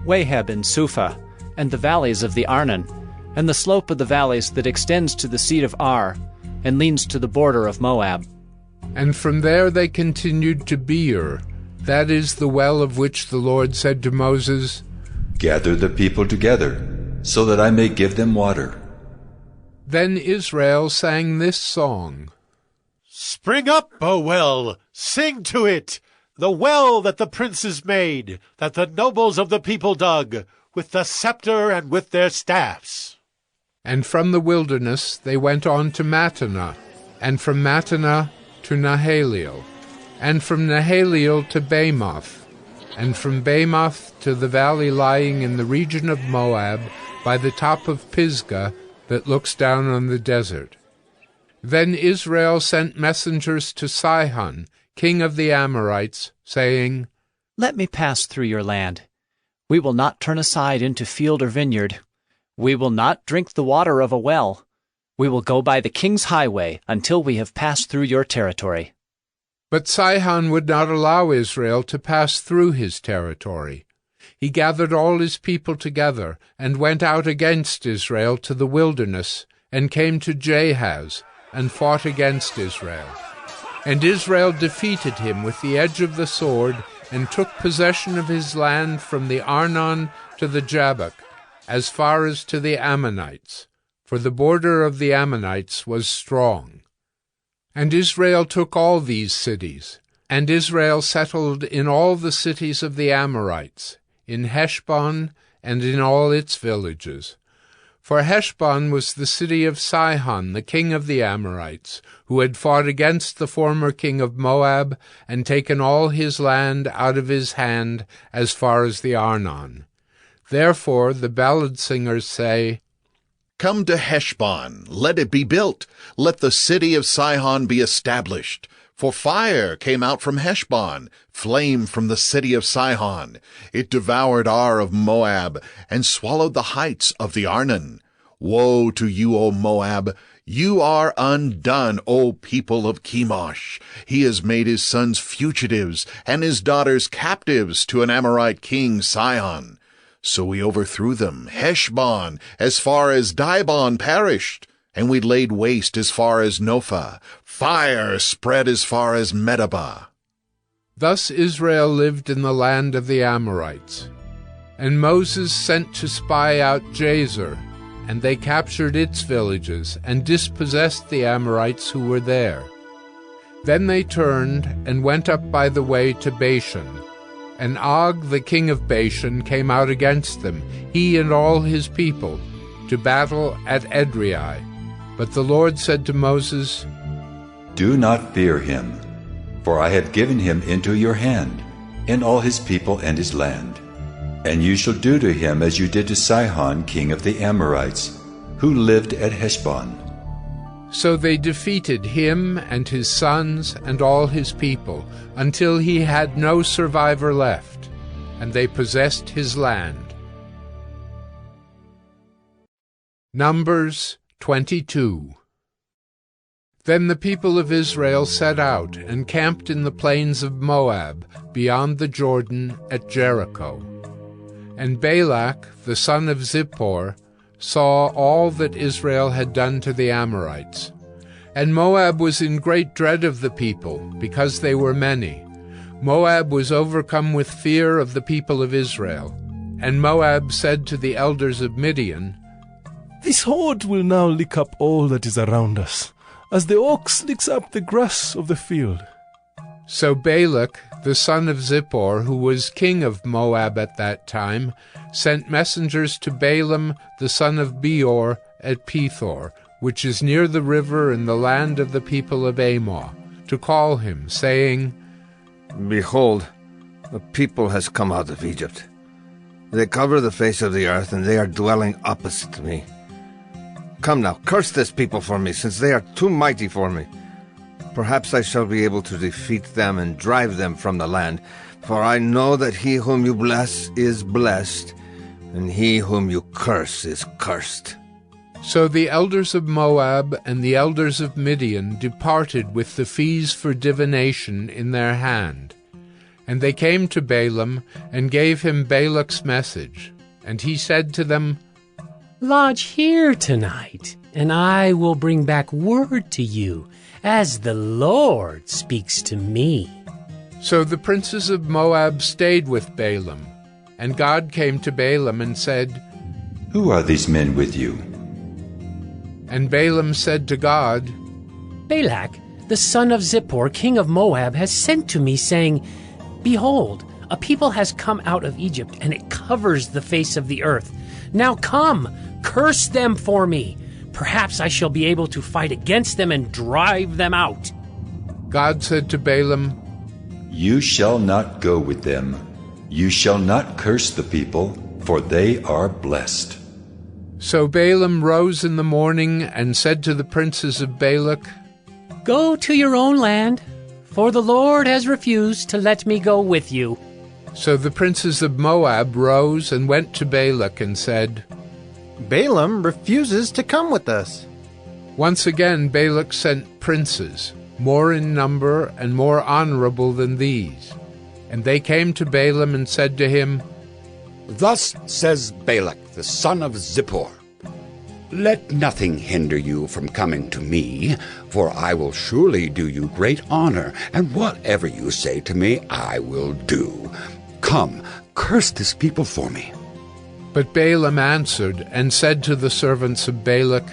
Waheb and Suphah, and the valleys of the Arnon, and the slope of the valleys that extends to the seat of Ar, and leans to the border of Moab. And from there they continued to Beer, that is the well of which the Lord said to Moses, "Gather the people together, so that I may give them water." Then Israel sang this song, "Spring up, O well, sing to it, the well that the princes made, that the nobles of the people dug, with the scepter and with their staffs." And from the wilderness they went on to Mattanah, and from Mattanah to Nahaliel, and from Nahaliel to Bamoth, and from Bamoth to the valley lying in the region of Moab, by the top of Pisgah that looks down on the desert. Then Israel sent messengers to Sihon, king of the Amorites, saying, "Let me pass through your land. We will not turn aside into field or vineyard. We will not drink the water of a well. We will go by the king's highway until we have passed through your territory." But Sihon would not allow Israel to pass through his territory. He gathered all his people together and went out against Israel to the wilderness and came to Jahaz and fought against Israel. And Israel defeated him with the edge of the sword and took possession of his land from the Arnon to the Jabbok, as far as to the Ammonites, for the border of the Ammonites was strong. And Israel took all these cities, and Israel settled in all the cities of the Amorites, in Heshbon and in all its villages. For Heshbon was the city of Sihon, the king of the Amorites, who had fought against the former king of Moab and taken all his land out of his hand as far as the Arnon. Therefore the ballad singers say, "Come to Heshbon, let it be built, let the city of Sihon be established. For fire came out from Heshbon, flame from the city of Sihon. It devoured Ar of Moab, and swallowed the heights of the Arnon. Woe to you, O Moab! You are undone, O people of Chemosh. He has made his sons fugitives, and his daughters captives to an Amorite king, Sihon. So we overthrew them. Heshbon, as far as Dibon, perished, and we laid waste as far as Nophah. Fire spread as far as Medeba." Thus Israel lived in the land of the Amorites. And Moses sent to spy out Jazer, and they captured its villages and dispossessed the Amorites who were there. Then they turned and went up by the way to Bashan. And Og the king of Bashan came out against them, he and all his people, to battle at Edrei. But the Lord said to Moses, "Do not fear him, for I have given him into your hand, and all his people and his land. And you shall do to him as you did to Sihon king of the Amorites, who lived at Heshbon." So they defeated him and his sons and all his people, until he had no survivor left, and they possessed his land. Numbers 22. Then the people of Israel set out and camped in the plains of Moab, beyond the Jordan at Jericho. And Balak, the son of Zippor, saw all that Israel had done to the Amorites. And Moab was in great dread of the people, because they were many. Moab was overcome with fear of the people of Israel. And Moab said to the elders of Midian, "This horde will now lick up all that is around us, as the ox licks up the grass of the field." So Balak, the son of Zippor, who was king of Moab at that time, sent messengers to Balaam, the son of Beor, at Pethor, which is near the river in the land of the people of Ammon, to call him, saying, "Behold, a people has come out of Egypt. They cover the face of the earth, and they are dwelling opposite to me. Come now, curse this people for me, since they are too mighty for me. Perhaps I shall be able to defeat them and drive them from the land, for I know that he whom you bless is blessed, and he whom you curse is cursed." So the elders of Moab and the elders of Midian departed with the fees for divination in their hand. And they came to Balaam and gave him Balak's message. And he said to them, "Lodge here tonight, and I will bring back word to you, as the Lord speaks to me." So the princes of Moab stayed with Balaam. And God came to Balaam and said, "Who are these men with you?" And Balaam said to God, "Balak, the son of Zippor, king of Moab, has sent to me, saying, Behold, a people has come out of Egypt, and it covers the face of the earth. Now come, curse them for me. Perhaps I shall be able to fight against them and drive them out." God said to Balaam, "You shall not go with them. You shall not curse the people, for they are blessed." So Balaam rose in the morning and said to the princes of Balak, "Go to your own land, for the Lord has refused to let me go with you." So the princes of Moab rose and went to Balak and said, Balaam refuses to come with us. Once again Balak sent princes, more in number and more honorable than these. And they came to Balaam and said to him, Thus says Balak, the son of Zippor, Let nothing hinder you from coming to me, for I will surely do you great honor, and whatever you say to me I will do. Come, curse this people for me. But Balaam answered and said to the servants of Balak,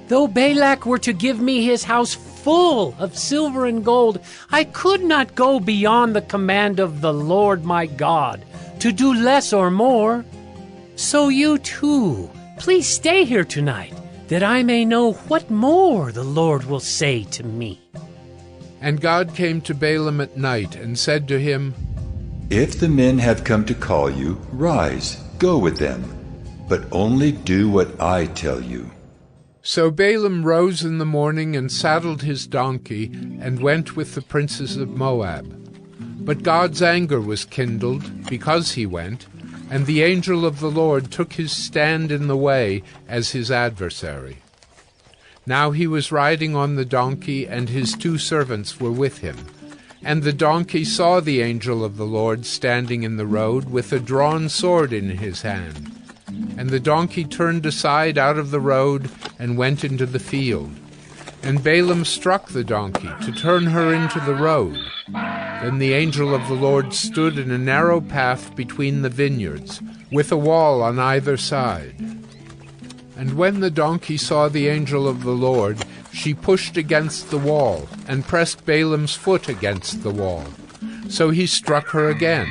Though Balak were to give me his house full of silver and gold, I could not go beyond the command of the Lord my God, to do less or more. So you too, please stay here tonight, that I may know what more the Lord will say to me. And God came to Balaam at night and said to him, If the men have come to call you, rise, go with them, but only do what I tell you. So Balaam rose in the morning and saddled his donkey and went with the princes of Moab. But God's anger was kindled because he went, and the angel of the Lord took his stand in the way as his adversary. Now he was riding on the donkey, and his 2 servants were with him. And the donkey saw the angel of the Lord standing in the road with a drawn sword in his hand. And the donkey turned aside out of the road and went into the field. And Balaam struck the donkey to turn her into the road. Then the angel of the Lord stood in a narrow path between the vineyards, with a wall on either side. And when the donkey saw the angel of the Lord, she pushed against the wall, and pressed Balaam's foot against the wall. So he struck her again.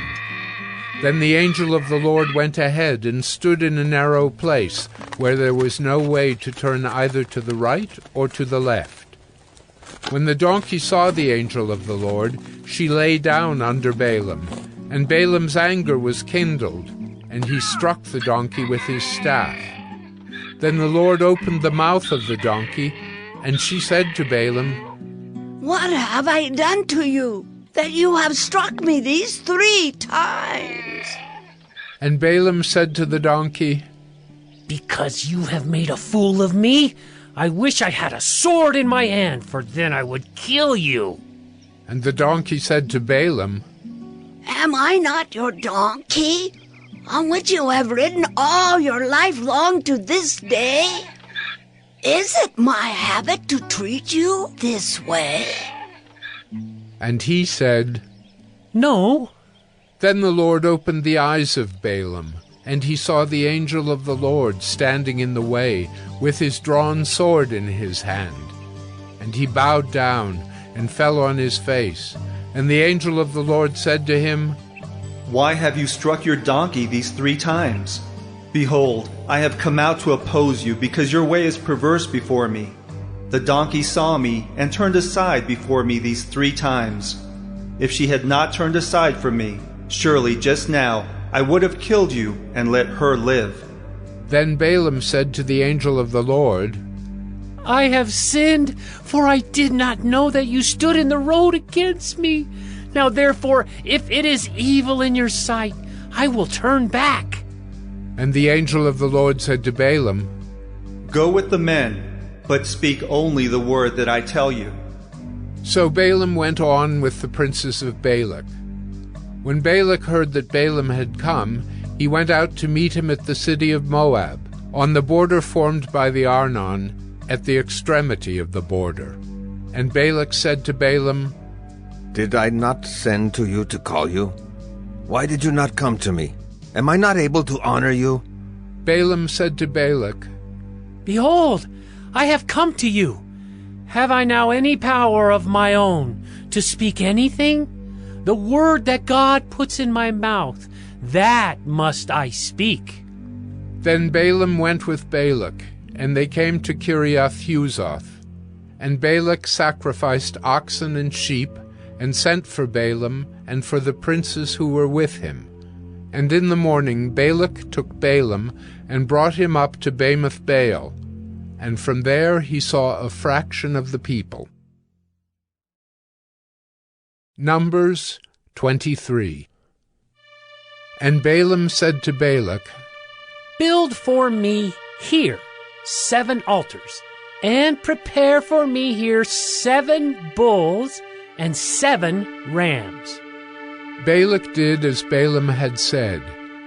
Then the angel of the Lord went ahead and stood in a narrow place, where there was no way to turn either to the right or to the left. When the donkey saw the angel of the Lord, she lay down under Balaam, and Balaam's anger was kindled, and he struck the donkey with his staff. Then the Lord opened the mouth of the donkey, and she said to Balaam, What have I done to you, that you have struck me these 3 times? And Balaam said to the donkey, Because you have made a fool of me, I wish I had a sword in my hand, for then I would kill you. And the donkey said to Balaam, Am I not your donkey, on which you have ridden all your life long to this day? Is it my habit to treat you this way? And he said, No. Then the Lord opened the eyes of Balaam, and he saw the angel of the Lord standing in the way, with his drawn sword in his hand. And he bowed down and fell on his face. And the angel of the Lord said to him, Why have you struck your donkey these 3 times? Behold, I have come out to oppose you, because your way is perverse before me. The donkey saw me and turned aside before me these 3 times. If she had not turned aside from me, surely just now I would have killed you and let her live. Then Balaam said to the angel of the Lord, I have sinned, for I did not know that you stood in the road against me. Now therefore, if it is evil in your sight, I will turn back. And the angel of the Lord said to Balaam, Go with the men, but speak only the word that I tell you. So Balaam went on with the princes of Balak. When Balak heard that Balaam had come, he went out to meet him at the city of Moab, on the border formed by the Arnon, at the extremity of the border. And Balak said to Balaam, Did I not send to you to call you? Why did you not come to me? Am I not able to honor you? Balaam said to Balak, Behold, I have come to you. Have I now any power of my own to speak anything? The word that God puts in my mouth, that must I speak. Then Balaam went with Balak, and they came to Kiriath-Huzoth. And Balak sacrificed oxen and sheep, and sent for Balaam and for the princes who were with him. And in the morning Balak took Balaam, and brought him up to Bamoth Baal, and from there he saw a fraction of the people. Numbers 23. And Balaam said to Balak, Build for me here 7 altars, and prepare for me here 7 bulls and 7 rams. Balak did as Balaam had said,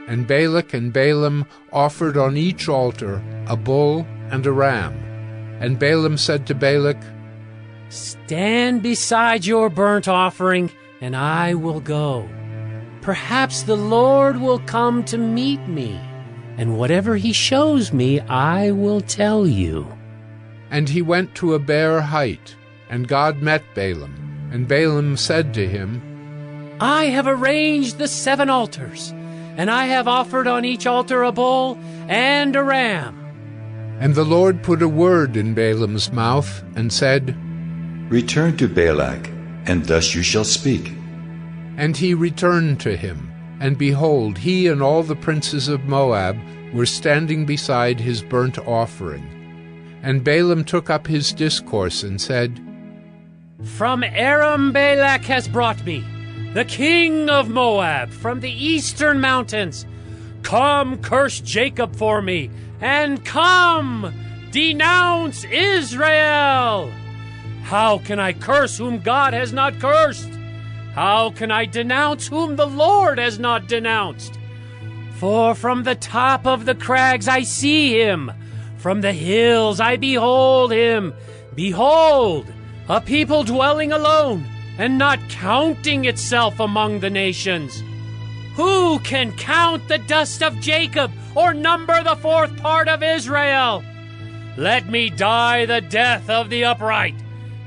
and Balak and Balaam offered on each altar a bull and a ram. And Balaam said to Balak, Stand beside your burnt offering, and I will go. Perhaps the Lord will come to meet me, and whatever he shows me, I will tell you. And he went to a bare height, and God met Balaam. And Balaam said to him, I have arranged the 7 altars, and I have offered on each altar a bull and a ram. And the Lord put a word in Balaam's mouth, and said, Return to Balak, and thus you shall speak. And he returned to him, and behold, he and all the princes of Moab were standing beside his burnt offering. And Balaam took up his discourse and said, From Aram Balak has brought me, the king of Moab, from the eastern mountains. Come, curse Jacob for me, and come, denounce Israel. How can I curse whom God has not cursed? How can I denounce whom the Lord has not denounced? For from the top of the crags I see him, from the hills I behold him. Behold, a people dwelling alone, and not counting itself among the nations. Who can count the dust of Jacob, or number the 4th part of Israel? Let me die the death of the upright,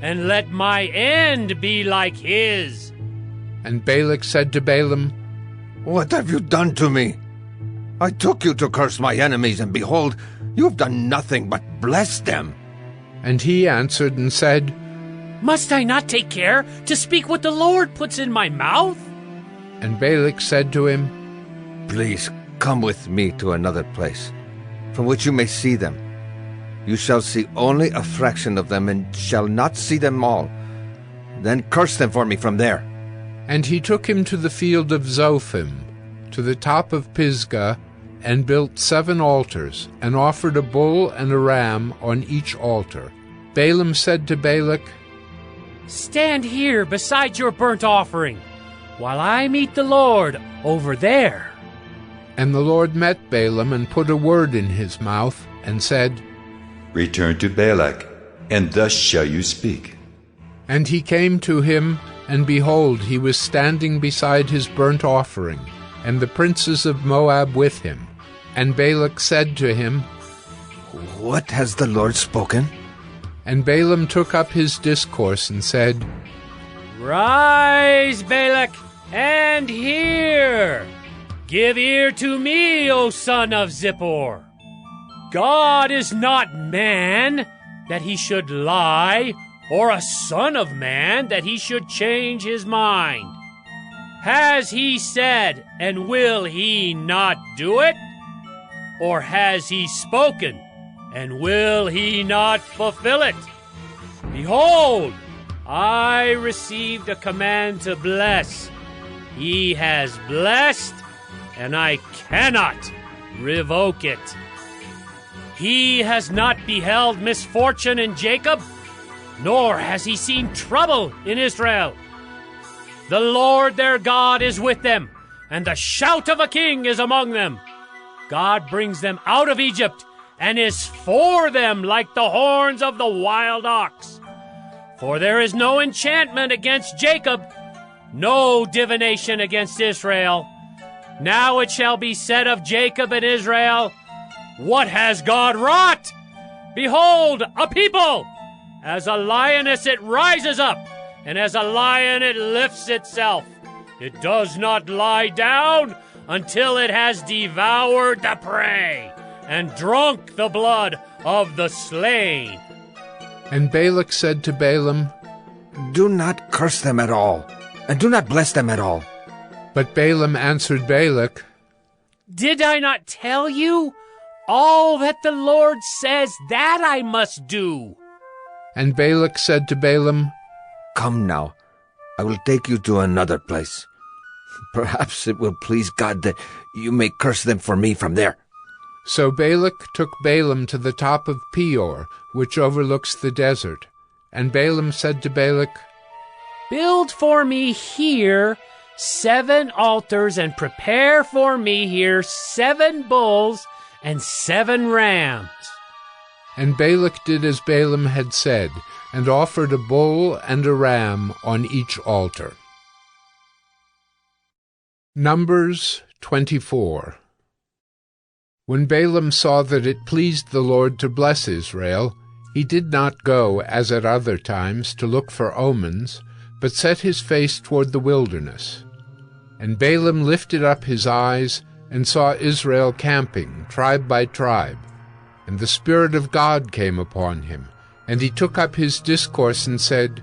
and let my end be like his. And Balak said to Balaam, What have you done to me? I took you to curse my enemies, and behold, you have done nothing but bless them. And he answered and said, Must I not take care to speak what the Lord puts in my mouth? And Balak said to him, Please come with me to another place, from which you may see them. You shall see only a fraction of them, and shall not see them all. Then curse them for me from there. And he took him to the field of Zophim, to the top of Pisgah, and built 7 altars, and offered a bull and a ram on each altar. Balaam said to Balak, Stand here beside your burnt offering, while I meet the Lord over there. And the Lord met Balaam and put a word in his mouth, and said, Return to Balak, and thus shall you speak. And he came to him, and behold, he was standing beside his burnt offering, and the princes of Moab with him. And Balak said to him, What has the Lord spoken? And Balaam took up his discourse and said, Rise, Balak, and hear. Give ear to me, O son of Zippor. God is not man, that he should lie, or a son of man, that he should change his mind. Has he said, and will he not do it? Or has he spoken, and will he not fulfill it? Behold, I received a command to bless. He has blessed, and I cannot revoke it. He has not beheld misfortune in Jacob, nor has he seen trouble in Israel. The Lord their God is with them, and the shout of a king is among them. God brings them out of Egypt, and is for them like the horns of the wild ox. For there is no enchantment against Jacob, no divination against Israel. Now it shall be said of Jacob and Israel, What has God wrought? Behold, a people! As a lioness it rises up, and as a lion it lifts itself. It does not lie down until it has devoured the prey and drunk the blood of the slain. And Balak said to Balaam, Do not curse them at all, and do not bless them at all. But Balaam answered Balak, Did I not tell you? All that the Lord says, that I must do. And Balak said to Balaam, Come now, I will take you to another place. Perhaps it will please God that you may curse them for me from there. So Balak took Balaam to the top of Peor, which overlooks the desert. And Balaam said to Balak, Build for me here 7 altars, and prepare for me here 7 bulls and 7 rams. And Balak did as Balaam had said, and offered a bull and a ram on each altar. Numbers 24. When Balaam saw that it pleased the Lord to bless Israel, he did not go, as at other times, to look for omens, but set his face toward the wilderness. And Balaam lifted up his eyes, and saw Israel camping, tribe by tribe. And the Spirit of God came upon him, and he took up his discourse and said,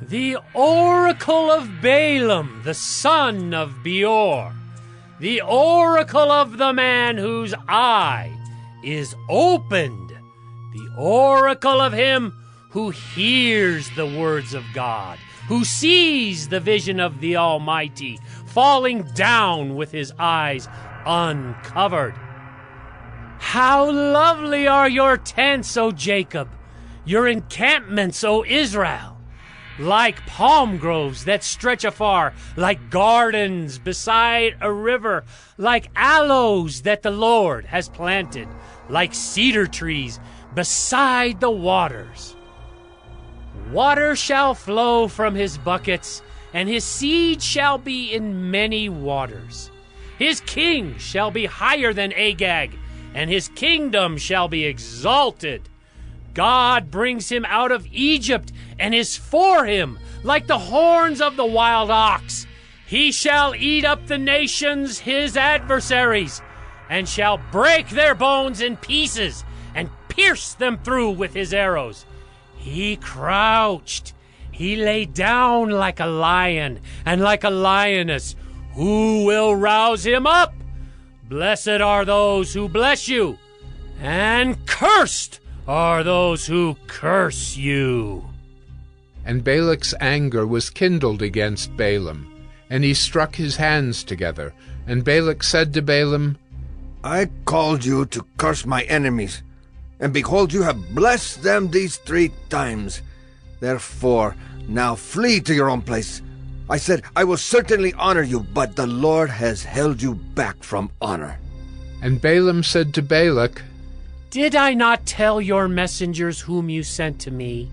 The oracle of Balaam, the son of Beor, the oracle of the man whose eye is opened, the oracle of him who hears the words of God, who sees the vision of the Almighty, falling down with his eyes uncovered. How lovely are your tents, O Jacob, your encampments, O Israel! Like palm groves that stretch afar, like gardens beside a river, like aloes that the Lord has planted, like cedar trees beside the waters. Water shall flow from his buckets, and his seed shall be in many waters. His king shall be higher than Agag, and his kingdom shall be exalted. God brings him out of Egypt, and is for him like the horns of the wild ox. He shall eat up the nations, his adversaries, and shall break their bones in pieces, and pierce them through with his arrows. He crouched, he lay down like a lion, and like a lioness. Who will rouse him up? Blessed are those who bless you, and cursed are those who curse you. And Balak's anger was kindled against Balaam, and he struck his hands together. And Balak said to Balaam, I called you to curse my enemies, and behold, you have blessed them these 3 times. Therefore, now flee to your own place. I said, I will certainly honor you, but the Lord has held you back from honor. And Balaam said to Balak, Did I not tell your messengers whom you sent to me?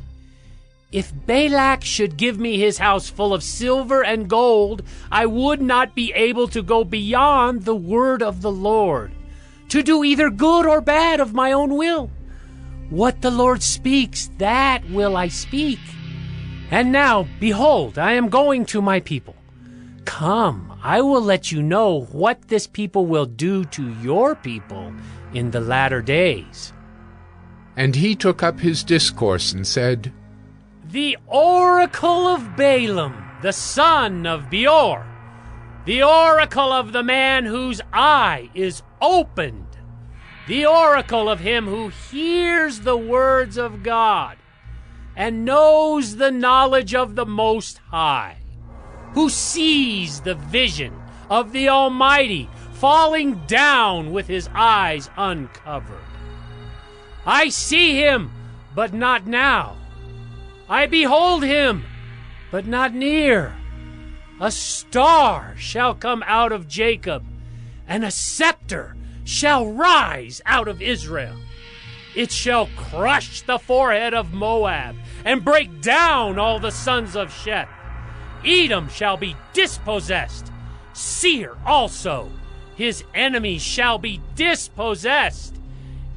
If Balak should give me his house full of silver and gold, I would not be able to go beyond the word of the Lord, to do either good or bad of my own will. What the Lord speaks, that will I speak. And now, behold, I am going to my people. Come, I will let you know what this people will do to your people in the latter days. And he took up his discourse and said, The oracle of Balaam, the son of Beor, the oracle of the man whose eye is opened, the oracle of him who hears the words of God, and knows the knowledge of the Most High, who sees the vision of the Almighty falling down with his eyes uncovered. I see him, but not now. I behold him, but not near. A star shall come out of Jacob, and a scepter shall rise out of Israel. It shall crush the forehead of Moab, and break down all the sons of Sheth. Edom shall be dispossessed, Seir also. His enemies shall be dispossessed.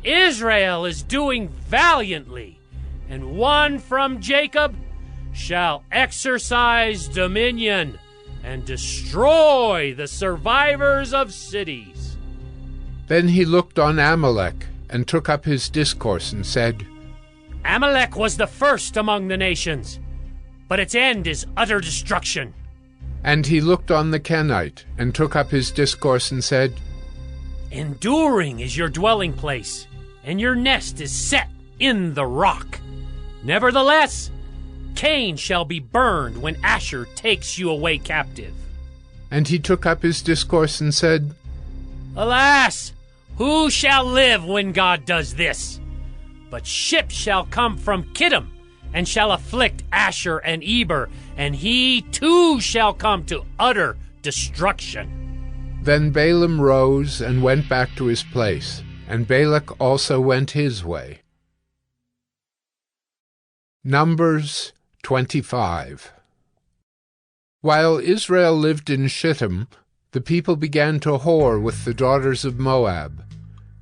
Israel is doing valiantly, and one from Jacob shall exercise dominion and destroy the survivors of cities. Then he looked on Amalek, and took up his discourse and said, Amalek was the first among the nations, but its end is utter destruction. And he looked on the Kenite, and took up his discourse and said, Enduring is your dwelling place, and your nest is set in the rock. Nevertheless, Cain shall be burned when Asher takes you away captive. And he took up his discourse and said, Alas, who shall live when God does this? But ships shall come from Kittim, and shall afflict Asher and Eber, and he too shall come to utter destruction. Then Balaam rose and went back to his place, and Balak also went his way. Numbers 25. While Israel lived in Shittim, the people began to whore with the daughters of Moab.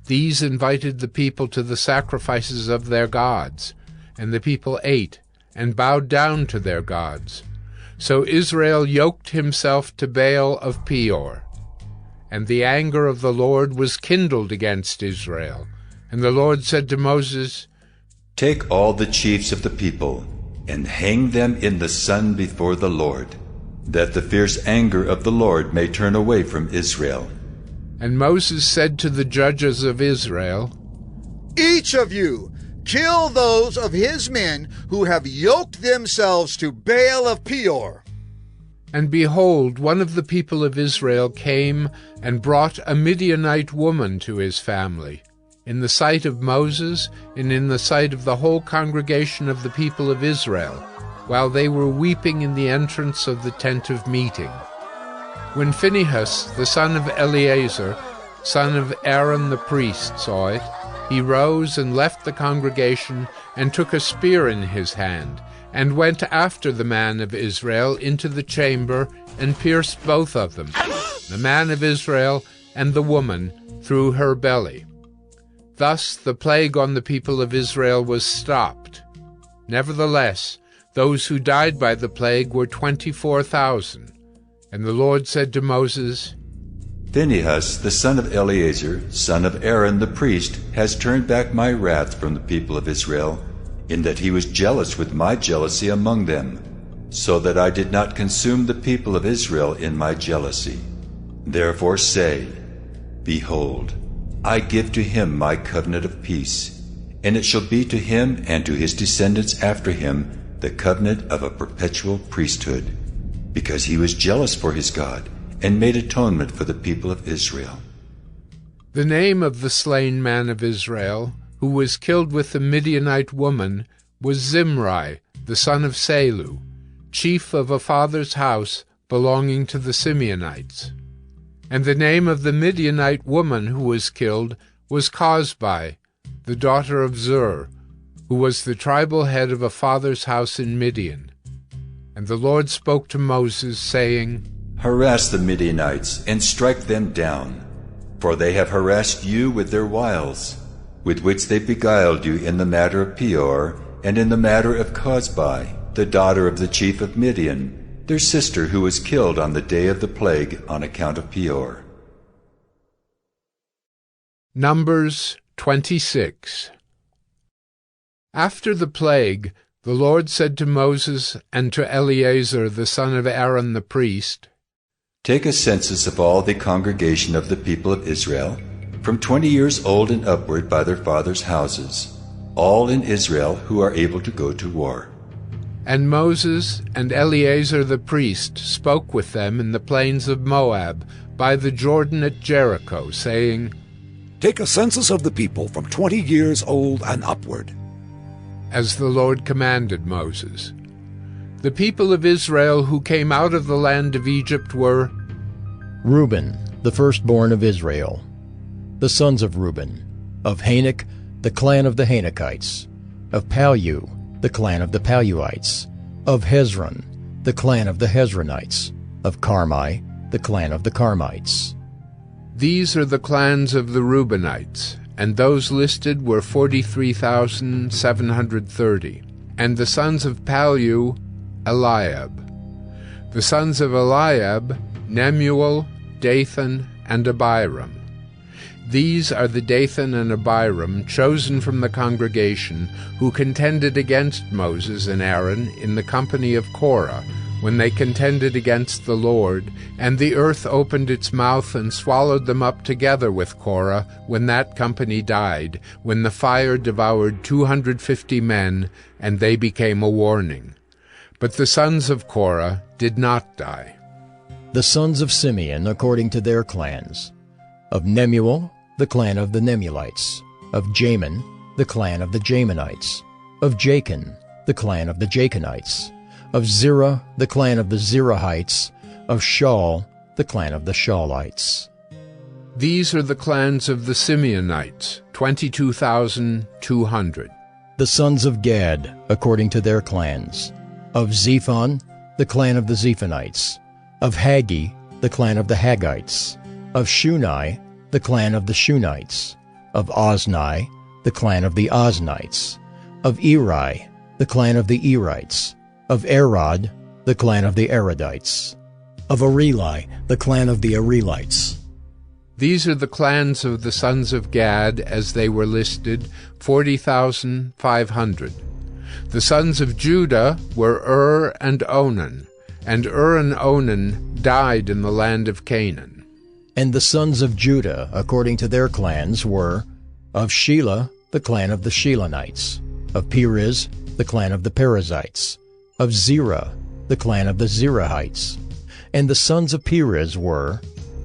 These invited the people to the sacrifices of their gods, and the people ate and bowed down to their gods. So Israel yoked himself to Baal of Peor. And the anger of the Lord was kindled against Israel. And the Lord said to Moses, Take all the chiefs of the people, and hang them in the sun before the Lord, that the fierce anger of the Lord may turn away from Israel. And Moses said to the judges of Israel, Each of you kill those of his men who have yoked themselves to Baal of Peor. And behold, one of the people of Israel came and brought a Midianite woman to his family, in the sight of Moses and in the sight of the whole congregation of the people of Israel, while they were weeping in the entrance of the tent of meeting. When Phinehas, the son of Eleazar, son of Aaron the priest, saw it, he rose and left the congregation and took a spear in his hand, and went after the man of Israel into the chamber and pierced both of them, the man of Israel and the woman, through her belly. Thus the plague on the people of Israel was stopped. Nevertheless, those who died by the plague were 24,000. And the Lord said to Moses, Phinehas, the son of Eleazar, son of Aaron the priest, has turned back my wrath from the people of Israel, in that he was jealous with my jealousy among them, so that I did not consume the people of Israel in my jealousy. Therefore say, Behold, I give to him my covenant of peace, and it shall be to him and to his descendants after him the covenant of a perpetual priesthood, because he was jealous for his God, and made atonement for the people of Israel. The name of the slain man of Israel, who was killed with the Midianite woman, was Zimri, the son of Salu, chief of a father's house belonging to the Simeonites. And the name of the Midianite woman who was killed was Cosbi, the daughter of Zur, who was the tribal head of a father's house in Midian. And the Lord spoke to Moses, saying, Harass the Midianites, and strike them down, for they have harassed you with their wiles, with which they beguiled you in the matter of Peor, and in the matter of Cosbi, the daughter of the chief of Midian, their sister who was killed on the day of the plague on account of Peor. Numbers 26. After the plague, the Lord said to Moses and to Eleazar the son of Aaron the priest, Take a census of all the congregation of the people of Israel, from 20 years old and upward by their fathers' houses, all in Israel who are able to go to war. And Moses and Eleazar the priest spoke with them in the plains of Moab, by the Jordan at Jericho, saying, Take a census of the people from 20 years old and upward. As the Lord commanded Moses. The people of Israel who came out of the land of Egypt were Reuben, the firstborn of Israel. The sons of Reuben, of Hanok, the clan of the Hanokites, of Palu, the clan of the Paluites, of Hezron, the clan of the Hezronites, of Carmi, the clan of the Carmites. These are the clans of the Reubenites, and those listed were 43,730. And the sons of Palu, Eliab. The sons of Eliab, Nemuel, Dathan, and Abiram. These are the Dathan and Abiram, chosen from the congregation, who contended against Moses and Aaron in the company of Korah, when they contended against the Lord, and the earth opened its mouth and swallowed them up together with Korah, when that company died, when the fire devoured 250 men, and they became a warning. But the sons of Korah did not die. The sons of Simeon according to their clans. Of Nemuel, the clan of the Nemulites. Of Jamin, the clan of the Jaminites. Of Jachin, the clan of the Jachinites. Of Zerah, the clan of the Zerahites. Of Shaul, the clan of the Shaulites. These are the clans of the Simeonites, 22,200. The sons of Gad, according to their clans. Of Zephon, the clan of the Zephonites. Of Haggi, the clan of the Haggites. Of Shunai, the clan of the Shunites. Of Ozni, the clan of the Oznites. Of Eri, the clan of the Erites. Of Arod, the clan of the Arodites. Of Areli, the clan of the Arelites. These are the clans of the sons of Gad as they were listed, 40,500. The sons of Judah were and Onan, and and Onan died in the land of Canaan. And the sons of Judah, according to their clans, were of Shelah, the clan of the Shelonites. Of Perez, the clan of the Perizzites. Of Zerah, the clan of the Zerahites. And the sons of Perez were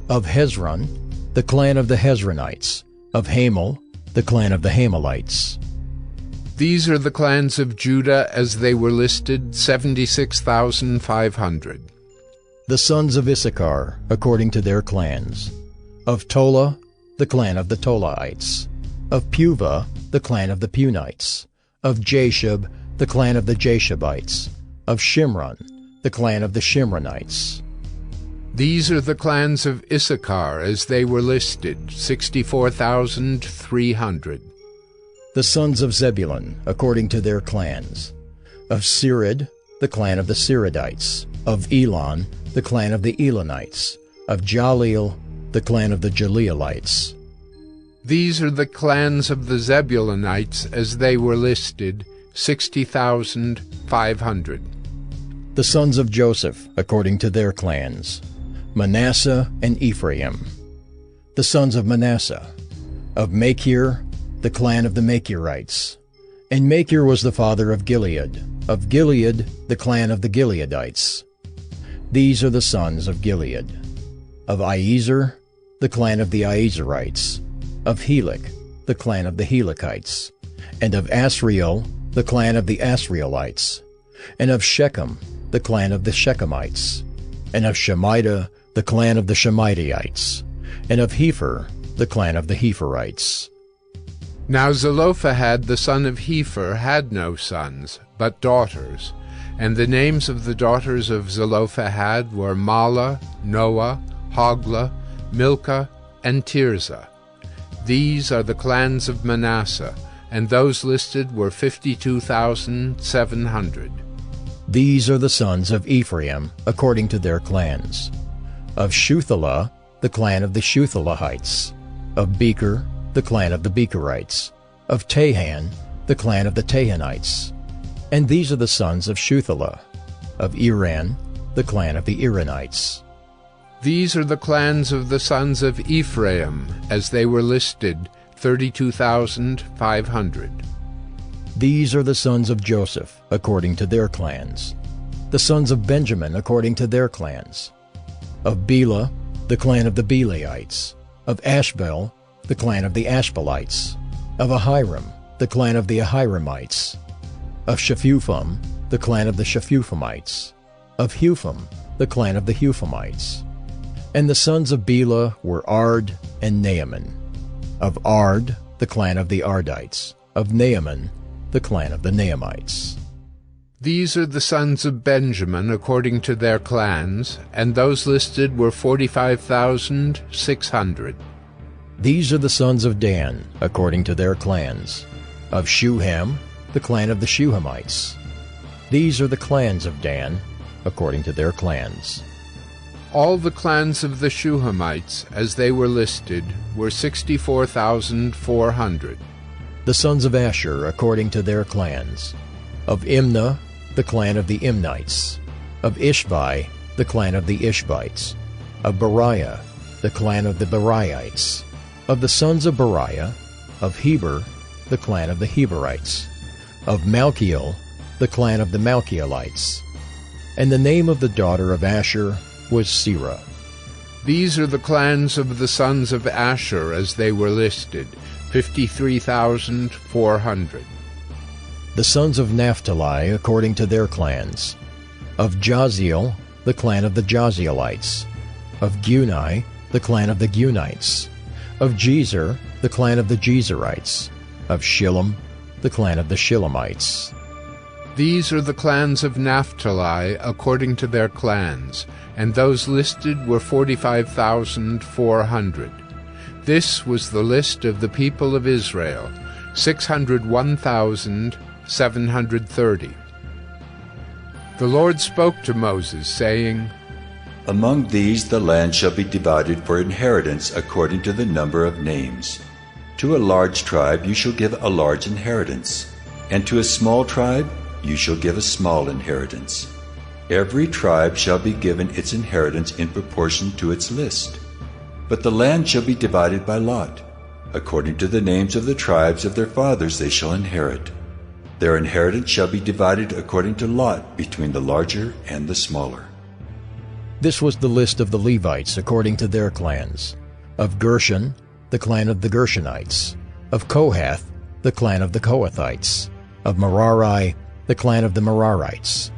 of Hezron, the clan of the Hezronites. Of Hamel, the clan of the Hamelites. These are the clans of Judah as they were listed, 76,500. The sons of Issachar, according to their clans. Of Tola, the clan of the Tolaites. Of Puvah, the clan of the Punites. Of Jashub, the clan of the Jashubites. Of Shimron, the clan of the Shimronites. These are the clans of Issachar as they were listed, 64,300. The sons of Zebulun, according to their clans. Of Sered, the clan of the Seredites. Of Elon, the clan of the Elonites. Of Jaleel, the clan of the Jaleelites. These are the clans of the Zebulunites as they were listed, 60,500. The sons of Joseph, according to their clans. Manasseh and Ephraim. The sons of Manasseh. Of Machir, the clan of the Machirites. And Machir was the father of Gilead. Of Gilead, the clan of the Gileadites. These are the sons of Gilead. Of Iezer, the clan of the Iezerites. Of Helek, the clan of the Helekites. And of Asriel, the clan of the Asrielites. And of Shechem, the clan of the Shechemites. And of Shemida, the clan of the Shemidaites. And of Hepher, the clan of the Hepherites. Now Zelophehad the son of Hepher had no sons, but daughters. And the names of the daughters of Zelophehad were Mahlah, Noah, Hoglah, Milcah, and Tirzah. These are the clans of Manasseh, and those listed were 52,700. These are the sons of Ephraim, according to their clans. Of Shuthelah, the clan of the Shuthelahites. Of Becher, the clan of the Becherites. Of Tahan, the clan of the Tahanites. And these are the sons of Shuthelah. Of Iran, the clan of the Iranites. These are the clans of the sons of Ephraim, as they were listed, 32,500. These are the sons of Joseph, according to their clans. The sons of Benjamin, according to their clans. Of Bela, the clan of the Belaites. Of Ashbel, the clan of the Ashbelites. Of Ahiram, the clan of the Ahiramites. Of Shephupham, the clan of the Shephuphamites. Of Hupham, the clan of the Huphamites. And the sons of Bela were Ard and Naaman. Of Ard, the clan of the Ardites. Of Naaman, the clan of the Naamites. These are the sons of Benjamin according to their clans, and those listed were 45,600. These are the sons of Dan according to their clans. Of Shuham, the clan of the Shuhamites. These are the clans of Dan according to their clans. All the clans of the Shuhamites, as they were listed, were 64,400. The sons of Asher according to their clans. Of Imnah, the clan of the Imnites. Of Ishvi, the clan of the Ishvites. Of Beriah, the clan of the Beriites. Of the sons of Beriah. Of Heber, the clan of the Heberites. Of Malchiel, the clan of the Malchielites. And the name of the daughter of Asher was Serah. These are the clans of the sons of Asher as they were listed, 53,400. The sons of Naphtali according to their clans. Of Jaziel, the clan of the Jazielites. Of Guni, the clan of the Gunites. Of Jezer, the clan of the Jezerites. Of Shillem, the clan of the Shillemites. These are the clans of Naphtali according to their clans, and those listed were 45,400. This was the list of the people of Israel, 601,730. The Lord spoke to Moses, saying, Among these the land shall be divided for inheritance according to the number of names. To a large tribe you shall give a large inheritance, and to a small tribe you shall give a small inheritance. Every tribe shall be given its inheritance in proportion to its list. But the land shall be divided by lot. According to the names of the tribes of their fathers they shall inherit. Their inheritance shall be divided according to lot between the larger and the smaller. This was the list of the Levites according to their clans. Of Gershon, the clan of the Gershonites. Of Kohath, the clan of the Kohathites. Of Merari, the clan of the Merarites.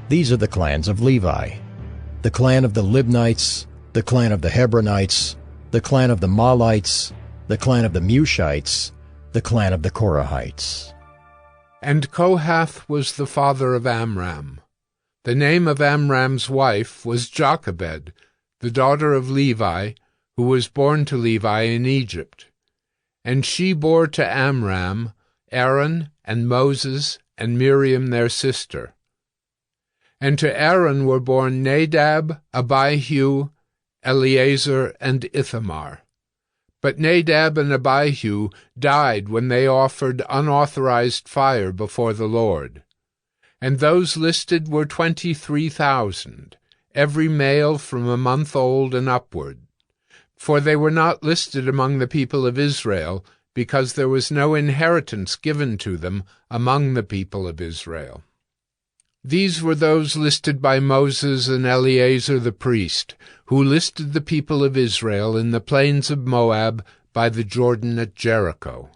These are the clans of Levi. The clan of the Libnites, the clan of the Hebronites, the clan of the Mahlites, the clan of the Mushites, the clan of the Korahites. And Kohath was the father of Amram. The name of Amram's wife was Jochebed, the daughter of Levi, who was born to Levi in Egypt. And she bore to Amram Aaron and Moses and Miriam their sister. And to Aaron were born Nadab, Abihu, Eleazar, and Ithamar. But Nadab and Abihu died when they offered unauthorized fire before the Lord. And those listed were 23,000, every male from a month old and upward. For they were not listed among the people of Israel, because there was no inheritance given to them among the people of Israel. These were those listed by Moses and Eleazar the priest, who listed the people of Israel in the plains of Moab by the Jordan at Jericho.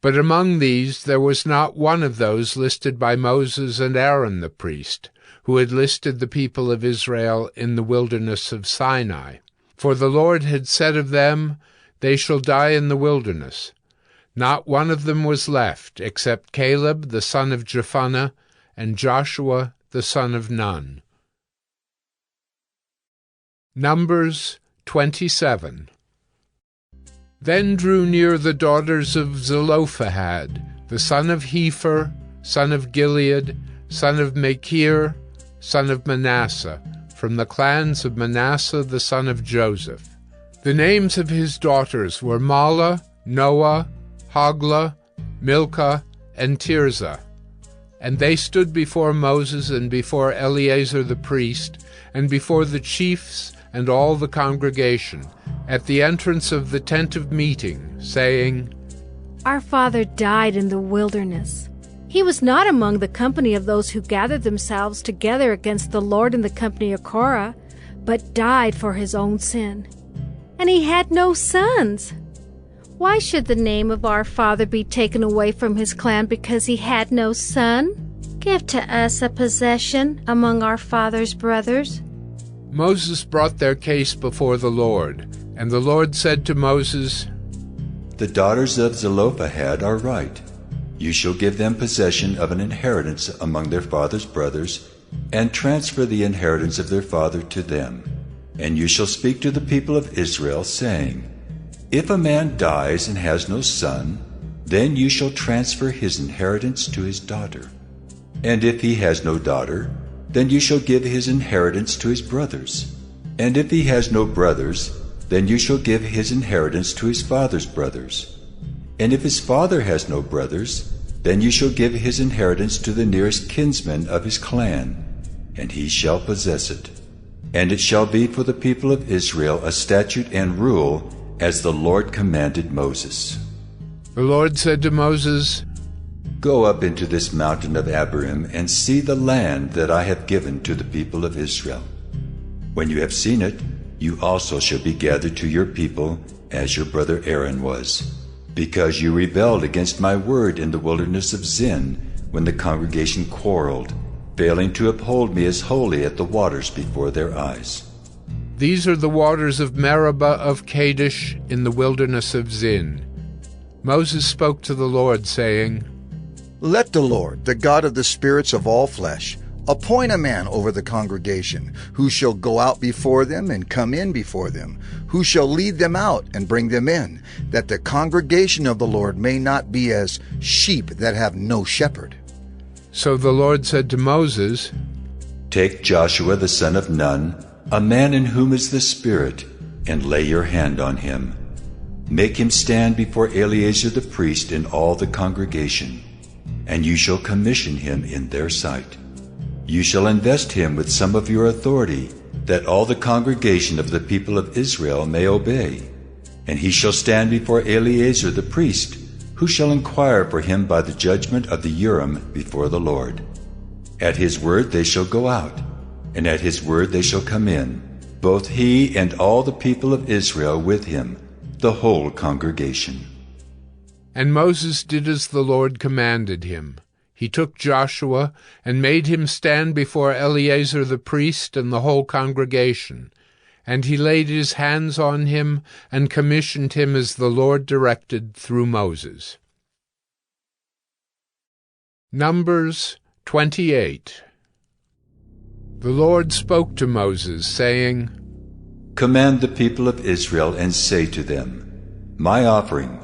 But among these there was not one of those listed by Moses and Aaron the priest, who had listed the people of Israel in the wilderness of Sinai. For the Lord had said of them, They shall die in the wilderness. Not one of them was left, except Caleb the son of Jephunneh, and Joshua the son of Nun. Numbers 27. Then drew near the daughters of Zelophehad, the son of Hepher, son of Gilead, son of Machir, son of Manasseh, from the clans of Manasseh the son of Joseph. The names of his daughters were Mahlah, Noah, Hoglah, Milcah, and Tirzah. And they stood before Moses and before Eleazar the priest, and before the chiefs and all the congregation, at the entrance of the tent of meeting, saying, Our father died in the wilderness. He was not among the company of those who gathered themselves together against the Lord in the company of Korah, but died for his own sin. And he had no sons. Why should the name of our father be taken away from his clan because he had no son? Give to us a possession among our father's brothers. Moses brought their case before the Lord, and the Lord said to Moses, The daughters of Zelophehad are right. You shall give them possession of an inheritance among their father's brothers, and transfer the inheritance of their father to them. And you shall speak to the people of Israel, saying, If a man dies and has no son, then you shall transfer his inheritance to his daughter. And if he has no daughter, then you shall give his inheritance to his brothers. And if he has no brothers, then you shall give his inheritance to his father's brothers. And if his father has no brothers, then you shall give his inheritance to the nearest kinsman of his clan, and he shall possess it. And it shall be for the people of Israel a statute and rule, as the Lord commanded Moses. The Lord said to Moses, Go up into this mountain of Abarim, and see the land that I have given to the people of Israel. When you have seen it, you also shall be gathered to your people as your brother Aaron was, because you rebelled against my word in the wilderness of Zin when the congregation quarreled, failing to uphold me as holy at the waters before their eyes. These are the waters of Meribah of Kadesh in the wilderness of Zin. Moses spoke to the Lord, saying, Let the Lord, the God of the spirits of all flesh, appoint a man over the congregation, who shall go out before them and come in before them, who shall lead them out and bring them in, that the congregation of the Lord may not be as sheep that have no shepherd. So the Lord said to Moses, Take Joshua the son of Nun, a man in whom is the Spirit, and lay your hand on him. Make him stand before Eleazar the priest and all the congregation, and you shall commission him in their sight. You shall invest him with some of your authority, that all the congregation of the people of Israel may obey. And he shall stand before Eleazar the priest, who shall inquire for him by the judgment of the Urim before the Lord. At his word they shall go out, and at his word they shall come in, both he and all the people of Israel with him, the whole congregation. And Moses did as the Lord commanded him. He took Joshua and made him stand before Eleazar the priest and the whole congregation. And he laid his hands on him and commissioned him as the Lord directed through Moses. Numbers 28. The Lord spoke to Moses, saying, Command the people of Israel and say to them, My offering,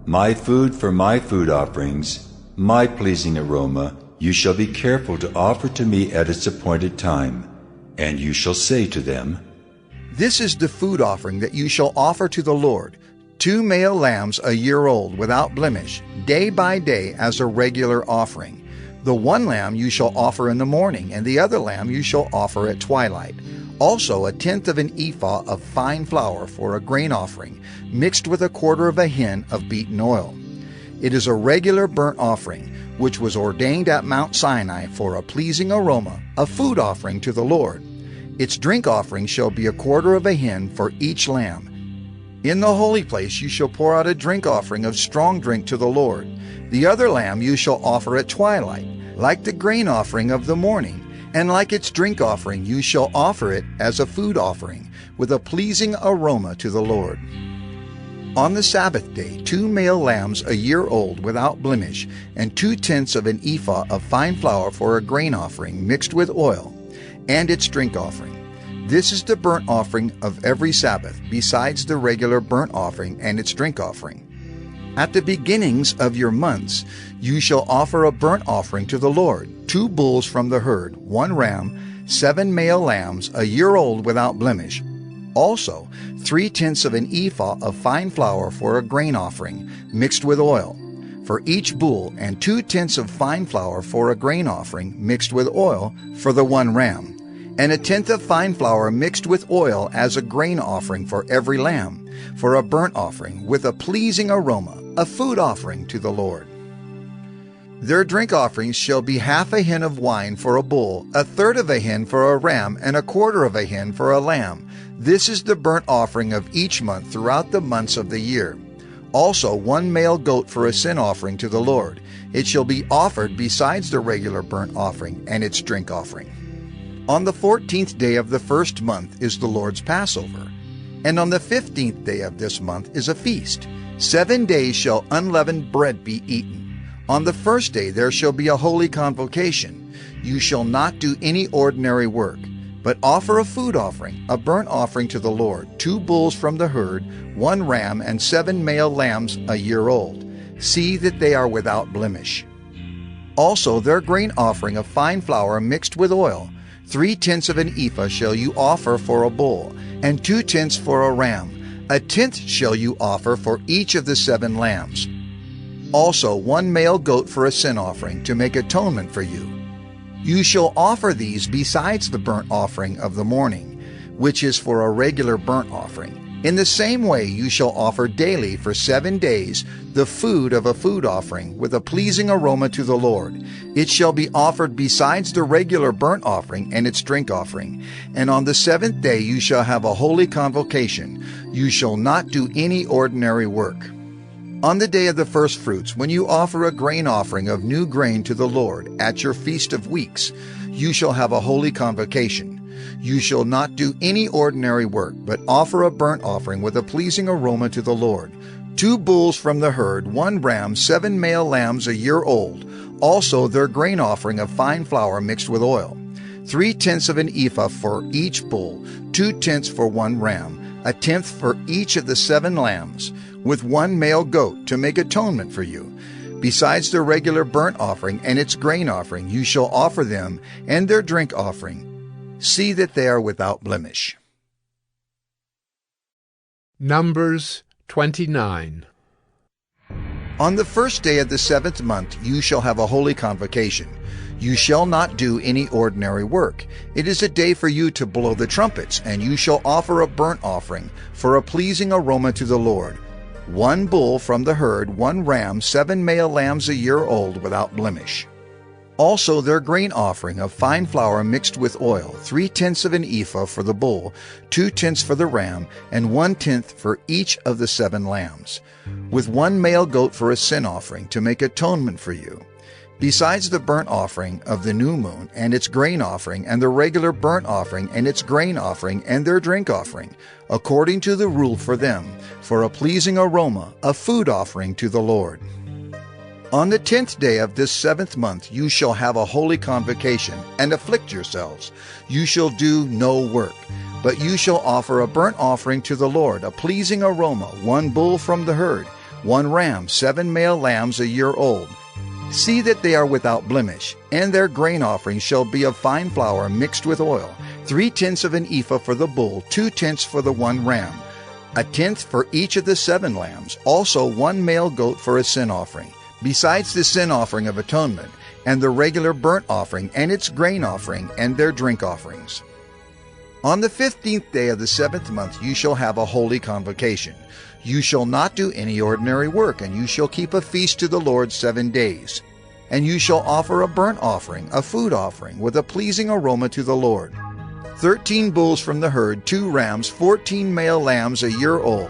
my food for my food offerings, my pleasing aroma, you shall be careful to offer to me at its appointed time. And you shall say to them, This is the food offering that you shall offer to the Lord, 2 male lambs a year old without blemish, day by day as a regular offering. The one lamb you shall offer in the morning, and the other lamb you shall offer at twilight. Also 1/10 of an ephah of fine flour for a grain offering, mixed with 1/4 of a hin of beaten oil. It is a regular burnt offering, which was ordained at Mount Sinai for a pleasing aroma, a food offering to the Lord. Its drink offering shall be 1/4 of a hin for each lamb. In the holy place you shall pour out a drink offering of strong drink to the Lord. The other lamb you shall offer at twilight, like the grain offering of the morning, and like its drink offering you shall offer it as a food offering, with a pleasing aroma to the Lord. On the Sabbath day 2 male lambs a year old without blemish, and 2/10 of an ephah of fine flour for a grain offering mixed with oil, and its drink offering. This is the burnt offering of every Sabbath, besides the regular burnt offering and its drink offering. At the beginnings of your months you shall offer a burnt offering to the Lord, 2 bulls from the herd, 1 ram, 7 male lambs a year old without blemish. Also 3/10 of an ephah of fine flour for a grain offering, mixed with oil, for each bull, and 2/10 of fine flour for a grain offering, mixed with oil, for the 1 ram, and 1/10 of fine flour mixed with oil as a grain offering for every lamb, for a burnt offering, with a pleasing aroma, a food offering to the Lord. Their drink offerings shall be 1/2 a hin of wine for a bull, 1/3 of a hin for a ram, and 1/4 of a hin for a lamb. This is the burnt offering of each month throughout the months of the year. Also 1 male goat for a sin offering to the Lord. It shall be offered besides the regular burnt offering and its drink offering. On the 14th day of the first month is the Lord's Passover, and on the 15th day of this month is a feast. 7 days shall unleavened bread be eaten. On the first day there shall be a holy convocation. You shall not do any ordinary work, but offer a food offering, a burnt offering to the Lord, 2 bulls from the herd, 1 ram, and 7 male lambs a year old. See that they are without blemish. Also their grain offering of fine flour mixed with oil, 3/10 of an ephah shall you offer for a bull, and 2/10 for a ram. 1/10 shall you offer for each of the 7 lambs. Also 1 male goat for a sin offering, to make atonement for you. You shall offer these besides the burnt offering of the morning, which is for a regular burnt offering. In the same way you shall offer daily for 7 days the food of a food offering with a pleasing aroma to the Lord. It shall be offered besides the regular burnt offering and its drink offering. And on the 7th day you shall have a holy convocation. You shall not do any ordinary work. On the day of the first fruits, when you offer a grain offering of new grain to the Lord at your feast of weeks, you shall have a holy convocation. You shall not do any ordinary work, but offer a burnt offering with a pleasing aroma to the Lord. 2 bulls from the herd, 1 ram, 7 male lambs a year old, also their grain offering of fine flour mixed with oil. 3/10 of an ephah for each bull, 2/10 for 1 ram, 1/10 for each of the 7 lambs, with 1 male goat to make atonement for you. Besides the regular burnt offering and its grain offering, you shall offer them and their drink offering. See that they are without blemish. Numbers 29. On the first day of the 7th month you shall have a holy convocation. You shall not do any ordinary work. It is a day for you to blow the trumpets, and you shall offer a burnt offering for a pleasing aroma to the Lord. 1 bull from the herd, 1 ram, 7 male lambs a year old without blemish. Also their grain offering of fine flour mixed with oil, 3/10 of an ephah for the bull, 2/10 for the ram, and 1/10 for each of the 7 lambs, with 1 male goat for a sin offering to make atonement for you. Besides the burnt offering of the new moon and its grain offering, and the regular burnt offering and its grain offering and their drink offering, according to the rule for them, for a pleasing aroma, a food offering to the Lord. On the 10th day of this 7th month you shall have a holy convocation, and afflict yourselves. You shall do no work, but you shall offer a burnt offering to the Lord, a pleasing aroma, 1 bull from the herd, 1 ram, 7 male lambs a year old. See that they are without blemish, and their grain offering shall be of fine flour mixed with oil, 3/10 of an ephah for the bull, 2/10 for the 1 ram, 1/10 for each of the 7 lambs, also 1 male goat for a sin offering. Besides the sin offering of atonement, and the regular burnt offering, and its grain offering, and their drink offerings. On the 15th day of the 7th month you shall have a holy convocation. You shall not do any ordinary work, and you shall keep a feast to the Lord 7 days. And you shall offer a burnt offering, a food offering, with a pleasing aroma to the Lord. 13 bulls from the herd, 2 rams, 14 male lambs a year old.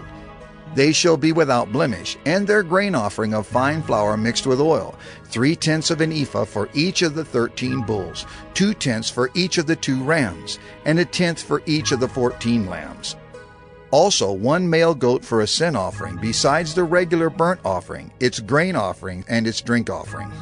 They shall be without blemish, and their grain offering of fine flour mixed with oil, 3/10 of an ephah for each of the 13 bulls, 2/10 for each of the 2 rams, and 1/10 for each of the 14 lambs. Also 1 male goat for a sin offering, besides the regular burnt offering, its grain offering, and its drink offering.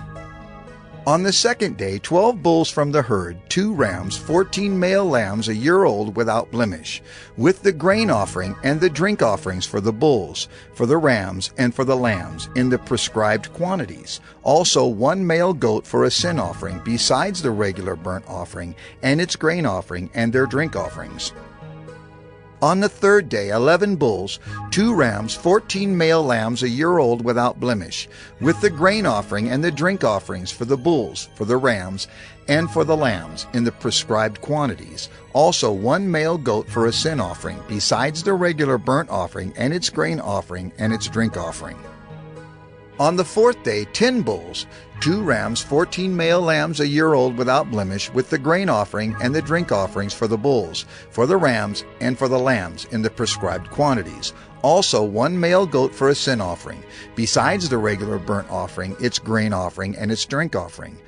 On the 2nd day 12 bulls from the herd, 2 rams, 14 male lambs a year old without blemish, with the grain offering and the drink offerings for the bulls, for the rams, and for the lambs, in the prescribed quantities. Also 1 male goat for a sin offering, besides the regular burnt offering, and its grain offering, and their drink offerings. On the 3rd day 11 bulls, 2 rams, 14 male lambs a year old without blemish, with the grain offering and the drink offerings for the bulls, for the rams, and for the lambs, in the prescribed quantities. Also 1 male goat for a sin offering, besides the regular burnt offering, and its grain offering, and its drink offering. On the 4th day 10 bulls, 2 rams, 14 male lambs a year old without blemish, with the grain offering and the drink offerings for the bulls, for the rams, and for the lambs, in the prescribed quantities. Also 1 male goat for a sin offering, besides the regular burnt offering, its grain offering, and its drink offering.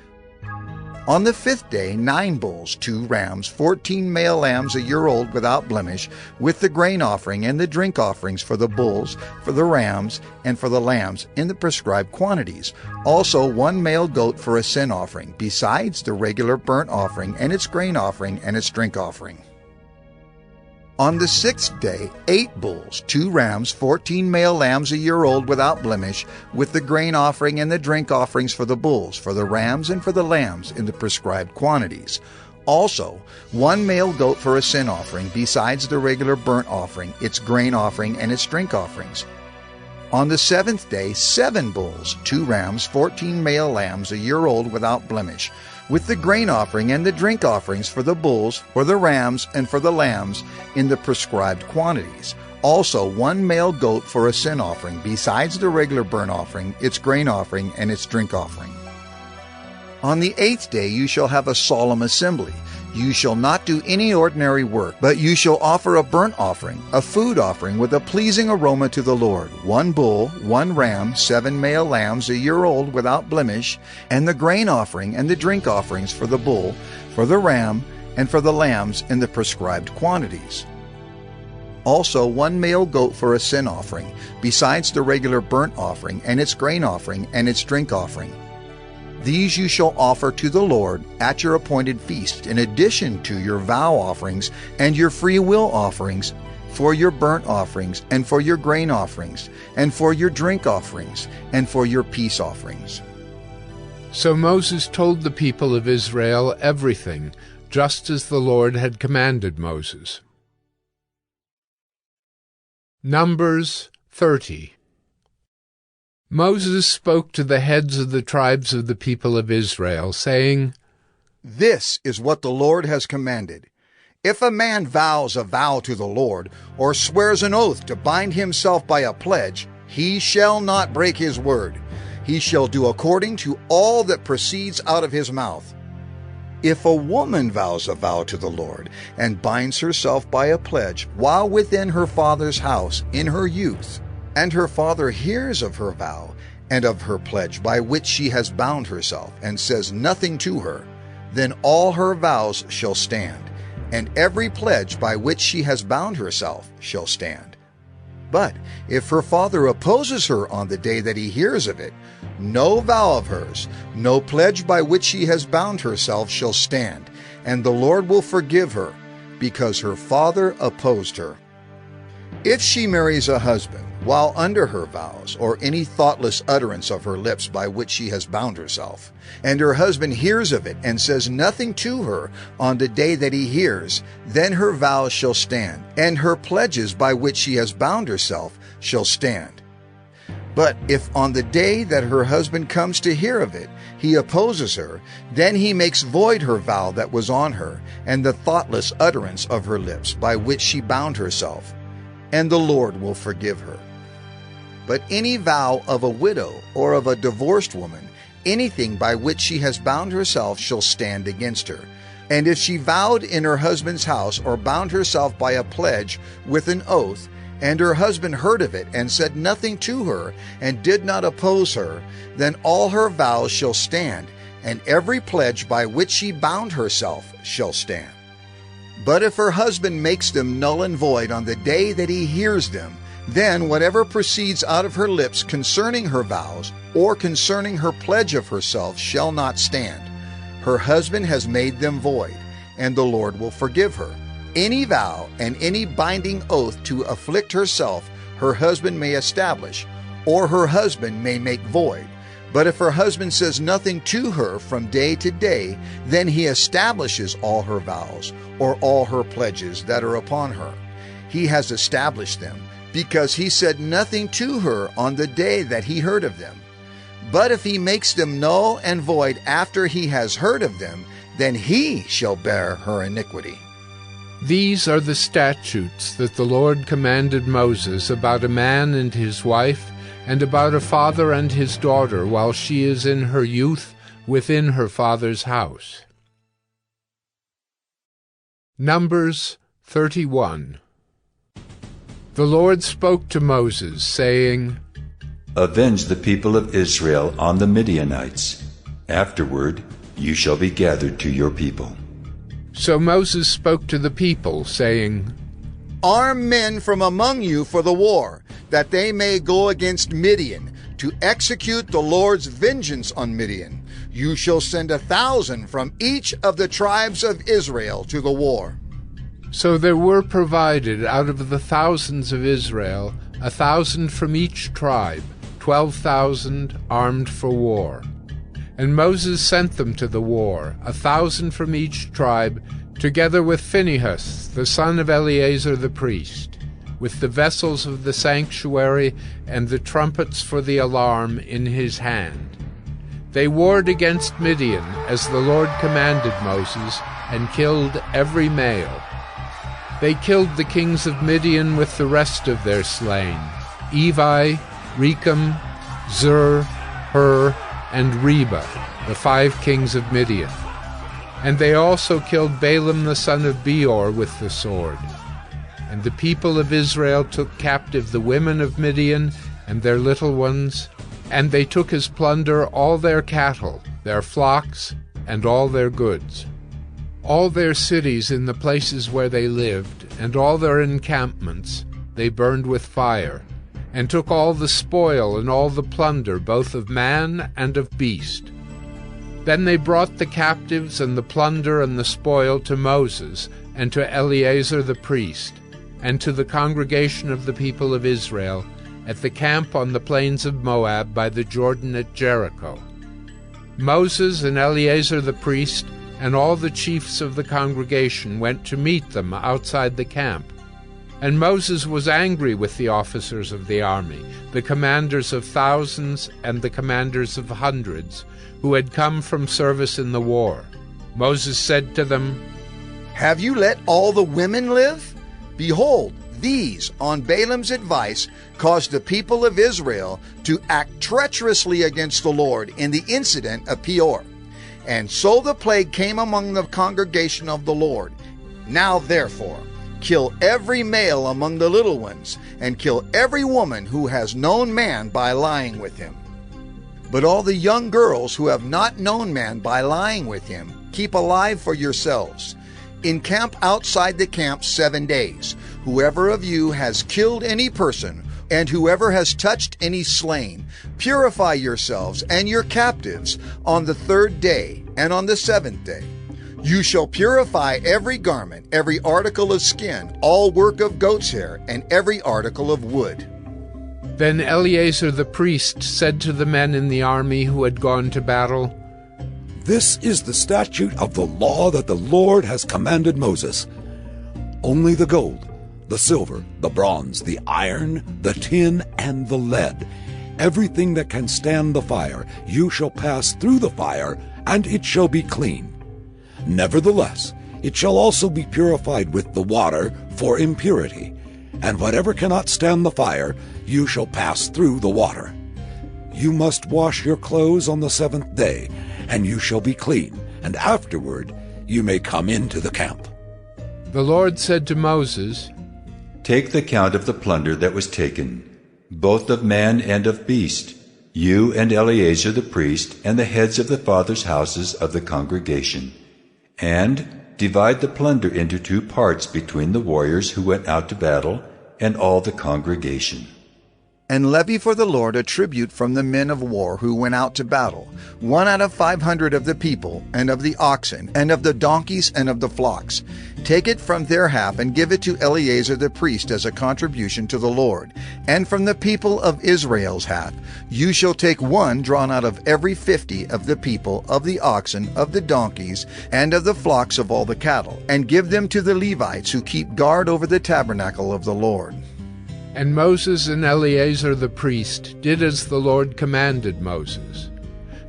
On the 5th day 9 bulls, 2 rams, 14 male lambs a year old without blemish, with the grain offering and the drink offerings for the bulls, for the rams, and for the lambs, in the prescribed quantities. Also 1 male goat for a sin offering, besides the regular burnt offering, and its grain offering, and its drink offering. On the 6th day 8 bulls, 2 rams, 14 male lambs a year old without blemish, with the grain offering and the drink offerings for the bulls, for the rams, and for the lambs, in the prescribed quantities. Also 1 male goat for a sin offering, besides the regular burnt offering, its grain offering, and its drink offerings. On the 7th day 7 bulls, 2 rams, 14 male lambs a year old without blemish, with the grain offering and the drink offerings for the bulls, for the rams, and for the lambs, in the prescribed quantities. Also 1 male goat for a sin offering, besides the regular burnt offering, its grain offering, and its drink offering. On the 8th day you shall have a solemn assembly. You shall not do any ordinary work, but you shall offer a burnt offering, a food offering with a pleasing aroma to the Lord, 1 bull, 1 ram, 7 male lambs a year old without blemish, and the grain offering and the drink offerings for the bull, for the ram, and for the lambs in the prescribed quantities. Also 1 male goat for a sin offering, besides the regular burnt offering, and its grain offering, and its drink offering. These you shall offer to the Lord at your appointed feast, in addition to your vow offerings and your free will offerings, for your burnt offerings, and for your grain offerings, and for your drink offerings, and for your peace offerings. So Moses told the people of Israel everything, just as the Lord had commanded Moses. Numbers 30. Moses spoke to the heads of the tribes of the people of Israel, saying, This is what the Lord has commanded. If a man vows a vow to the Lord, or swears an oath to bind himself by a pledge, he shall not break his word. He shall do according to all that proceeds out of his mouth. If a woman vows a vow to the Lord, and binds herself by a pledge while within her father's house in her youth, and her father hears of her vow and of her pledge by which she has bound herself, and says nothing to her, then all her vows shall stand, and every pledge by which she has bound herself shall stand. But if her father opposes her on the day that he hears of it, no vow of hers, no pledge by which she has bound herself shall stand, and the Lord will forgive her, because her father opposed her. If she marries a husband while under her vows, or any thoughtless utterance of her lips by which she has bound herself, and her husband hears of it and says nothing to her on the day that he hears, then her vows shall stand, and her pledges by which she has bound herself shall stand. But if on the day that her husband comes to hear of it, he opposes her, then he makes void her vow that was on her, and the thoughtless utterance of her lips by which she bound herself, and the Lord will forgive her. But any vow of a widow or of a divorced woman, anything by which she has bound herself shall stand against her. And if she vowed in her husband's house, or bound herself by a pledge with an oath, and her husband heard of it and said nothing to her, and did not oppose her, then all her vows shall stand, and every pledge by which she bound herself shall stand. But if her husband makes them null and void on the day that he hears them, then whatever proceeds out of her lips concerning her vows, or concerning her pledge of herself, shall not stand. Her husband has made them void, and the Lord will forgive her. Any vow and any binding oath to afflict herself, her husband may establish, or her husband may make void. But if her husband says nothing to her from day to day, then he establishes all her vows, or all her pledges that are upon her. He has established them, because he said nothing to her on the day that he heard of them. But if he makes them null and void after he has heard of them, then he shall bear her iniquity. These are the statutes that the Lord commanded Moses about a man and his wife, and about a father and his daughter while she is in her youth within her father's house. Numbers 31. The Lord spoke to Moses, saying, Avenge the people of Israel on the Midianites. Afterward you shall be gathered to your people. So Moses spoke to the people, saying, Arm men from among you for the war, that they may go against Midian, to execute the Lord's vengeance on Midian. You shall send 1,000 from each of the tribes of Israel to the war. So there were provided out of the thousands of Israel 1,000 from each tribe, 12,000 armed for war. And Moses sent them to the war, 1,000 from each tribe, together with Phinehas, the son of Eleazar the priest, with the vessels of the sanctuary and the trumpets for the alarm in his hand. They warred against Midian, as the Lord commanded Moses, and killed every male. They killed the kings of Midian with the rest of their slain, Evi, Rechem, Zur, Hur, and Reba, the 5 kings of Midian. And they also killed Balaam the son of Beor with the sword. And the people of Israel took captive the women of Midian and their little ones, and they took as plunder all their cattle, their flocks, and all their goods. All their cities in the places where they lived, and all their encampments, they burned with fire, and took all the spoil and all the plunder, both of man and of beast. Then they brought the captives and the plunder and the spoil to Moses and to Eleazar the priest, and to the congregation of the people of Israel, at the camp on the plains of Moab by the Jordan at Jericho. Moses and Eleazar the priest and all the chiefs of the congregation went to meet them outside the camp. And Moses was angry with the officers of the army, the commanders of thousands and the commanders of hundreds, who had come from service in the war. Moses said to them, "Have you let all the women live? Behold, these, on Balaam's advice, caused the people of Israel to act treacherously against the Lord in the incident of Peor. And so the plague came among the congregation of the Lord. Now therefore, kill every male among the little ones, and kill every woman who has known man by lying with him. But all the young girls who have not known man by lying with him, keep alive for yourselves. Encamp outside the camp 7 days. Whoever of you has killed any person, and whoever has touched any slain, purify yourselves and your captives on the 3rd day and on the 7th day. You shall purify every garment, every article of skin, all work of goat's hair, and every article of wood." Then Eleazar the priest said to the men in the army who had gone to battle, "This is the statute of the law that the Lord has commanded Moses. Only the gold, the silver, the bronze, the iron, the tin, and the lead, everything that can stand the fire, you shall pass through the fire, and it shall be clean. Nevertheless, it shall also be purified with the water for impurity, and whatever cannot stand the fire, you shall pass through the water. You must wash your clothes on the 7th day, and you shall be clean, and afterward you may come into the camp." The Lord said to Moses, "Take the count of the plunder that was taken, both of man and of beast, you and Eleazar the priest, and the heads of the fathers' houses of the congregation, and divide the plunder into 2 parts between the warriors who went out to battle and all the congregation. And levy for the Lord a tribute from the men of war who went out to battle, 1 out of 500 of the people, and of the oxen, and of the donkeys, and of the flocks. Take it from their half, and give it to Eleazar the priest as a contribution to the Lord. And from the people of Israel's half, you shall take 1 drawn out of every 50 of the people, of the oxen, of the donkeys, and of the flocks of all the cattle, and give them to the Levites who keep guard over the tabernacle of the Lord." And Moses and Eleazar the priest did as the Lord commanded Moses.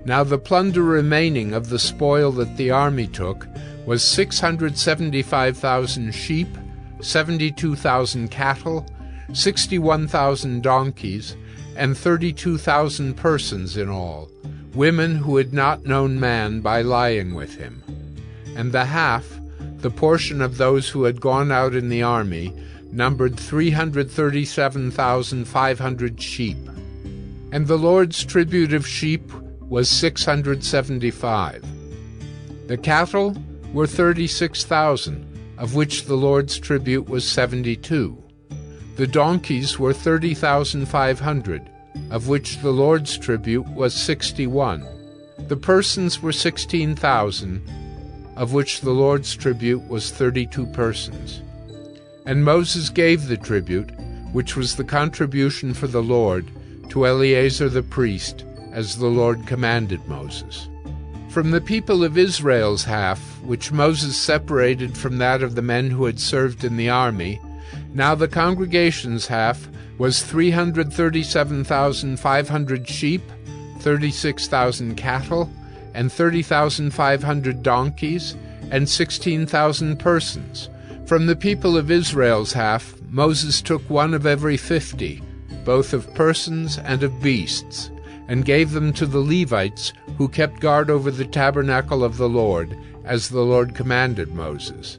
Now the plunder remaining of the spoil that the army took was 675,000 sheep, 72,000 cattle, 61,000 donkeys, and 32,000 persons in all, women who had not known man by lying with him. And the half, the portion of those who had gone out in the army, numbered 337,500 sheep. And the Lord's tribute of sheep was 675. The cattle were 36,000, of which the Lord's tribute was 72. The donkeys were 30,500, of which the Lord's tribute was 61. The persons were 16,000, of which the Lord's tribute was 32 persons. And Moses gave the tribute, which was the contribution for the Lord, to Eleazar the priest, as the Lord commanded Moses. From the people of Israel's half, which Moses separated from that of the men who had served in the army, now the congregation's half was 337,500 sheep, 36,000 cattle, and 30,500 donkeys, and 16,000 persons, From the people of Israel's half, Moses took one of every 50, both of persons and of beasts, and gave them to the Levites, who kept guard over the tabernacle of the Lord, as the Lord commanded Moses.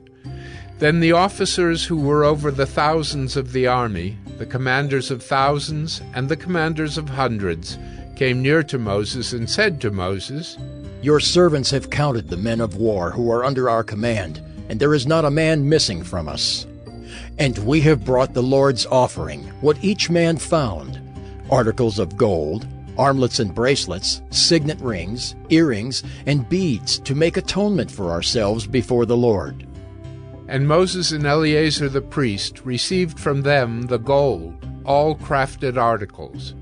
Then the officers who were over the thousands of the army, the commanders of thousands and the commanders of hundreds, came near to Moses and said to Moses, Your servants have counted the men of war who are under our command, and there is not a man missing from us. And we have brought the Lord's offering, what each man found, articles of gold, armlets and bracelets, signet rings, earrings, and beads, to make atonement for ourselves before the Lord. And Moses and Eleazar the priest received from them the gold, all crafted articles,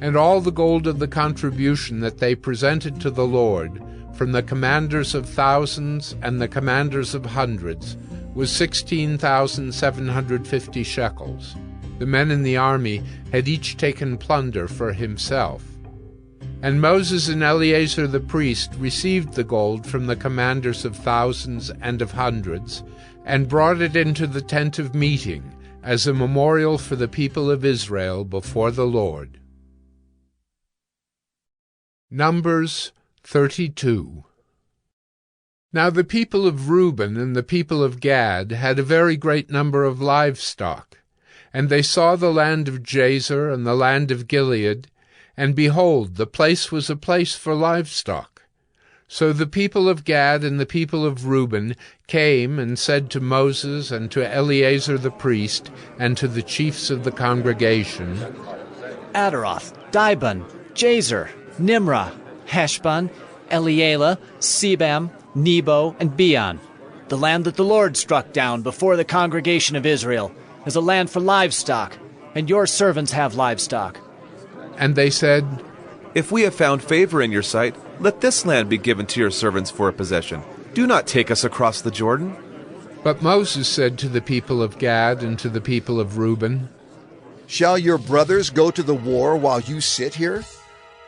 and all the gold of the contribution that they presented to the Lord, from the commanders of thousands and the commanders of hundreds, was 16,750 shekels. The men in the army had each taken plunder for himself. And Moses and Eleazar the priest received the gold from the commanders of thousands and of hundreds, and brought it into the tent of meeting, as a memorial for the people of Israel before the Lord. Numbers 32. Now the people of Reuben and the people of Gad had a very great number of livestock, and they saw the land of Jazer and the land of Gilead, and behold, the place was a place for livestock. So the people of Gad and the people of Reuben came and said to Moses and to Eleazar the priest and to the chiefs of the congregation, Adaroth, Dibon, Jazer, Nimrah, Heshbon, Elealeh, Sebam, Nebo, and Beon. The land that the Lord struck down before the congregation of Israel is a land for livestock, and your servants have livestock. And they said, If we have found favor in your sight, let this land be given to your servants for a possession. Do not take us across the Jordan. But Moses said to the people of Gad and to the people of Reuben, Shall your brothers go to the war while you sit here?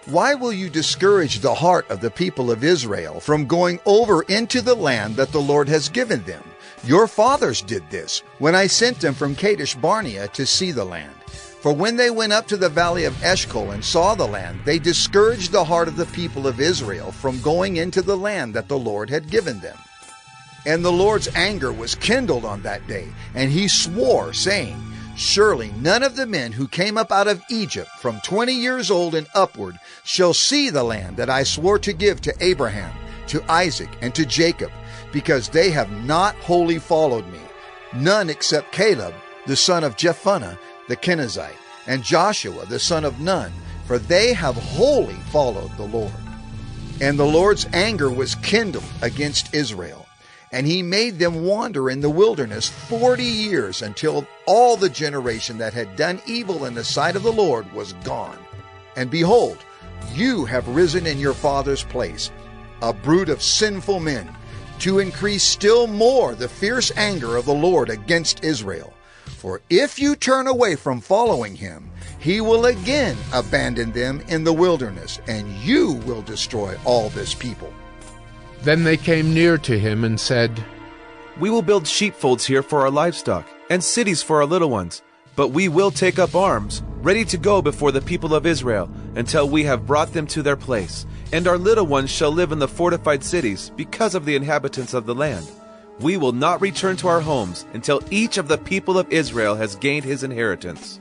Why will you discourage the heart of the people of Israel from going over into the land that the Lord has given them? Your fathers did this when I sent them from Kadesh Barnea to see the land. For when they went up to the valley of Eshcol and saw the land, they discouraged the heart of the people of Israel from going into the land that the Lord had given them. And the Lord's anger was kindled on that day, and he swore, saying, Surely none of the men who came up out of Egypt from 20 years old and upward shall see the land that I swore to give to Abraham, to Isaac, and to Jacob, because they have not wholly followed me, none except Caleb, the son of Jephunneh, the Kenizzite, and Joshua, the son of Nun, for they have wholly followed the Lord. And the Lord's anger was kindled against Israel, and he made them wander in the wilderness 40 years, until all the generation that had done evil in the sight of the Lord was gone. And behold, you have risen in your father's place, a brood of sinful men, to increase still more the fierce anger of the Lord against Israel. For if you turn away from following him, he will again abandon them in the wilderness, and you will destroy all this people. Then they came near to him and said, We will build sheepfolds here for our livestock, and cities for our little ones. But we will take up arms, ready to go before the people of Israel, until we have brought them to their place. And our little ones shall live in the fortified cities, because of the inhabitants of the land. We will not return to our homes until each of the people of Israel has gained his inheritance.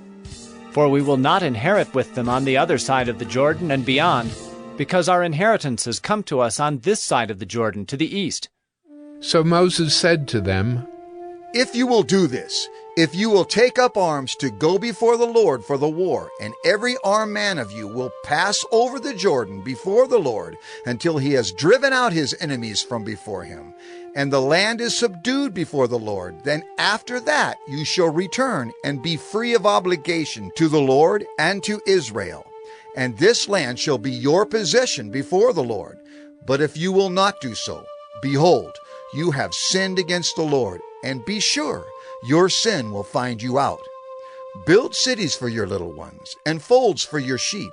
For we will not inherit with them on the other side of the Jordan and beyond, because our inheritance has come to us on this side of the Jordan, to the east. So Moses said to them, If you will do this, if you will take up arms to go before the Lord for the war, and every armed man of you will pass over the Jordan before the Lord until he has driven out his enemies from before him, and the land is subdued before the Lord, then after that you shall return and be free of obligation to the Lord and to Israel. And this land shall be your possession before the Lord. But if you will not do so, behold, you have sinned against the Lord, and be sure your sin will find you out. Build cities for your little ones, and folds for your sheep,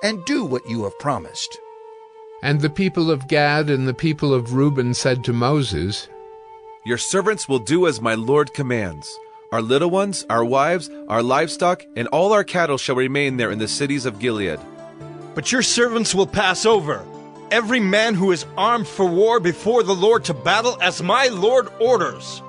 and do what you have promised. And the people of Gad and the people of Reuben said to Moses, Your servants will do as my lord commands. Our little ones, our wives, our livestock, and all our cattle shall remain there in the cities of Gilead. But your servants will pass over, every man who is armed for war before the Lord to battle as my Lord orders.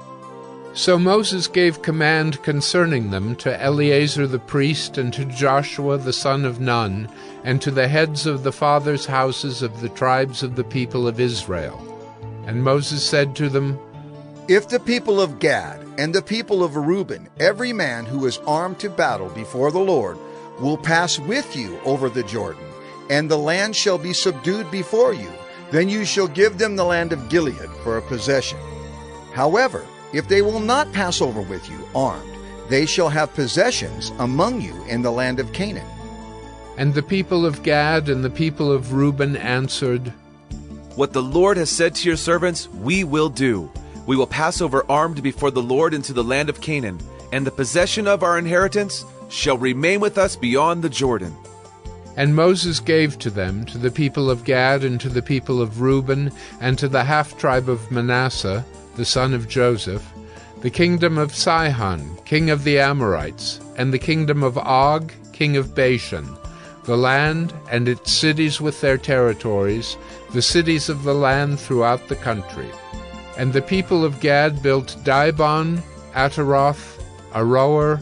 So Moses gave command concerning them to Eleazar the priest, and to Joshua the son of Nun, and to the heads of the fathers' houses of the tribes of the people of Israel. And Moses said to them, If the people of Gad and the people of Reuben, every man who is armed to battle before the Lord, will pass with you over the Jordan, and the land shall be subdued before you, then you shall give them the land of Gilead for a possession. However, if they will not pass over with you armed, they shall have possessions among you in the land of Canaan. And the people of Gad and the people of Reuben answered, What the Lord has said to your servants, we will do. We will pass over armed before the Lord into the land of Canaan, and the possession of our inheritance shall remain with us beyond the Jordan. And Moses gave to them, to the people of Gad and to the people of Reuben, and to the half-tribe of Manasseh, the son of Joseph, the kingdom of Sihon, king of the Amorites, and the kingdom of Og, king of Bashan, the land and its cities with their territories, the cities of the land throughout the country. And the people of Gad built Dibon, Ataroth, Aroer,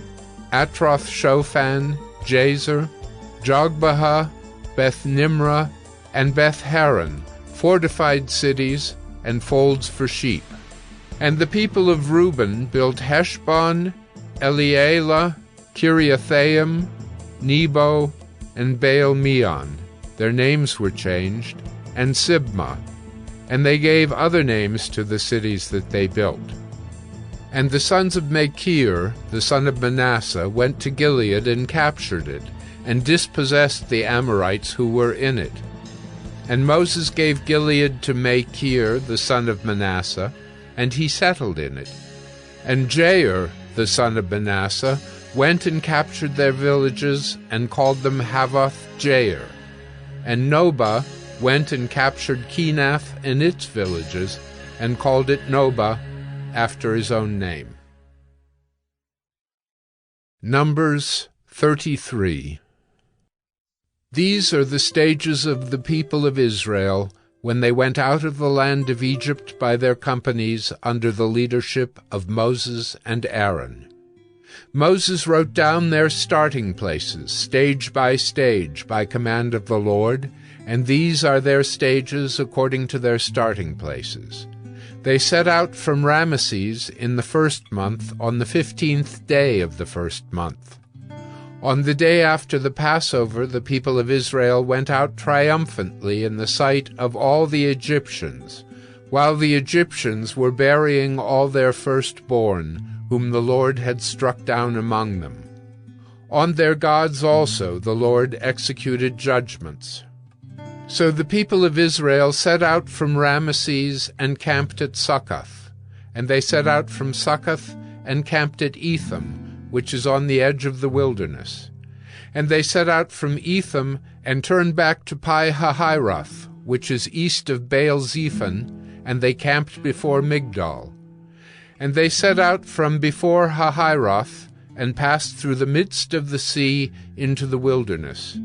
Atroth-Shophan, Jazer, Jogbehah, Beth-Nimrah, and Beth-Haran, fortified cities and folds for sheep. And the people of Reuben built Heshbon, Elealeh, Kiriathaim, Nebo, and Baal-Meon. Their names were changed, and Sibmah. And they gave other names to the cities that they built. And the sons of Machir, the son of Manasseh, went to Gilead and captured it, and dispossessed the Amorites who were in it. And Moses gave Gilead to Machir, the son of Manasseh, and he settled in it. And Jair, the son of Manasseh, went and captured their villages, and called them Havoth-Jair. And Nobah went and captured Kenath and its villages, and called it Nobah, after his own name. Numbers 33. These are the stages of the people of Israel when they went out of the land of Egypt by their companies under the leadership of Moses and Aaron. Moses wrote down their starting places, stage by command of the Lord, and these are their stages according to their starting places. They set out from Ramesses in the first month on the 15th day of the first month. On the day after the Passover, the people of Israel went out triumphantly in the sight of all the Egyptians, while the Egyptians were burying all their firstborn, whom the Lord had struck down among them. On their gods also the Lord executed judgments. So the people of Israel set out from Ramesses and camped at Succoth, and they set out from Succoth and camped at Etham, which is on the edge of the wilderness. And they set out from Etham and turned back to Pi-hahiroth, which is east of Baal-Zephon, and they camped before Migdol. And they set out from before Hahiroth and passed through the midst of the sea into the wilderness.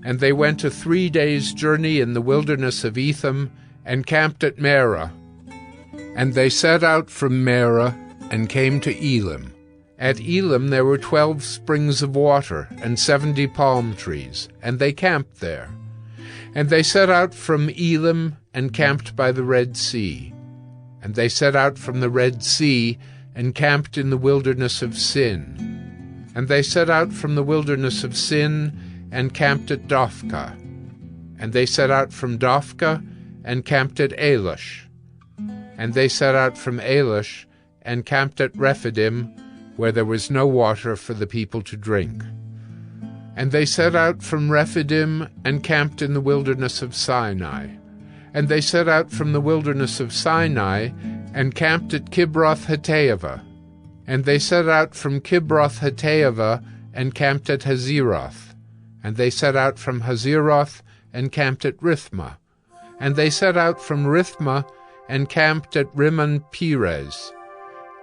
And they went a 3 days' journey in the wilderness of Etham and camped at Marah. And they set out from Marah and came to Elim. At Elim there were 12 springs of water and 70 palm trees, and they camped there. And they set out from Elim and camped by the Red Sea. And they set out from the Red Sea and camped in the wilderness of Sin. And they set out from the wilderness of Sin and camped at Dophkah. And they set out from Dophkah and camped at Elish. And they set out from Elish and camped at Rephidim, where there was no water for the people to drink. And they set out from Rephidim and camped in the wilderness of Sinai. And they set out from the wilderness of Sinai and camped at Kibroth-Hattaavah. And they set out from Kibroth-Hattaavah and camped at Hazeroth. And they set out from Hazeroth and camped at Rithmah. And they set out from Rithmah and camped at Rimmon Perez.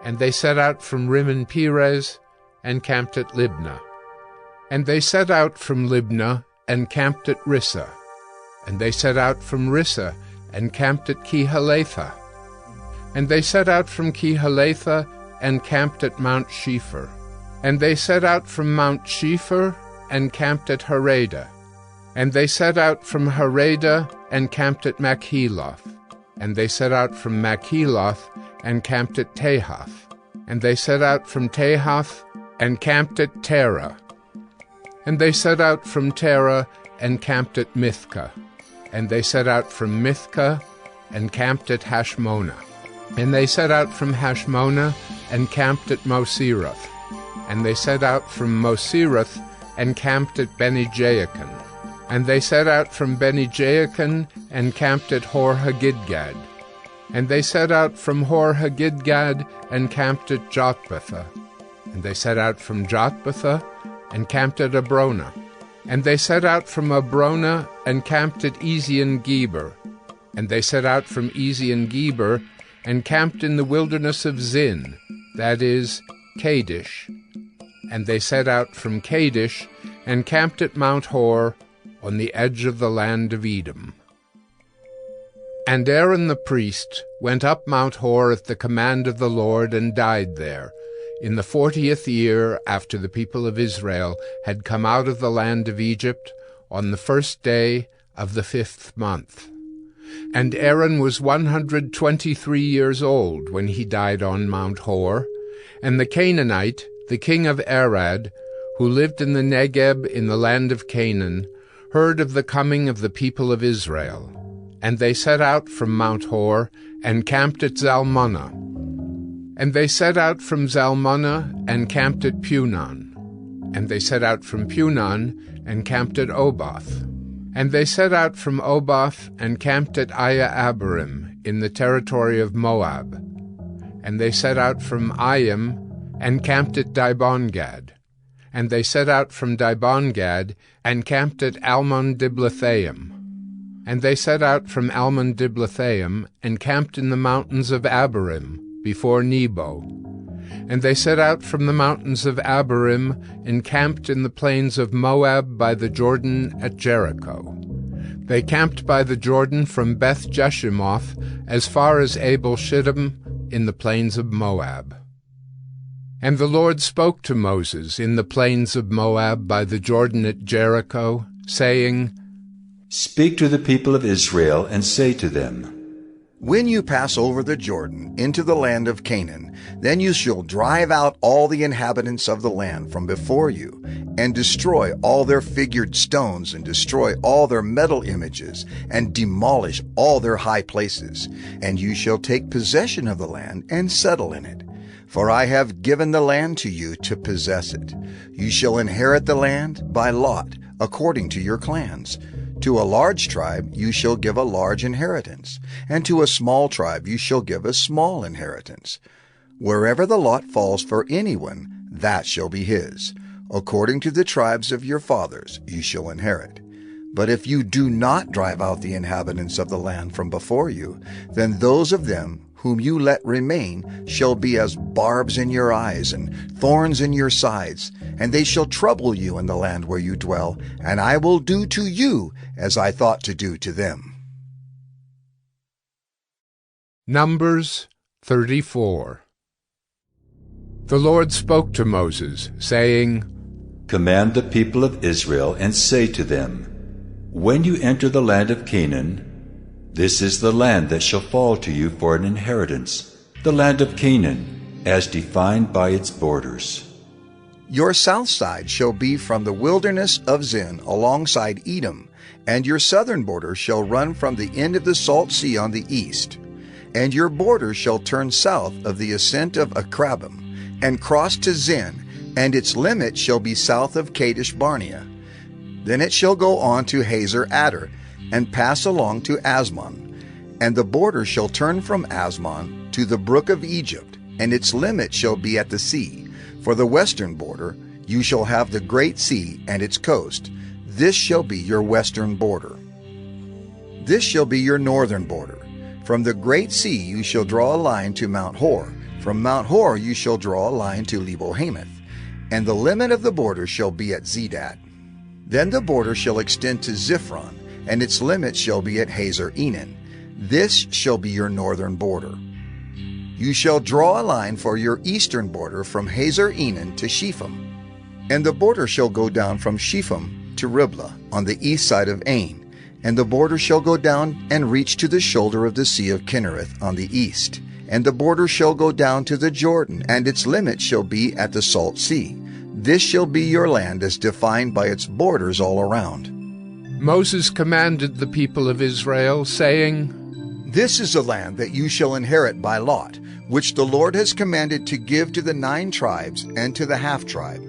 And they set out from Rimmon Perez, and camped at Libnah. And they set out from Libnah, and camped at Rissa. And they set out from Rissa, and camped at Kehalatha. And they set out from Kehalatha, and camped at Mount Shepher. And they set out from Mount Shepher, and camped at Harada. And they set out from Harada, and camped at Machheloth. And they set out from Machheloth, and camped at Tahath. And they set out from Tahath, and camped at Terah. And they set out from Terah, and camped at Mithka. And they set out from Mithka, and camped at Hashmonah. And they set out from Hashmonah, and camped at Mosirath. And they set out from Mosirath, and camped at Beni-Jaakan. And they set out from Beni-Jaakan, and camped at Hor-Haggidgad. And they set out from Hor-Haggidgad, and camped at Jotbatha. And they set out from Jotbatha, and camped at Abrona. And they set out from Abrona, and camped at Ezion-Geber. And they set out from Ezion-Geber, and camped in the wilderness of Zin, that is, Kadesh. And they set out from Kadesh, and camped at Mount Hor, on the edge of the land of Edom. And Aaron the priest went up Mount Hor at the command of the Lord, and died there, in the 40th year after the people of Israel had come out of the land of Egypt, on the 1st day of the 5th month. And Aaron was 123 years old when he died on Mount Hor. And the Canaanite, the king of Arad, who lived in the Negeb in the land of Canaan, heard of the coming of the people of Israel. And they set out from Mount Hor, and camped at Zalmunna. And they set out from Zalmunna, and camped at Punon. And they set out from Punon, and camped at Oboth. And they set out from Oboth, and camped at Aya-Abarim, in the territory of Moab. And they set out from Ayim, and camped at Dibongad. And they set out from Dibongad, and camped at Almon-Diblathaim. And they set out from Almon-Diblathaim, and camped in the mountains of Abarim, before Nebo. And they set out from the mountains of Abarim, and camped in the plains of Moab by the Jordan at Jericho. They camped by the Jordan from Beth Jeshimoth as far as Abel-Shittim in the plains of Moab. And the Lord spoke to Moses in the plains of Moab by the Jordan at Jericho, saying, Speak to the people of Israel, and say to them, When you pass over the Jordan into the land of Canaan, then you shall drive out all the inhabitants of the land from before you, and destroy all their figured stones, and destroy all their metal images, and demolish all their high places. And you shall take possession of the land, and settle in it. For I have given the land to you to possess it. You shall inherit the land by lot, according to your clans. To a large tribe you shall give a large inheritance, and to a small tribe you shall give a small inheritance. Wherever the lot falls for anyone, that shall be his. According to the tribes of your fathers you shall inherit. But if you do not drive out the inhabitants of the land from before you, then those of them whom you let remain shall be as barbs in your eyes and thorns in your sides, and they shall trouble you in the land where you dwell, and I will do to you as I thought to do to them. Numbers 34. The Lord spoke to Moses, saying, Command the people of Israel, and say to them, When you enter the land of Canaan, this is the land that shall fall to you for an inheritance, the land of Canaan, as defined by its borders. Your south side shall be from the wilderness of Zin alongside Edom, and your southern border shall run from the end of the Salt Sea on the east. And your border shall turn south of the ascent of Akrabim, and cross to Zin, and its limit shall be south of Kadesh Barnea. Then it shall go on to Hazer Adar, and pass along to Asmon. And the border shall turn from Asmon to the brook of Egypt, and its limit shall be at the sea. For the western border you shall have the great sea and its coast. This shall be your western border. This shall be your northern border. From the great sea you shall draw a line to Mount Hor. From Mount Hor you shall draw a line to Lebo-Hamath, and the limit of the border shall be at Zedad. Then the border shall extend to Ziphron, and its limit shall be at Hazer-Enan. This shall be your northern border. You shall draw a line for your eastern border from Hazer-Enan to Shepham, and the border shall go down from Shepham to Riblah on the east side of Ain, and the border shall go down and reach to the shoulder of the Sea of Kinnereth on the east. And the border shall go down to the Jordan, and its limit shall be at the Salt Sea. This shall be your land as defined by its borders all around. Moses commanded the people of Israel, saying, This is the land that you shall inherit by lot, which the Lord has commanded to give to the 9 tribes and to the half-tribe.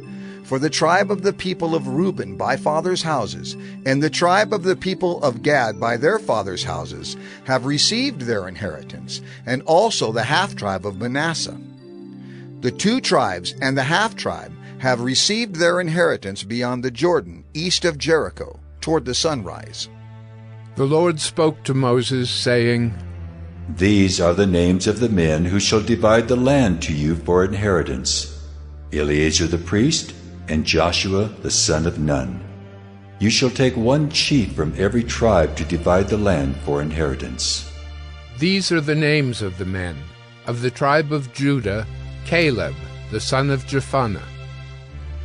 For the tribe of the people of Reuben by fathers' houses, and the tribe of the people of Gad by their fathers' houses, have received their inheritance, and also the half-tribe of Manasseh. The 2 tribes and the half-tribe have received their inheritance beyond the Jordan, east of Jericho, toward the sunrise. The Lord spoke to Moses, saying, These are the names of the men who shall divide the land to you for inheritance: Eleazar the priest, and Joshua the son of Nun. You shall take 1 chief from every tribe to divide the land for inheritance. These are the names of the men. Of the tribe of Judah, Caleb the son of Jephunneh.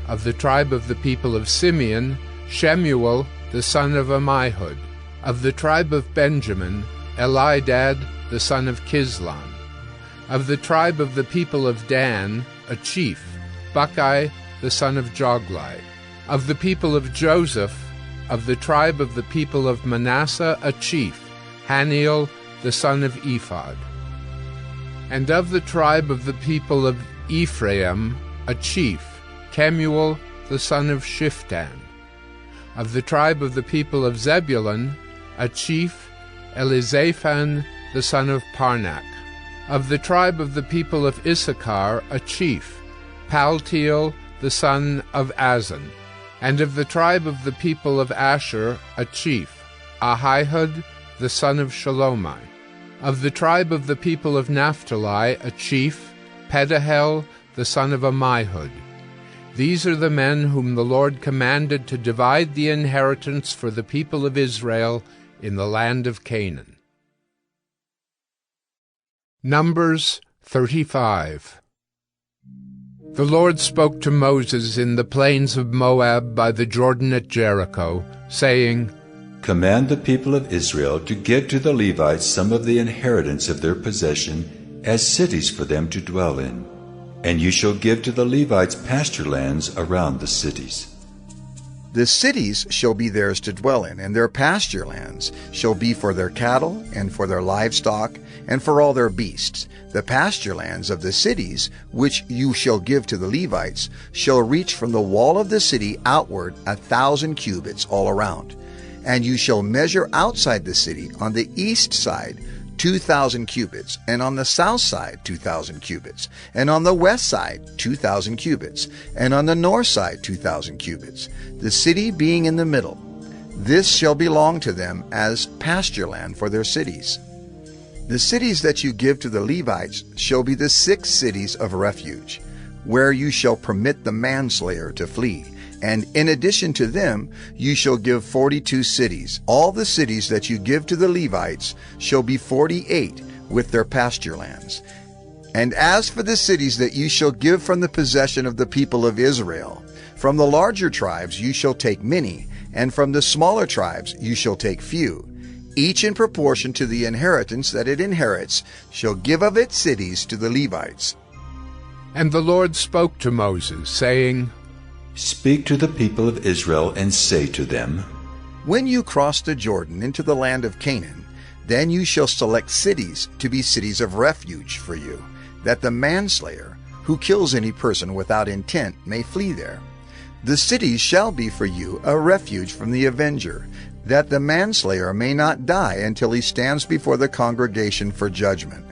Of the tribe of the people of Simeon, Shemuel the son of Ammihud. Of the tribe of Benjamin, Elidad the son of Kislon. Of the tribe of the people of Dan, a chief, Buckai the son of Joglai. Of the people of Joseph, of the tribe of the people of Manasseh, a chief, Haniel the son of Ephod. And of the tribe of the people of Ephraim, a chief, Kemuel the son of Shiftan. Of the tribe of the people of Zebulun, a chief, Elizaphan the son of Parnak. Of the tribe of the people of Issachar, a chief, Paltiel the son of Azan. And of the tribe of the people of Asher, a chief, Ahihud the son of Shalomai. Of the tribe of the people of Naphtali, a chief, Pedahel the son of Ammihud. These are the men whom the Lord commanded to divide the inheritance for the people of Israel in the land of Canaan. Numbers 35. The Lord spoke to Moses in the plains of Moab by the Jordan at Jericho, saying, Command the people of Israel to give to the Levites some of the inheritance of their possession as cities for them to dwell in. And you shall give to the Levites pasture lands around the cities. The cities shall be theirs to dwell in, and their pasture lands shall be for their cattle, and for their livestock, and for all their beasts. The pasture lands of the cities, which you shall give to the Levites, shall reach from the wall of the city outward 1,000 cubits all around. And you shall measure outside the city on the east side 2,000 cubits, and on the south side 2,000 cubits, and on the west side 2,000 cubits, and on the north side 2,000 cubits, the city being in the middle. This shall belong to them as pasture land for their cities. The cities that you give to the Levites shall be the 6 cities of refuge, where you shall permit the manslayer to flee. And in addition to them, you shall give 42 cities. All the cities that you give to the Levites shall be 48 with their pasture lands. And as for the cities that you shall give from the possession of the people of Israel, from the larger tribes you shall take many, and from the smaller tribes you shall take few. Each in proportion to the inheritance that it inherits shall give of its cities to the Levites. And the Lord spoke to Moses, saying, Speak to the people of Israel and say to them, When you cross the Jordan into the land of Canaan, then you shall select cities to be cities of refuge for you, that the manslayer, who kills any person without intent, may flee there. The cities shall be for you a refuge from the avenger, that the manslayer may not die until he stands before the congregation for judgment.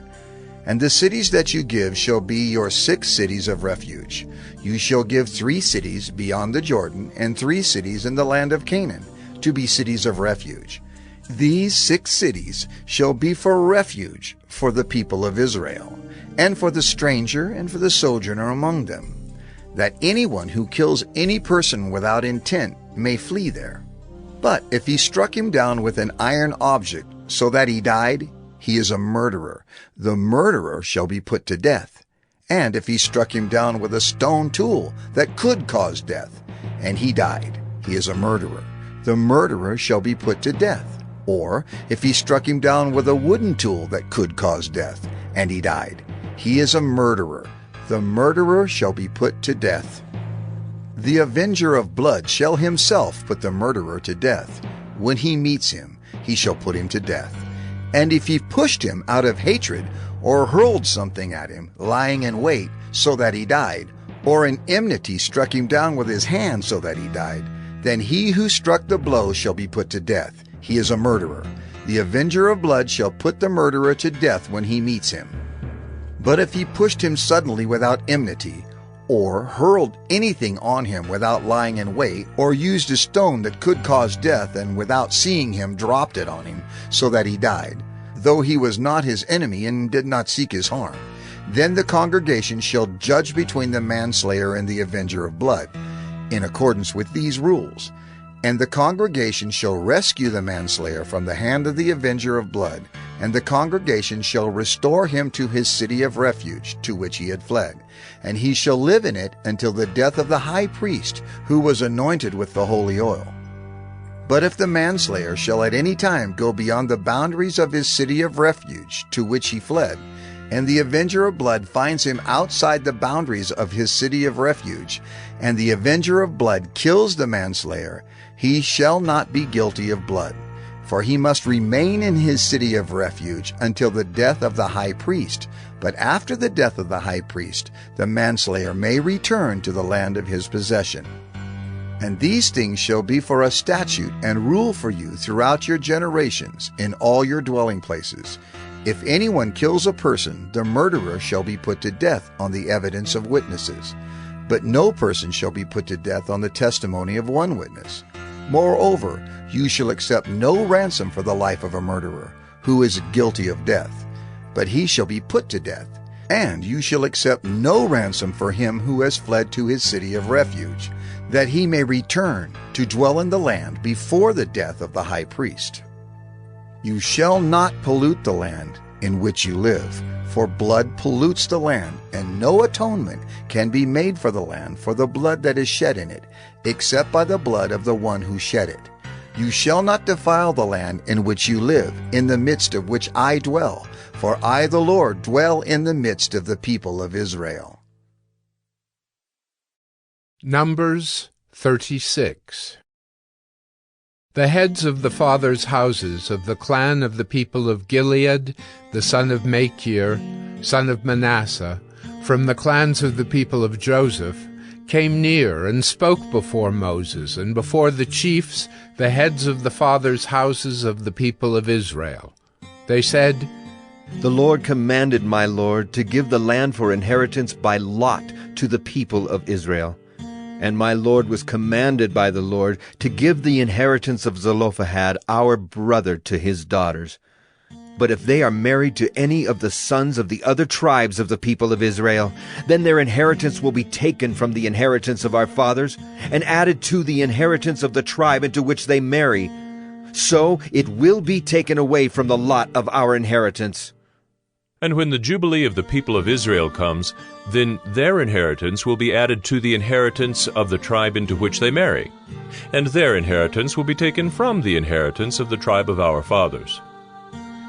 And the cities that you give shall be your 6 cities of refuge. You shall give 3 cities beyond the Jordan, and 3 cities in the land of Canaan, to be cities of refuge. These 6 cities shall be for refuge for the people of Israel, and for the stranger and for the sojourner among them, that anyone who kills any person without intent may flee there. But if he struck him down with an iron object so that he died, he is a murderer. The murderer shall be put to death. And if he struck him down with a stone tool that could cause death, and he died, he is a murderer. The murderer shall be put to death. Or if he struck him down with a wooden tool that could cause death, and he died, he is a murderer. The murderer shall be put to death. The avenger of blood shall himself put the murderer to death. When he meets him, he shall put him to death. And if he pushed him out of hatred, or hurled something at him, lying in wait, so that he died, or in enmity struck him down with his hand so that he died, then he who struck the blow shall be put to death. He is a murderer. The avenger of blood shall put the murderer to death when he meets him. But if he pushed him suddenly without enmity, or hurled anything on him without lying in wait, or used a stone that could cause death, and without seeing him dropped it on him, so that he died, though he was not his enemy and did not seek his harm, then the congregation shall judge between the manslayer and the avenger of blood, in accordance with these rules. And the congregation shall rescue the manslayer from the hand of the avenger of blood, and the congregation shall restore him to his city of refuge, to which he had fled, and he shall live in it until the death of the high priest, who was anointed with the holy oil. But if the manslayer shall at any time go beyond the boundaries of his city of refuge, to which he fled, and the avenger of blood finds him outside the boundaries of his city of refuge, and the avenger of blood kills the manslayer, he shall not be guilty of blood, for he must remain in his city of refuge until the death of the high priest. But after the death of the high priest, the manslayer may return to the land of his possession. And these things shall be for a statute and rule for you throughout your generations in all your dwelling places. If anyone kills a person, the murderer shall be put to death on the evidence of witnesses. But no person shall be put to death on the testimony of one witness. Moreover, you shall accept no ransom for the life of a murderer, who is guilty of death, but he shall be put to death. And you shall accept no ransom for him who has fled to his city of refuge, that he may return to dwell in the land before the death of the high priest. You shall not pollute the land in which you live, for blood pollutes the land, and no atonement can be made for the land for the blood that is shed in it, except by the blood of the one who shed it. You shall not defile the land in which you live, in the midst of which I dwell, for I, the Lord, dwell in the midst of the people of Israel. Numbers 36. The heads of the fathers' houses of the clan of the people of Gilead, the son of Machir, son of Manasseh, from the clans of the people of Joseph, came near and spoke before Moses and before the chiefs, the heads of the fathers' houses of the people of Israel. They said, The Lord commanded my Lord to give the land for inheritance by lot to the people of Israel. And my Lord was commanded by the Lord to give the inheritance of Zelophehad, our brother, to his daughters. But if they are married to any of the sons of the other tribes of the people of Israel, then their inheritance will be taken from the inheritance of our fathers and added to the inheritance of the tribe into which they marry. So it will be taken away from the lot of our inheritance. And when the Jubilee of the people of Israel comes, then their inheritance will be added to the inheritance of the tribe into which they marry, and their inheritance will be taken from the inheritance of the tribe of our fathers.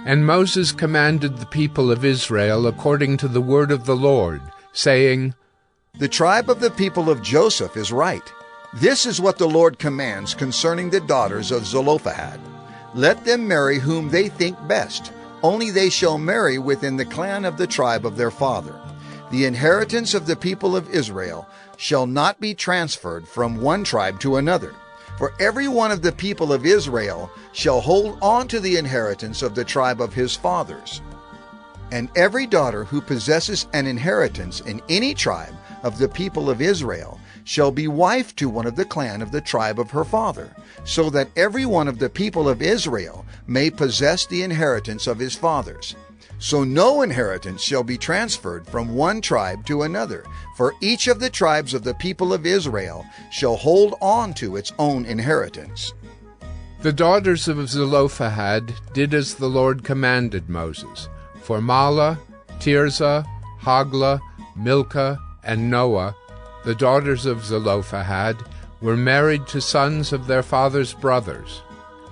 And Moses commanded the people of Israel according to the word of the Lord, saying, The tribe of the people of Joseph is right. This is what the Lord commands concerning the daughters of Zelophehad. Let them marry whom they think best. Only they shall marry within the clan of the tribe of their father. The inheritance of the people of Israel shall not be transferred from one tribe to another. For every one of the people of Israel shall hold on to the inheritance of the tribe of his fathers. And every daughter who possesses an inheritance in any tribe of the people of Israel shall be wife to one of the clan of the tribe of her father, so that every one of the people of Israel may possess the inheritance of his fathers. So no inheritance shall be transferred from one tribe to another, for each of the tribes of the people of Israel shall hold on to its own inheritance. The daughters of Zelophehad did as the Lord commanded Moses. For Mahlah, Tirzah, Hoglah, Milcah, and Noah, the daughters of Zelophehad, were married to sons of their father's brothers.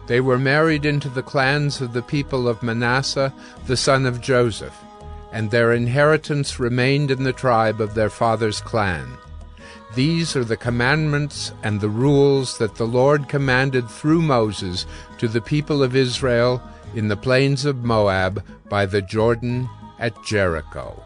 They were married into the clans of the people of Manasseh, the son of Joseph, and their inheritance remained in the tribe of their father's clan. These are the commandments and the rules that the Lord commanded through Moses to the people of Israel in the plains of Moab by the Jordan at Jericho.